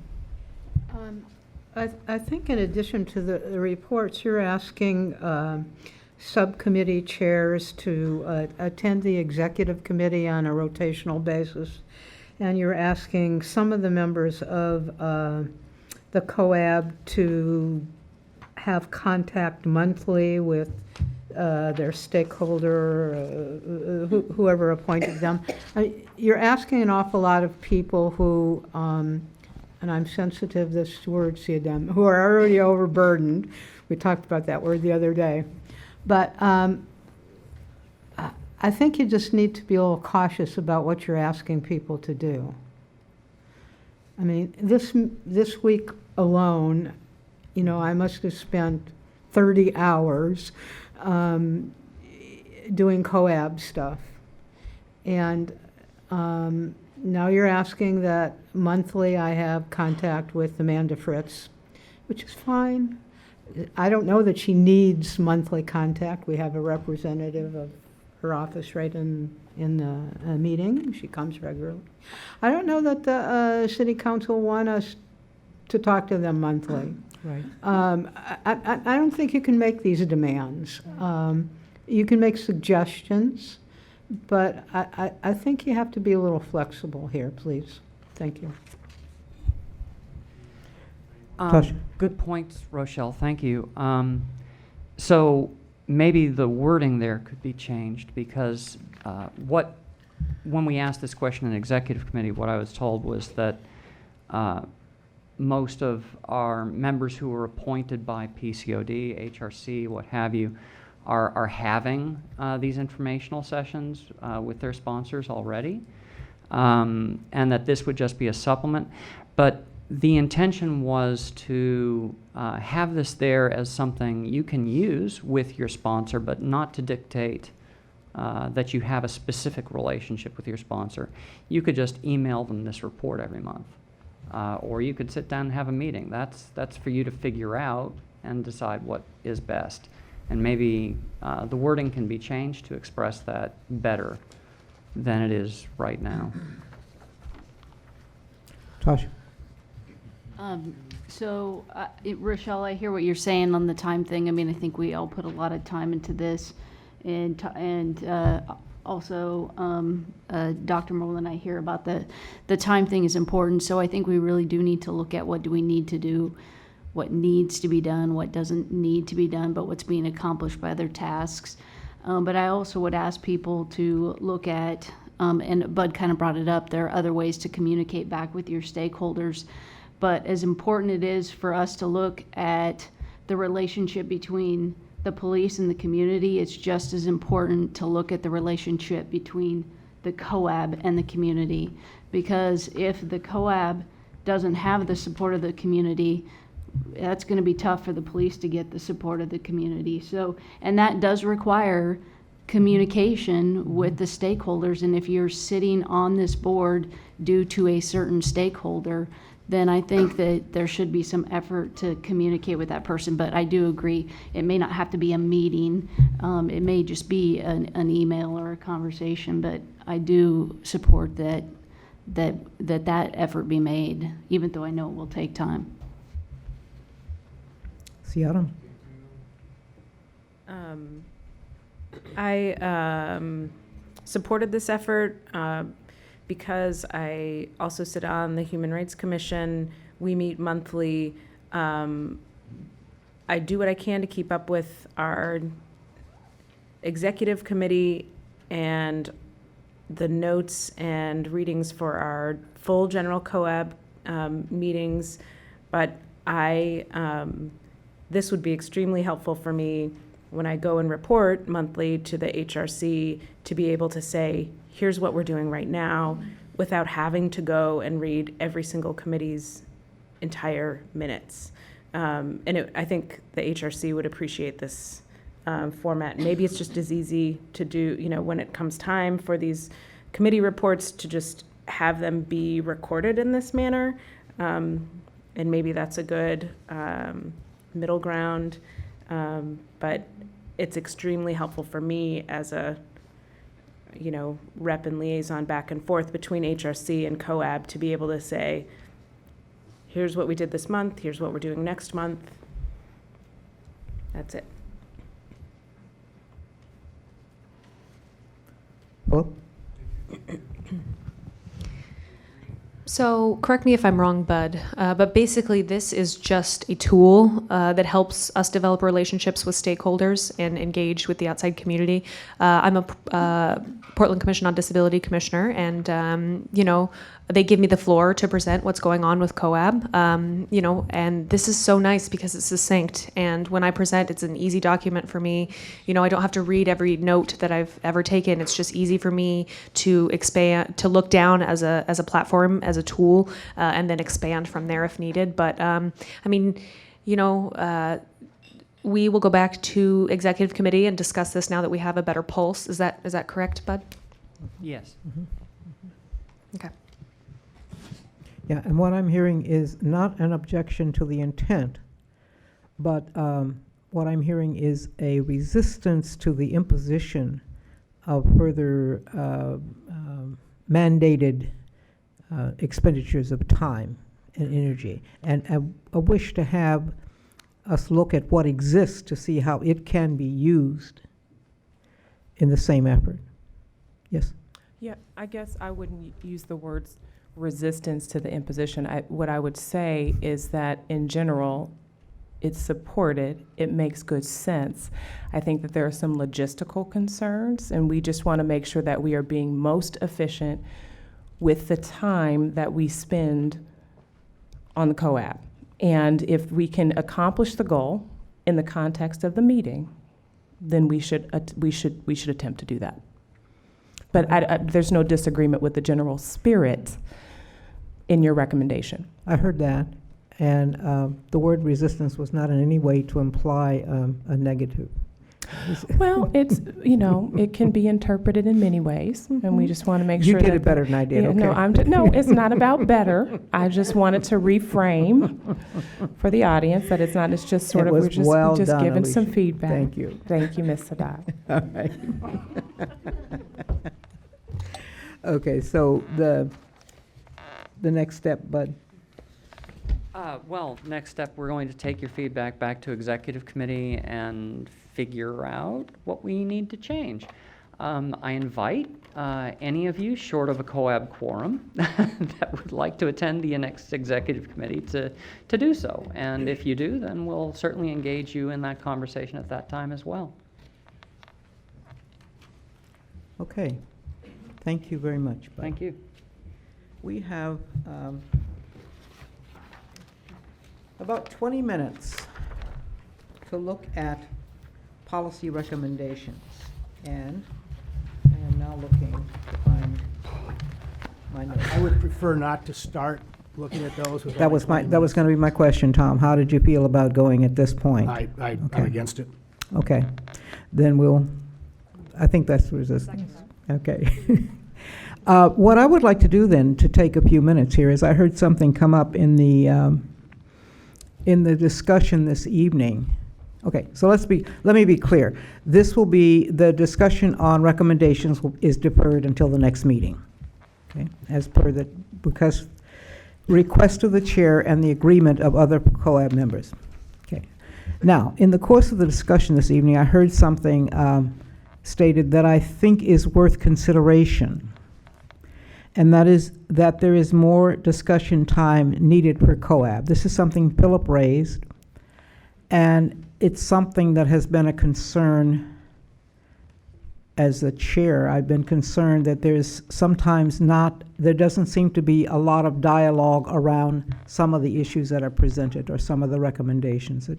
Speaker 9: I think in addition to the reports, you're asking subcommittee chairs to attend the executive committee on a rotational basis, and you're asking some of the members of the COAB to have contact monthly with their stakeholder, whoever appointed them. You're asking an awful lot of people who, and I'm sensitive this word, them, who are already overburdened. We talked about that word the other day. But I think you just need to be a little cautious about what you're asking people to do. I mean, this week alone, you know, I must have spent 30 hours doing COAB stuff. And now you're asking that monthly I have contact with Amanda Fritz, which is fine. I don't know that she needs monthly contact. We have a representative of her office right in the meeting. She comes regularly. I don't know that the city council want us to talk to them monthly.
Speaker 2: Right.
Speaker 9: I don't think you can make these demands. You can make suggestions, but I think you have to be a little flexible here, please. Thank you.
Speaker 4: Good points, Rochelle. Thank you. So maybe the wording there could be changed, because when we asked this question in executive committee, what I was told was that most of our members who were appointed by PCOD, HRC, what have you, are having these informational sessions with their sponsors already, and that this would just be a supplement. But the intention was to have this there as something you can use with your sponsor, but not to dictate that you have a specific relationship with your sponsor. You could just email them this report every month. Or you could sit down and have a meeting. That's for you to figure out and decide what is best. And maybe the wording can be changed to express that better than it is right now.
Speaker 2: Tasha?
Speaker 21: Rochelle, I hear what you're saying on the time thing. I mean, I think we all put a lot of time into this, and also, Dr. Moreland, I hear about the time thing is important. So I think we really do need to look at what do we need to do, what needs to be done, what doesn't need to be done, but what's being accomplished by other tasks. But I also would ask people to look at, and Bud kind of brought it up, there are other ways to communicate back with your stakeholders. But as important it is for us to look at the relationship between the police and the community, it's just as important to look at the relationship between the COAB and the community. Because if the COAB doesn't have the support of the community, that's going to be tough for the police to get the support of the community. So, and that does require communication with the stakeholders. And if you're sitting on this board due to a certain stakeholder, then I think that there should be some effort to communicate with that person. But I do agree, it may not have to be a meeting. It may just be an email or a conversation, but I do support that effort be made, even though I know it will take time.
Speaker 2: Seattle?
Speaker 5: I supported this effort because I also sit on the Human Rights Commission. We meet monthly. I do what I can to keep up with our executive committee and the notes and readings for our full general COAB meetings, but this would be extremely helpful for me when I go and report monthly to the HRC to be able to say, here's what we're doing right now, without having to go and read every single committee's entire minutes. I think the HRC would appreciate this format. Maybe it's just as easy to do, when it comes time for these committee reports, to just have them be recorded in this manner. And maybe that's a good middle ground. But it's extremely helpful for me as a, rep and liaison back and forth between HRC and COAB to be able to say, here's what we did this month, here's what we're doing next month. That's it.
Speaker 2: Well,
Speaker 7: So, correct me if I'm wrong, Bud, but basically this is just a tool that helps us develop relationships with stakeholders and engage with the outside community. I'm a Portland Commission on Disability commissioner, and they give me the floor to present what's going on with COAB, and this is so nice because it's succinct, and when I present, it's an easy document for me. I don't have to read every note that I've ever taken. It's just easy for me to expand, to look down as a platform, as a tool, and then expand from there if needed. But we will go back to executive committee and discuss this now that we have a better pulse. Is that correct, Bud?
Speaker 4: Yes.
Speaker 7: Okay.
Speaker 2: yeah, and what I'm hearing is not an objection to the intent, but what I'm hearing is a resistance to the imposition of further mandated expenditures of time and energy, and a wish to have us look at what exists to see how it can be used in the same effort. Yes?
Speaker 19: Yeah, I guess I wouldn't use the words resistance to the imposition. What I would say is that in general, it's supported, it makes good sense. I think that there are some logistical concerns, and we just want to make sure that we are being most efficient with the time that we spend on the COAB. And if we can accomplish the goal in the context of the meeting, then we should attempt to do that. But there's no disagreement with the general spirit in your recommendation.
Speaker 2: I heard that, and the word resistance was not in any way to imply a negative.
Speaker 19: Well, it's, it can be interpreted in many ways, and we just want to make sure
Speaker 2: You did
Speaker 19: that
Speaker 2: it better than I did,
Speaker 19: Yeah,
Speaker 2: okay.
Speaker 19: No, it's not about better. I just wanted to reframe for the audience that it's not, it's just sort
Speaker 2: It
Speaker 19: of,
Speaker 2: was
Speaker 19: we're just,
Speaker 2: well
Speaker 19: just
Speaker 2: done,
Speaker 19: giving some
Speaker 2: Alicia.
Speaker 19: feedback.
Speaker 2: Thank you.
Speaker 19: Thank you, Ms. Sadat.
Speaker 2: All right. Okay, so the next step, Bud.
Speaker 4: Well, next step, we're going to take your feedback back to executive committee and figure out what we need to change. I invite any of you, short of a COAB quorum, that would like to attend the next executive committee to do so. And if you do, then we'll certainly engage you in that conversation at that time as well.
Speaker 2: Okay. Thank you very much, Bud.
Speaker 4: Thank you.
Speaker 2: We have about 20 minutes to look at policy recommendations. And I am now looking to find my notes.
Speaker 6: I would prefer not to start looking at those with
Speaker 2: That was going to be my question, Tom. How did you feel about going at this point?
Speaker 6: I'm
Speaker 2: Okay.
Speaker 6: against it.
Speaker 2: Okay. Then I think that's resistance. Okay. What I would like to do then, to take a few minutes here, is I heard something come up in the discussion this evening. Okay, so let me be clear. This will be, the discussion on recommendations is deferred until the next meeting. Okay, as per the request of the chair and the agreement of other COAB members. Okay. Now, in the course of the discussion this evening, I heard something stated that I think is worth consideration, and that is that there is more discussion time needed for COAB. This is something Philip raised, and it's something that has been a concern. As the chair, I've been concerned that there's sometimes there doesn't seem to be a lot of dialogue around some of the issues that are presented or some of the recommendations.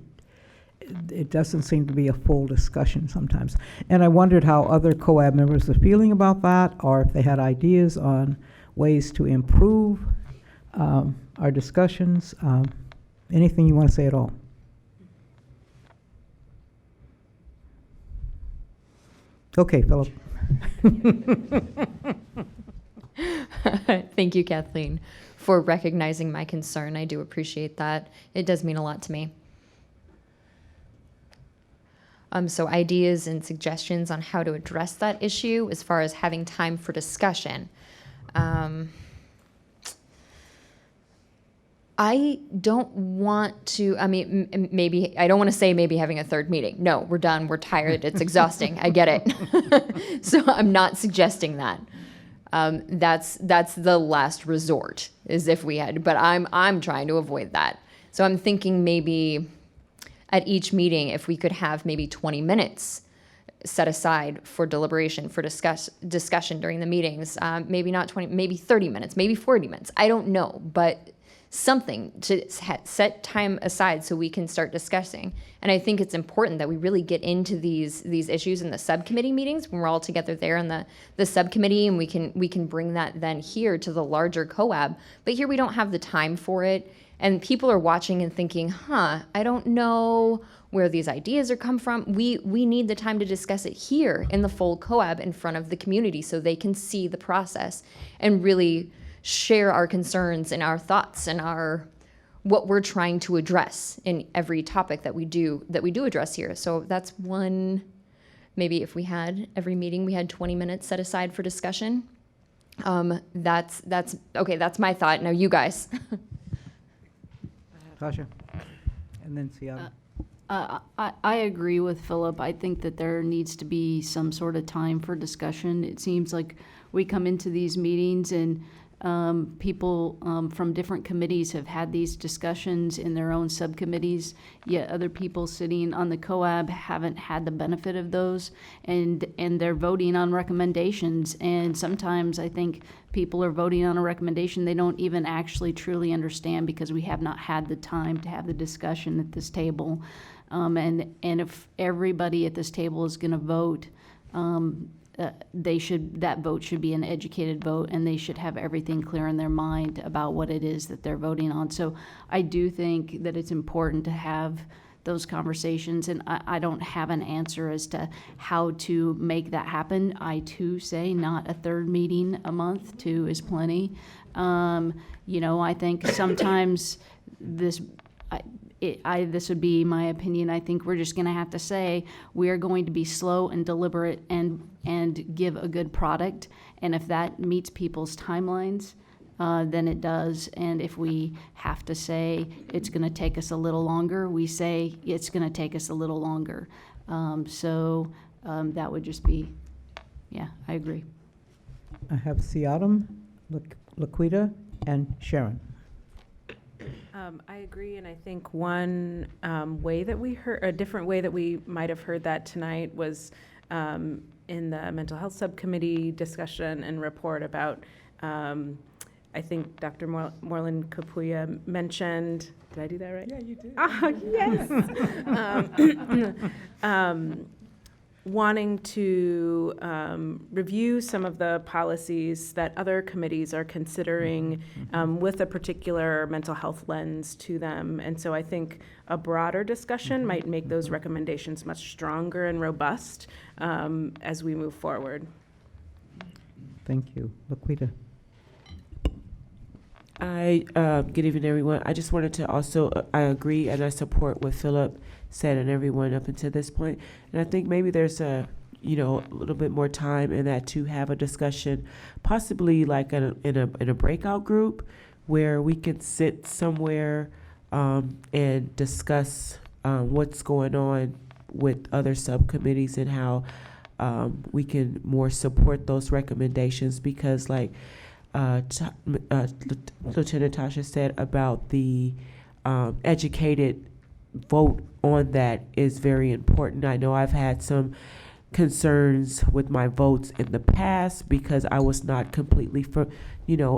Speaker 2: It doesn't seem to be a full discussion sometimes. And I wondered how other COAB members are feeling about that, or if they had ideas on ways to improve our discussions. Anything you want to say at all? Okay, Philip.
Speaker 10: Thank you, Kathleen, for recognizing my concern. I do appreciate that. It does mean a lot to me. So ideas and suggestions on how to address that issue as far as having time for discussion. I don't want to, I mean, maybe, I don't want to say maybe having a third meeting. No, we're done, we're tired, it's exhausting, I get it. So I'm not suggesting that. That's the last resort, is if we had, but I'm trying to avoid that. So I'm thinking maybe at each meeting, if we could have maybe 20 minutes set aside for deliberation, for discussion during the meetings. Maybe not 20, maybe 30 minutes, maybe 40 minutes. I don't know, but something to set time aside so we can start discussing. And I think it's important that we really get into these issues in the subcommittee meetings when we're all together there in the subcommittee, and we can bring that then here to the larger COAB. But here we don't have the time for it, and people are watching and thinking, I don't know where these ideas are come from. We need the time to discuss it here in the full COAB in front of the community so they can see the process and really share our concerns and our thoughts and what we're trying to address in every topic that we do address here. So that's one, maybe if we had every meeting, we had 20 minutes set aside for discussion. That's okay. That's my thought. Now you guys.
Speaker 2: Tasha, and then Seattle.
Speaker 21: I agree with Philip. I think that there needs to be some sort of time for discussion. It seems like we come into these meetings and people from different committees have had these discussions in their own subcommittees, yet other people sitting on the COAB haven't had the benefit of those, and they're voting on recommendations. And sometimes I think people are voting on a recommendation they don't even actually truly understand because we have not had the time to have the discussion at this table. And if everybody at this table is going to vote, that vote should be an educated vote, and they should have everything clear in their mind about what it is that they're voting on. So I do think that it's important to have those conversations, and I don't have an answer as to how to make that happen. I too say not a third meeting a month, 2 is plenty. I think sometimes this would be my opinion. I think we're just going to have to say we are going to be slow and deliberate and give a good product. And if that meets people's timelines, then it does. And if we have to say it's going to take us a little longer, we say it's going to take us a little longer. That would just be, I agree.
Speaker 2: I have Seattle, Laquita, and Sharon.
Speaker 5: I agree, and I think one way that we heard, a different way that we might have heard that tonight was in the mental health subcommittee discussion and report about, I think Dr. Moreland Capuya mentioned, did I do that right?
Speaker 9: Yeah, you did.
Speaker 5: Yes. Wanting to review some of the policies that other committees are considering with a particular mental health lens to them. And so I think a broader discussion might make those recommendations much stronger and robust as we move forward.
Speaker 2: Thank you. Laquita.
Speaker 3: Good evening, everyone. I just wanted to also, I agree and I support what Philip said and everyone up until this point. And I think maybe there's a little bit more time in that to have a discussion, possibly like in a breakout group where we can sit somewhere and discuss what's going on with other subcommittees and how we can more support those recommendations, because like Lieutenant Tasha said about the educated vote on that is very important. I know I've had some concerns with my votes in the past because I was not completely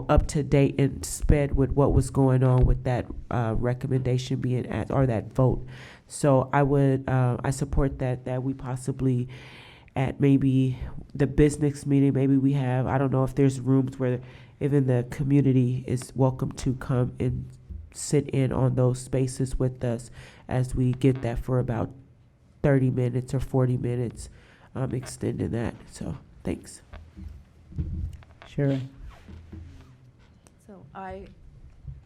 Speaker 3: up to date and sped with what was going on with that recommendation being asked or that vote. So I support that we possibly at maybe the business meeting, maybe we have, I don't know if there's rooms where even the community is welcome to come and sit in on those spaces with us as we get that for about 30 minutes or 40 minutes, extending that. So thanks.
Speaker 2: Sharon.
Speaker 22: So I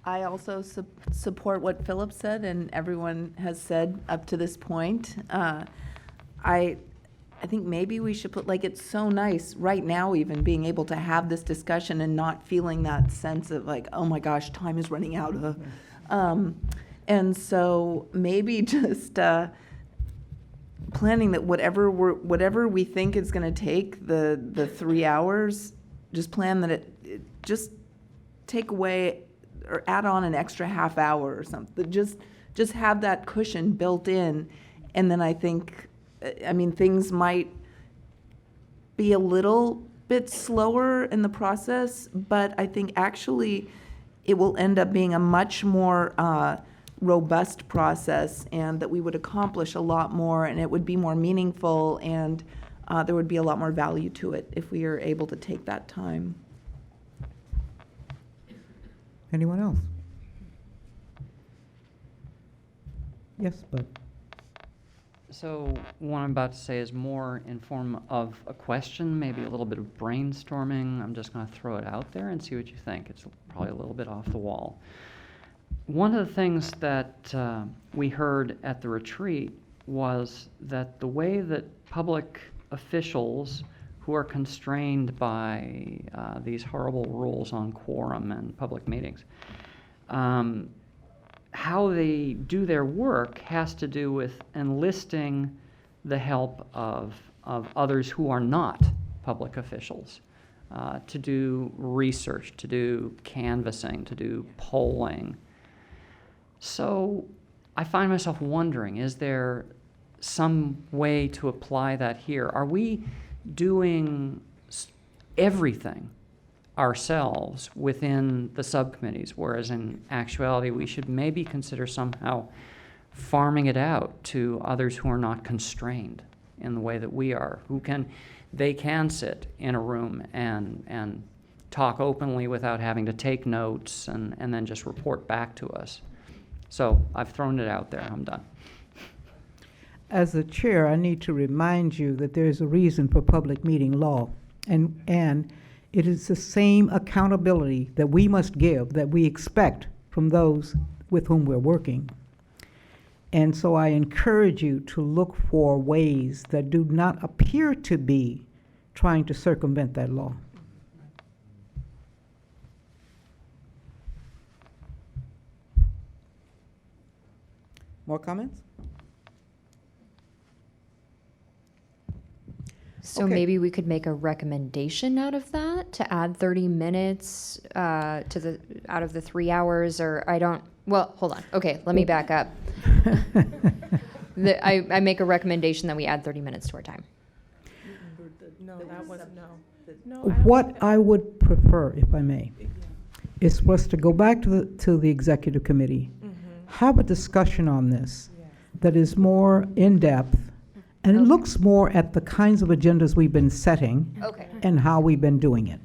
Speaker 22: also support what Philip said and everyone has said up to this point.
Speaker 1: I think maybe we should put, like, it's so nice right now even being able to have this discussion and not feeling that sense of like, oh my gosh, time is running out. And so maybe just planning that whatever we think is going to take the 3 hours, just plan that it just take away or add on an extra half hour or something. Just have that cushion built in, and then I think, I mean, things might be a little bit slower in the process, but I think actually it will end up being a much more robust process, and that we would accomplish a lot more, and it would be more meaningful, and there would be a lot more value to it if we are able to take that time.
Speaker 2: Anyone else? Yes, but.
Speaker 4: So what I'm about to say is more in form of a question, maybe a little bit of brainstorming. I'm just going to throw it out there and see what you think. It's probably a little bit off the wall. One of the things that we heard at the retreat was that the way that public officials who are constrained by these horrible rules on quorum and public meetings, how they do their work has to do with enlisting the help of others who are not public officials to do research, to do canvassing, to do polling. So I find myself wondering, is there some way to apply that here? Are we doing everything ourselves within the subcommittees, whereas in actuality we should maybe consider somehow farming it out to others who are not constrained in the way that we are, they can sit in a room and talk openly without having to take notes and then just report back to us. So I've thrown it out there. I'm done.
Speaker 2: As the chair, I need to remind you that there is a reason for public meeting law, and it is the same accountability that we must give, that we expect from those with whom we're working. And so I encourage you to look for ways that do not appear to be trying to circumvent that law. More comments?
Speaker 10: So
Speaker 2: Okay.
Speaker 10: maybe we could make a recommendation out of that to add 30 minutes out of the 3 hours, or well, hold on. Okay, let me back up. I make a recommendation that we add 30 minutes to our time.
Speaker 19: No, that was no.
Speaker 2: What I would prefer, if I may, is for us to go back to the executive committee, have a discussion on this that is more in-depth, and it looks more at the kinds of agendas we've been setting and how we've been doing it.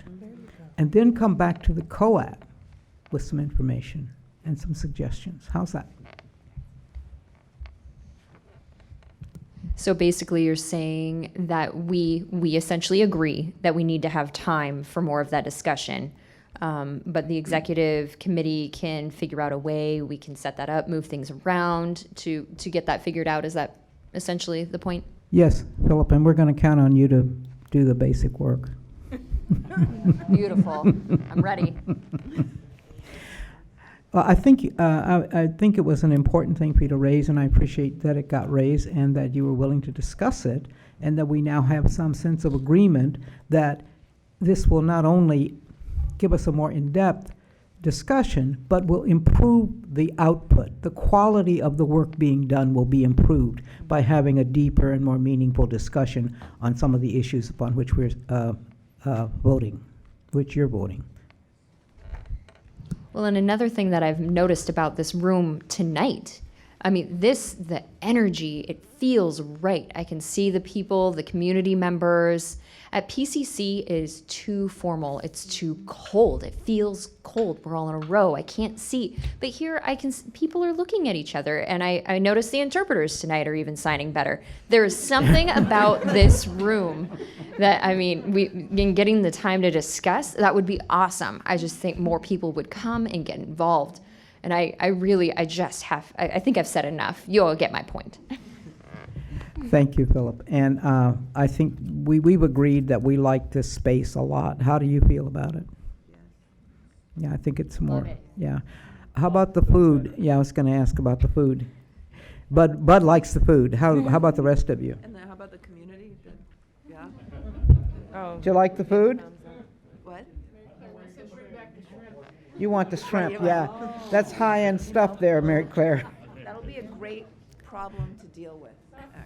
Speaker 2: And then come back to the COAB with some information and some suggestions. How's that?
Speaker 10: So basically you're saying that we essentially agree that we need to have time for more of that discussion. But the executive committee can figure out a way, we can set that up, move things around to get that figured out. Is that essentially the point?
Speaker 2: Yes, Philip, and we're going to count on you to do the basic work.
Speaker 10: Beautiful. I'm ready.
Speaker 2: Well, I think it was an important thing for you to raise, and I appreciate that it got raised and that you were willing to discuss it, and that we now have some sense of agreement that this will not only give us a more in-depth discussion, but will improve the output. The quality of the work being done will be improved by having a deeper and more meaningful discussion on some of the issues upon which we're voting, which you're voting.
Speaker 10: Well, and another thing that I've noticed about this room tonight, I mean, the energy, it feels right. I can see the people, the community members. At PCC, it is too formal. It's too cold. It feels cold. We're all in a row. I can't see. But here, people are looking at each other, and I noticed the interpreters tonight are even signing better. There is something about this room that, I mean, in getting the time to discuss, that would be awesome. I just think more people would come and get involved. And I think I've said enough. You all get my point.
Speaker 2: Thank you, Philip. And I think we've agreed that we like this space a lot. How do you feel about it? Yeah, I think it's more, yeah. How about the food? Yeah, I was going to ask about the food. Bud likes the food. How about the rest of you?
Speaker 1: And then how about the community? Yeah?
Speaker 2: Do you like the food?
Speaker 1: What?
Speaker 2: You want the shrimp, yeah. That's high-end stuff there, Mary Claire.
Speaker 1: That'll be a great problem to deal with,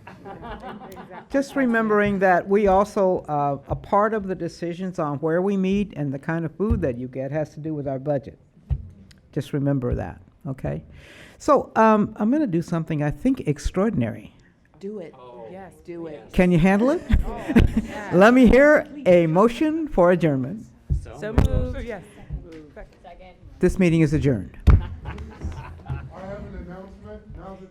Speaker 1: actually.
Speaker 2: Just remembering that we also, a part of the decisions on where we meet and the kind of food that you get has to do with our budget. Just remember that, okay? So I'm going to do something I think extraordinary.
Speaker 1: Do it. Yes, do it.
Speaker 2: Can you handle it? Let me hear a motion for adjournment.
Speaker 3: So moved, yes.
Speaker 2: This meeting is adjourned.
Speaker 6: I have an announcement now that